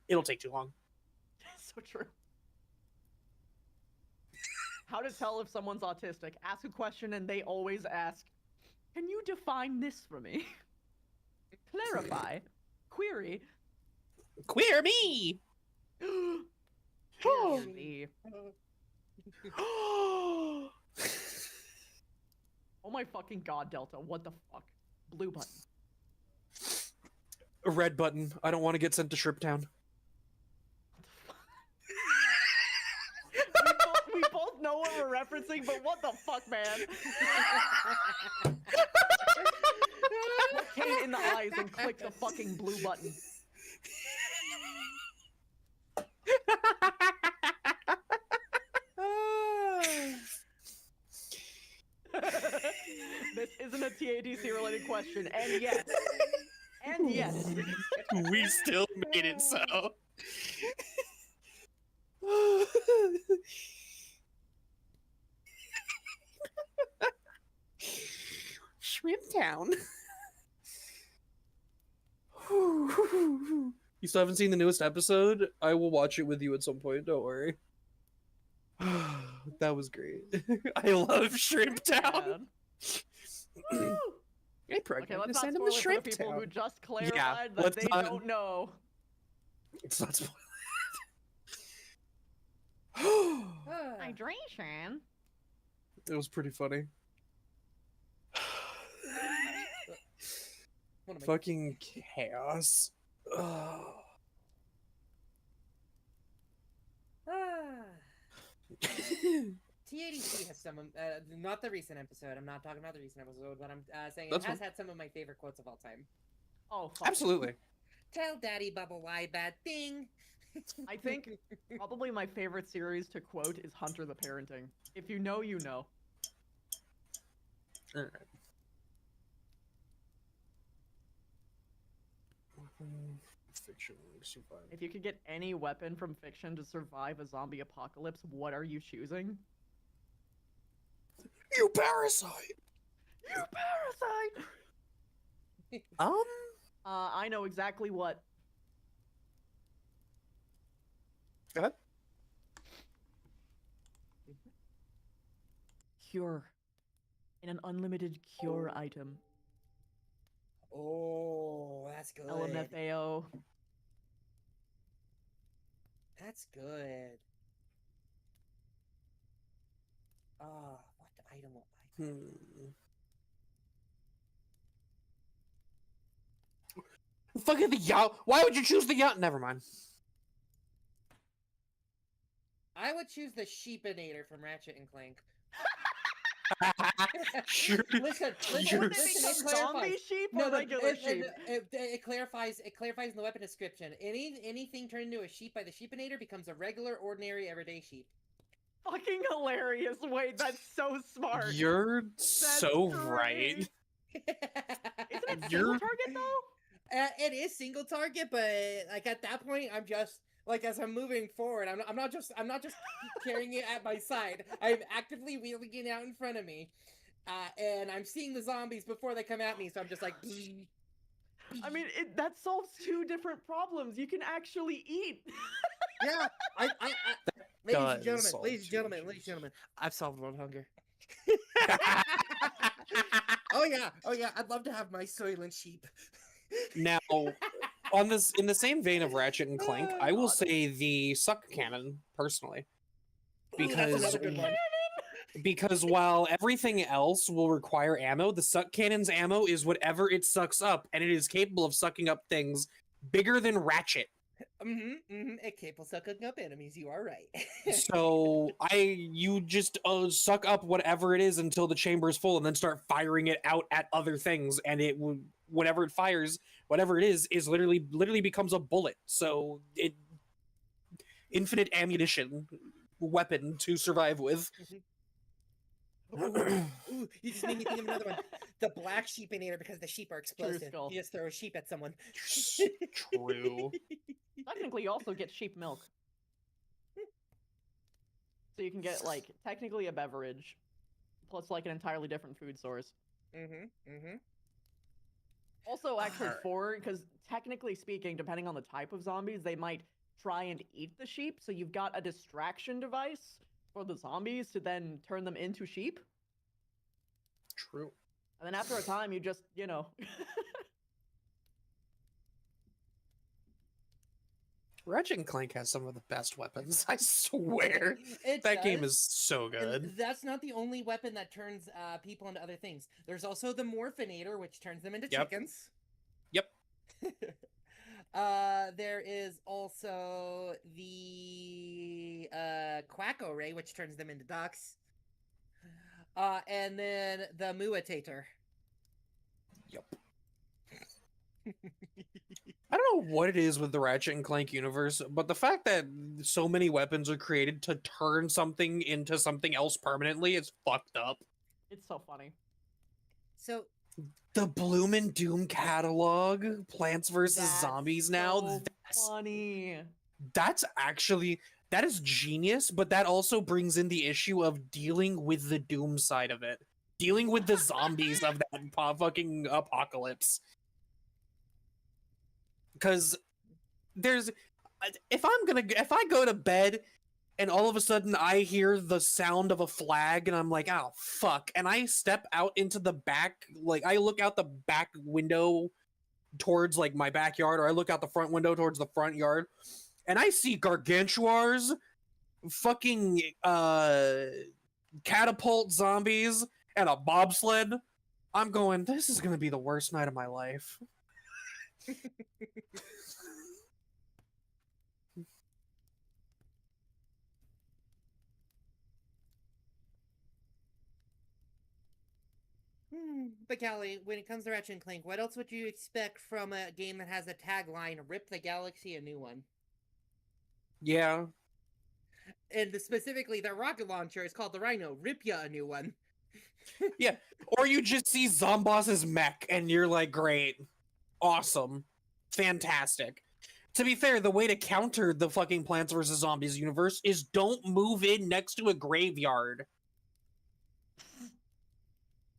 it'll take too long. So true. How to tell if someone's autistic? Ask a question and they always ask, "Can you define this for me?" Clarify. Query. Queer me. Queer me. Oh my fucking god, Delta! What the fuck? Blue button. A red button. I don't want to get sent to Shrimp Town. We both know what we're referencing, but what the fuck, man? Look Kate in the eyes and click the fucking blue button. This isn't a TADC related question, and yes. And yes. We still made it so. Shrimp Town. You still haven't seen the newest episode? I will watch it with you at some point, don't worry. That was great. I love Shrimp Town. Hey, Okay, pregnant. let's Send not him to spoil it for Shrimp the people Town. who just clarified that let's they not- don't know. It's not spoiling. Hydration. It was pretty funny. One of my- Fucking chaos. Ugh. Ah. TADC has some, not the recent episode. I'm not talking about the recent episode, but I'm saying That's it has fine. had some of my favorite quotes of all time. Oh, fuck. Absolutely. Tell Daddy Bubble why bad thing. I think probably my favorite series to quote is Hunter the Parenting. If you know, you know. Alright. Fiction survive. If you could get any weapon from fiction to survive a zombie apocalypse, what are you choosing? You parasite! You parasite! I know exactly what. Go ahead. Cure. In an unlimited cure item. Oh, that's good. LMFAO. That's good. What item will I? Fucking the yacht. Why would you choose the yacht? Never mind. I would choose the Sheepinator from Ratchet and Clank. Sure. Listen, You're Would they listen, become it zombie clarifies. sheep or No, regular sheep? it clarifies. It clarifies in the weapon description. Anything turned into a sheep by the Sheepinator becomes a regular, ordinary, everyday sheep. Fucking hilarious. Wait, that's so smart. You're That's so great. right. Isn't it single You're- target though? It is single target, but like at that point, I'm just like as I'm moving forward, I'm not just carrying it at my side. I'm actively wheeling it out in front of me, and I'm seeing the zombies before they come at me. So I'm just like, I mean, that solves two different problems. You can actually eat. yeah. does Ladies and solve gentlemen, two issues. I've solved world hunger. Oh yeah, I'd love to have my Soylent sheep. Now, on this, in the same vein of Ratchet and Clank, I will God. say the suck cannon personally, Ooh, that's because another good one. because while everything else will require ammo, the suck cannon's ammo is whatever it sucks up, and it is capable of sucking up things bigger than Ratchet. It capable of sucking up enemies. You are right. So you just suck up whatever it is until the chamber is full, and then start firing it out at other things, and it will, whatever it fires, whatever it is literally becomes a bullet. So it infinite ammunition weapon to survive with. Ooh, you just made me think of another one. The black sheepinator, because the sheep are explosive. skull. You just throw a sheep at someone. True. Technically, you also get sheep milk. So you can get, like, technically a beverage plus like an entirely different food source. Mm-hmm. Also, actually, Alright. 4, because technically speaking, depending on the type of zombies, they might try and eat the sheep. So you've got a distraction device for the zombies to then turn them into sheep. True. And then after a time, you just, Ratchet and Clank has some of the best weapons. I swear. It That game does. is so And good. that's not the only weapon that turns people into other things. There's also the Morphinator, which turns them into Yep. chickens. Yep. There is also the Quacko Ray, which turns them into ducks. And then the Muatator. Yep. I don't know what it is with the Ratchet and Clank universe, but the fact that so many weapons are created to turn something into something else permanently is fucked up. it's so funny. So The Bloomin' Doom catalog, Plants vs. That's Zombies now, so funny. that's actually, that is genius, but that also brings in the issue of dealing with the Doom side of it. Dealing with the zombies of that fucking apocalypse. Because there's, if I go to bed and all of a sudden I hear the sound of a flag and I'm like, oh fuck, and I step out into the back, like I look out the back window towards like my backyard, or I look out the front window towards the front yard, and I see gargantuars, fucking catapult zombies, and a bobsled, I'm going, this is gonna be the worst night of my life. But Callie, when it comes to Ratchet and Clank, what else would you expect from a game that has a tagline, Rip the Galaxy a new one? Yeah. And specifically, their rocket launcher is called the Rhino. Rip ya a new one. Or you just see Zomboss's mech and you're like, great, awesome, fantastic. To be fair, the way to counter the fucking Plants vs. Zombies universe is don't move in next to a graveyard.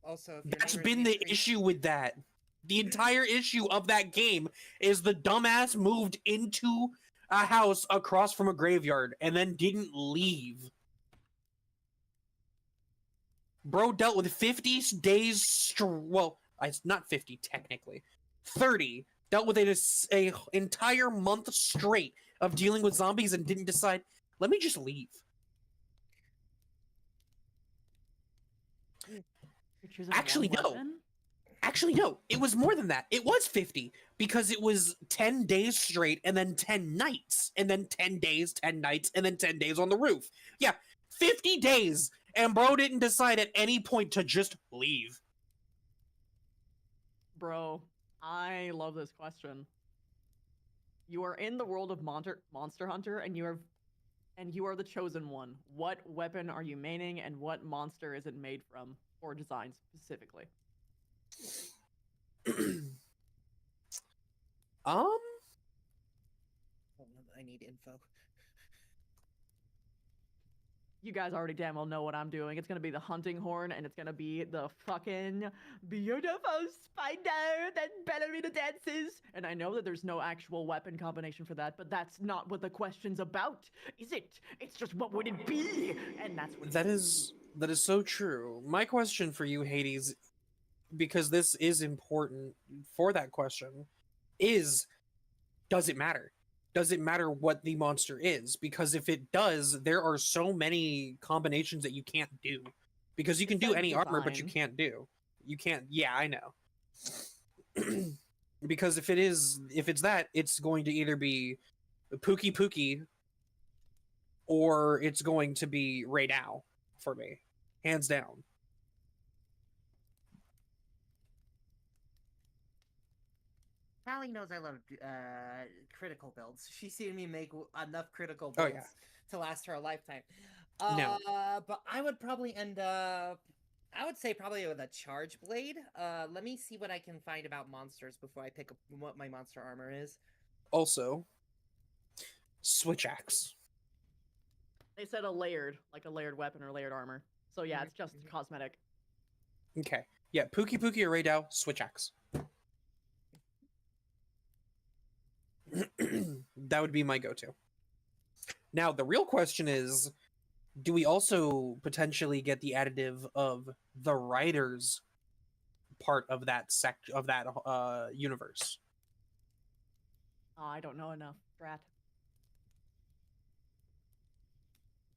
Also, if your That's neighbor's been being the crazy- issue with that. The entire issue of that game is the dumbass moved into a house across from a graveyard and then didn't leave. Bro dealt with 50 days well, it's not 50 technically. 30. Dealt with it a entire month straight of dealing with zombies and didn't decide, let me just leave. You're choosing Actually, one no. weapon? Actually, no. It was more than that. It was 50 because it was 10 days straight and then 10 nights and then 10 days, 10 nights, and then 10 days on the roof. Yeah, 50 days. And bro didn't decide at any point to just leave. Bro, I love this question. You are in the world of Monster Hunter, and you are the chosen one. What weapon are you maining, and what monster is it made from, or designed specifically? Hold on, I need info. You guys already damn well know what I'm doing. It's gonna be the hunting horn, and it's gonna be the fucking beautiful spider that ballerina dances. And I know that there's no actual weapon combination for that, but that's not what the question's about, is it? It's just what would it be? And that's what That is so true. My question for you, Hades, because this is important for that question, is does it matter? Does it matter what the monster is? Because if it does, there are so many combinations that you can't do. Because you can do says any armor, but you design. can't do. You can't. Yeah, I know. Because if it's that, it's going to either be Pookie Pookie, or it's going to be Ray Now for me, hands down. Callie knows I love critical builds. She's seen me make enough critical Oh, builds yeah. to last her a lifetime. No. But I would probably end up. I would say probably with a charge blade. Let me see what I can find about monsters before I pick up what my monster armor is. Also, switch axe. they said like a layered weapon or layered armor. So yeah, Mhm, it's just mhm. cosmetic. Okay. Yeah, Pookie Pookie or Raydao, switch axe. That would be my go-to. Now, the real question is, do we also potentially get the additive of the writers part of that universe? I don't know enough. Drat.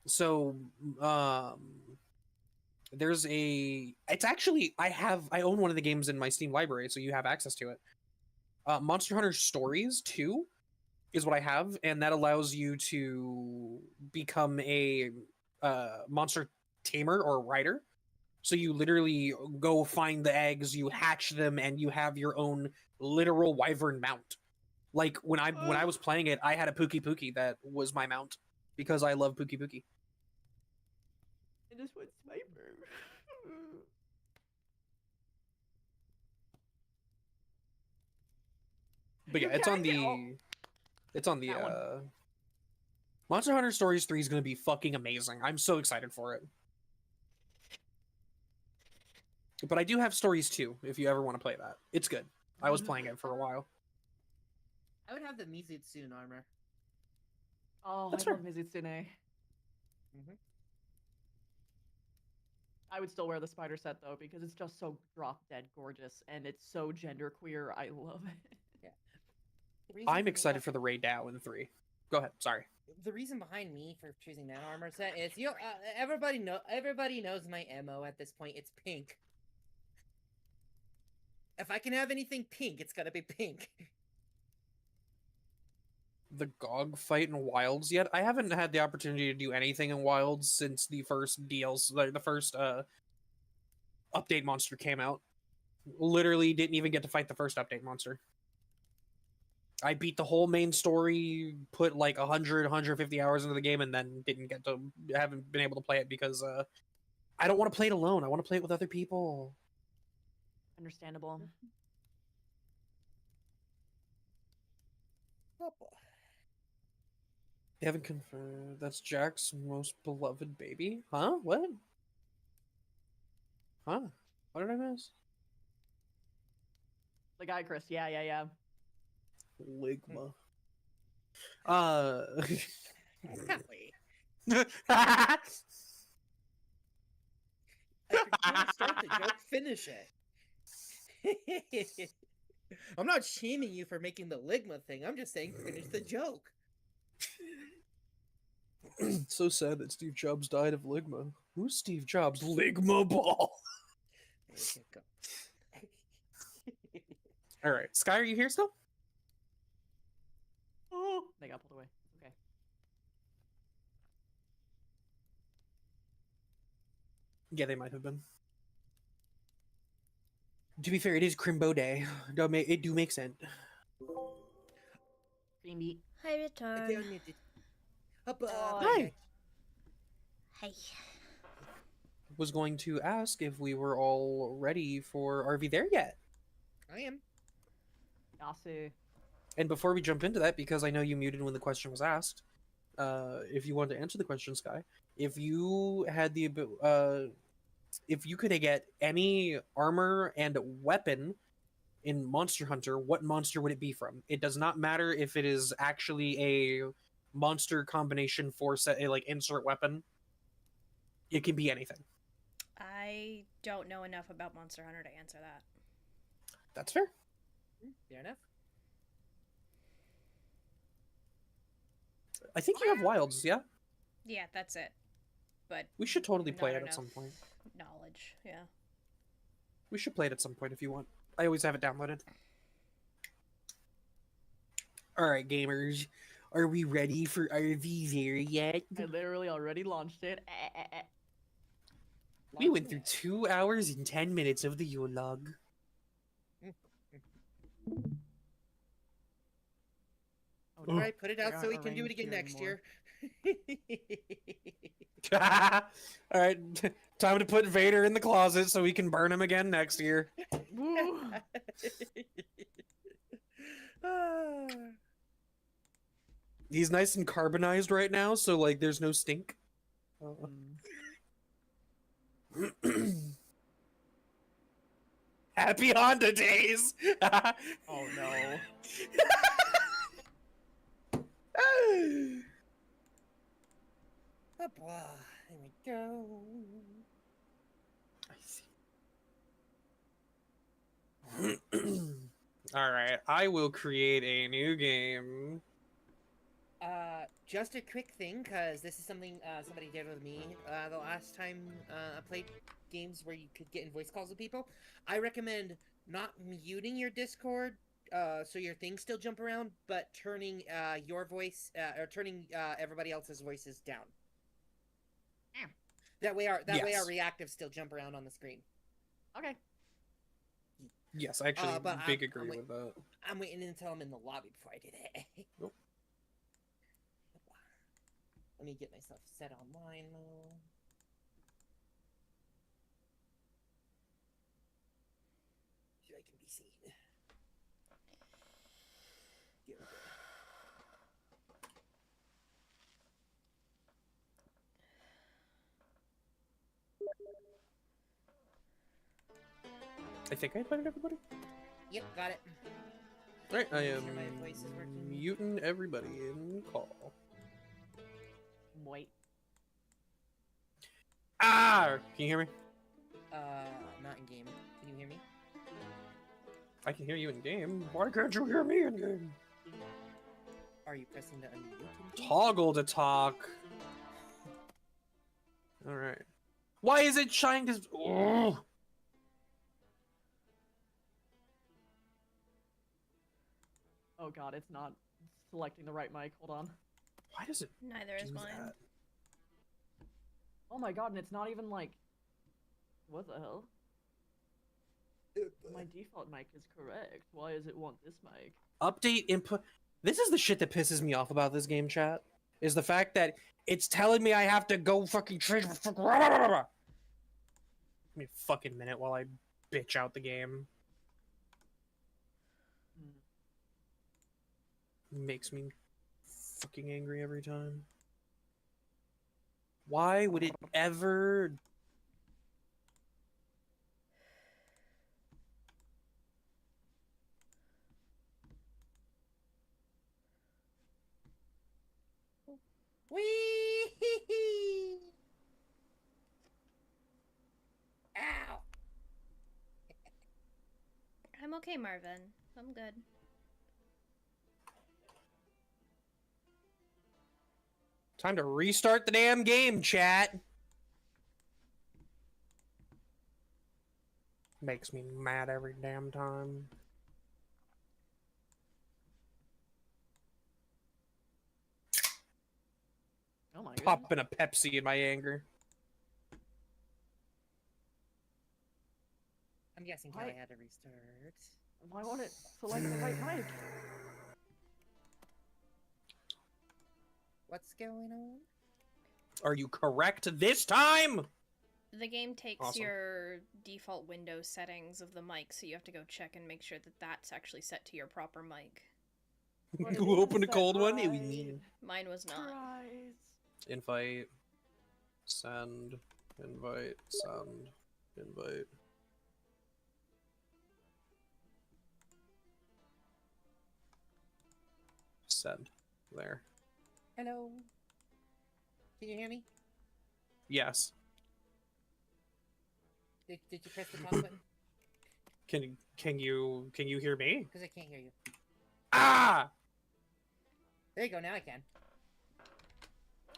So, um, there's a. It's actually I own one of the games in my Steam library, so you have access to it. Monster Hunter Stories 2 is what I have, and that allows you to become a monster tamer or rider. So you literally go find the eggs, you hatch them, and you have your own literal wyvern mount. Like when I was playing it, I had a Pookie Pookie that was my mount because I love Pookie Pookie. I just want Sniper. But yeah, You can't get all- it's on the That one. Monster Hunter Stories 3 is going to be fucking amazing. I'm so excited for it. But I do have Stories 2 if you ever want to play that. It's good. I was playing it for a while. I would have the Mizutsun armor. Oh, That's I love fair. Mizutsune. Mhm. I would still wear the spider set though because it's just so drop dead gorgeous and it's so genderqueer. I love it. The reason I'm for me excited not- for the Raydao in 3. Go ahead. Sorry. The reason behind me for choosing that armor set is everybody knows my MO at this point. It's pink. If I can have anything pink, it's gonna be pink. The GOG fight in Wilds yet? I haven't had the opportunity to do anything in Wilds since the first DLC, the first update monster came out. Literally didn't even get to fight the first update monster. I beat the whole main story, put like 100, 150 hours into the game, and then haven't been able to play it because I don't want to play it alone. I want to play it with other people. Understandable. They haven't confirmed that's Jack's most beloved baby. Huh? What? Huh? What did I miss? The guy Chris, yeah. Ligma. Kelly, if you're gonna start the joke, finish it. I'm not shaming you for making the Ligma thing. I'm just saying finish the joke. So sad that Steve Jobs died of Ligma. Who's Steve Jobs? Ligma Ball. There you go. All right, Sky, are you here still? Oh, they got pulled away. Okay. Yeah, they might have been. To be fair, it is Crimbo Day. It do make sense. Green beat. Hi, I return. don't need to- Hi. Hi. Was going to ask if we were all ready for RV there yet. I am. Yasu. And before we jump into that, because I know you muted when the question was asked, if you want to answer the question, Sky, if you had if you could get any armor and weapon in Monster Hunter, what monster would it be from? It does not matter if it is actually a monster combination for like insert weapon. It can be anything. I don't know enough about Monster Hunter to answer that. That's fair. Fair enough. I think you have wilds, yeah? Yeah, that's it. But We should totally play Not it at enough. some point. knowledge, yeah. We should play it at some point if you want. I always have it downloaded. Alright, gamers. Are we ready for RV there yet? I literally already launched it. We went through 2 hours and 10 minutes of the Yule log. Oh, All right, put it out There so we aren't can do it arranged again here next anymore. year. Alright, time to put Vader in the closet so we can burn him again next year. Woo. Ah. He's nice and carbonized right now, so like there's no stink. Mm. Happy Honda days. Oh no. Oh, blah. There we go. I see. All right, I will create a new game. Just a quick thing, because this is something somebody did with me the last time I played games where you could get in voice calls with people. I recommend not muting your Discord so your things still jump around, but turning your voice or turning everybody else's voices down. That way our Yes. reactives still jump around on the screen. Okay. Yes, I actually but big I'm agree wait- with that. I'm waiting until I'm in the lobby before I do that. Nope. Let me get myself set online though. So I can be seen. Here we go. I think I invited everybody. Yep, got it. Right, I Make am sure my voice is working. muting everybody in call. Wait. Ah! Can you hear me? Not in game. Can you hear me? I can hear you in game. Why can't you hear me in game? Are you pressing the unmute? in game? Toggle to talk. All right. Why is it trying to? Ugh. Oh god, it's not selecting the right mic. Hold on. Why does it Neither is do mine. that? Oh my god, and it's not even like. What the hell? My default mic is correct. Why does it want this mic? Update input. This is the shit that pisses me off about this game, chat. Is the fact that it's telling me I have to go fucking change. Give me a fucking minute while I bitch out the game. Makes me fucking angry every time. Why would it ever? Wee! Ow! I'm okay, Marvin. I'm good. Time to restart the damn game, chat. Makes me mad every damn time. Oh my god. Popping a Pepsi in my anger. I'm guessing Why- Kelly had to restart. Why won't it select the right mic? What's going on? Are you correct this time? The game takes Awesome. your default Windows settings of the mic, so you have to go check and make sure that that's actually set to your proper mic. But it Who wasn't opened a set cold one? It was right. me. Mine was not. Surprise. Invite. Send. Invite. Send. Invite. Send. There. Hello. Can you hear me? Yes. Did you press the talk button? Can you hear me? Because I can't hear you. Ah! There you go. Now I can.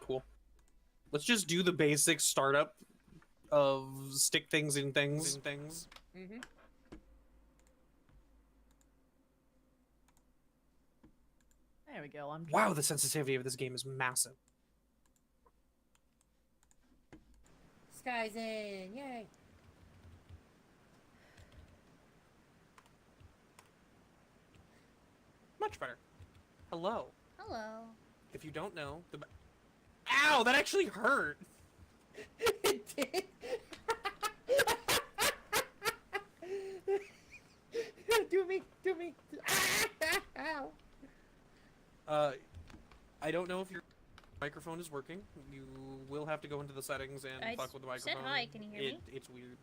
Cool. Let's just do the basic startup of stick things in things. Mm-hmm. There we go. I'm Wow, the sensitivity of this game is massive. Sky's in. Yay. Much better. Hello. Hello. If you don't know, Ow, that actually hurt. It did. Do me. Ow. I don't know if you're microphone is working. You will have to go into the settings and I fuck with the said microphone. hi, can you hear me? It's weird.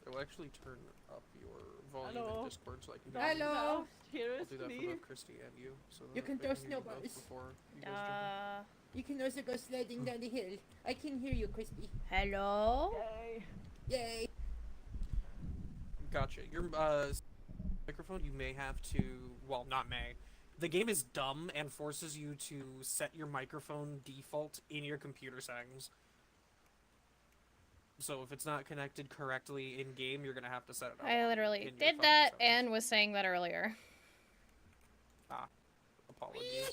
It will actually turn up your volume Hello. in Discord so I can Don't hear you. Hello. roast, hear I'll us, do that for please. both Christy and you. So You that can I toast hear you both snowballs. before you guys jump in. You can also go sliding down the hill. I can hear you, Crispy. Hello? Yay. Yay. Gotcha. Your microphone, you may have to. Well, not may. The game is dumb and forces you to set your microphone default in your computer settings. So if it's not connected correctly in game, you're gonna have to set it up. I literally in your did fucking that settings. and was saying that earlier. Apologies.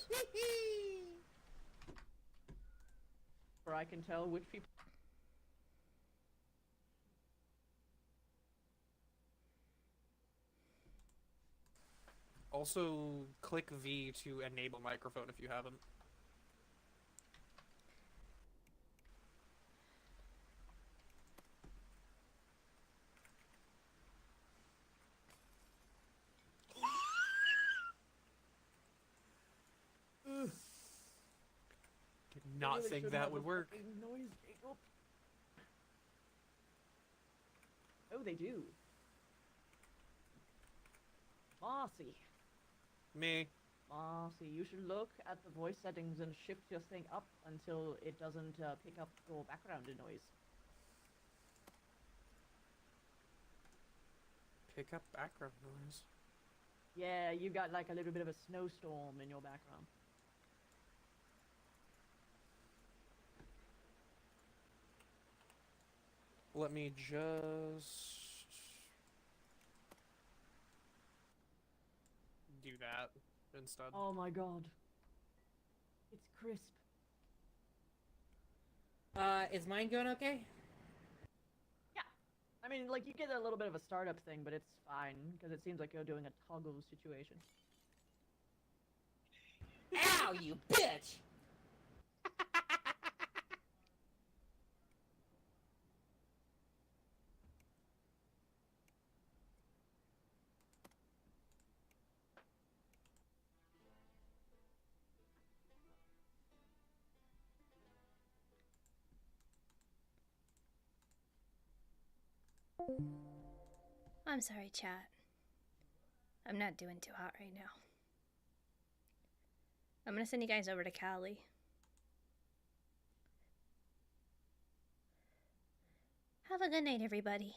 For I can tell which people. Also, click V to enable microphone if you haven't. Did not really think should that have would a work. fucking Noise, Jacob. Oh, they do. Marcy. Me. Marcy, you should look at the voice settings and shift your thing up until it doesn't pick up your background noise. Pick up background noise. Yeah, you got like a little bit of a snowstorm in your background. Let me just do that instead. Oh my god. It's crisp. Is mine going okay? I mean, like, you get a little bit of a startup thing, but it's fine, because it seems like you're doing a toggle situation. Ow, you bitch! I'm sorry, chat. I'm not doing too hot right now. I'm gonna send you guys over to Cali. Have a good night, everybody.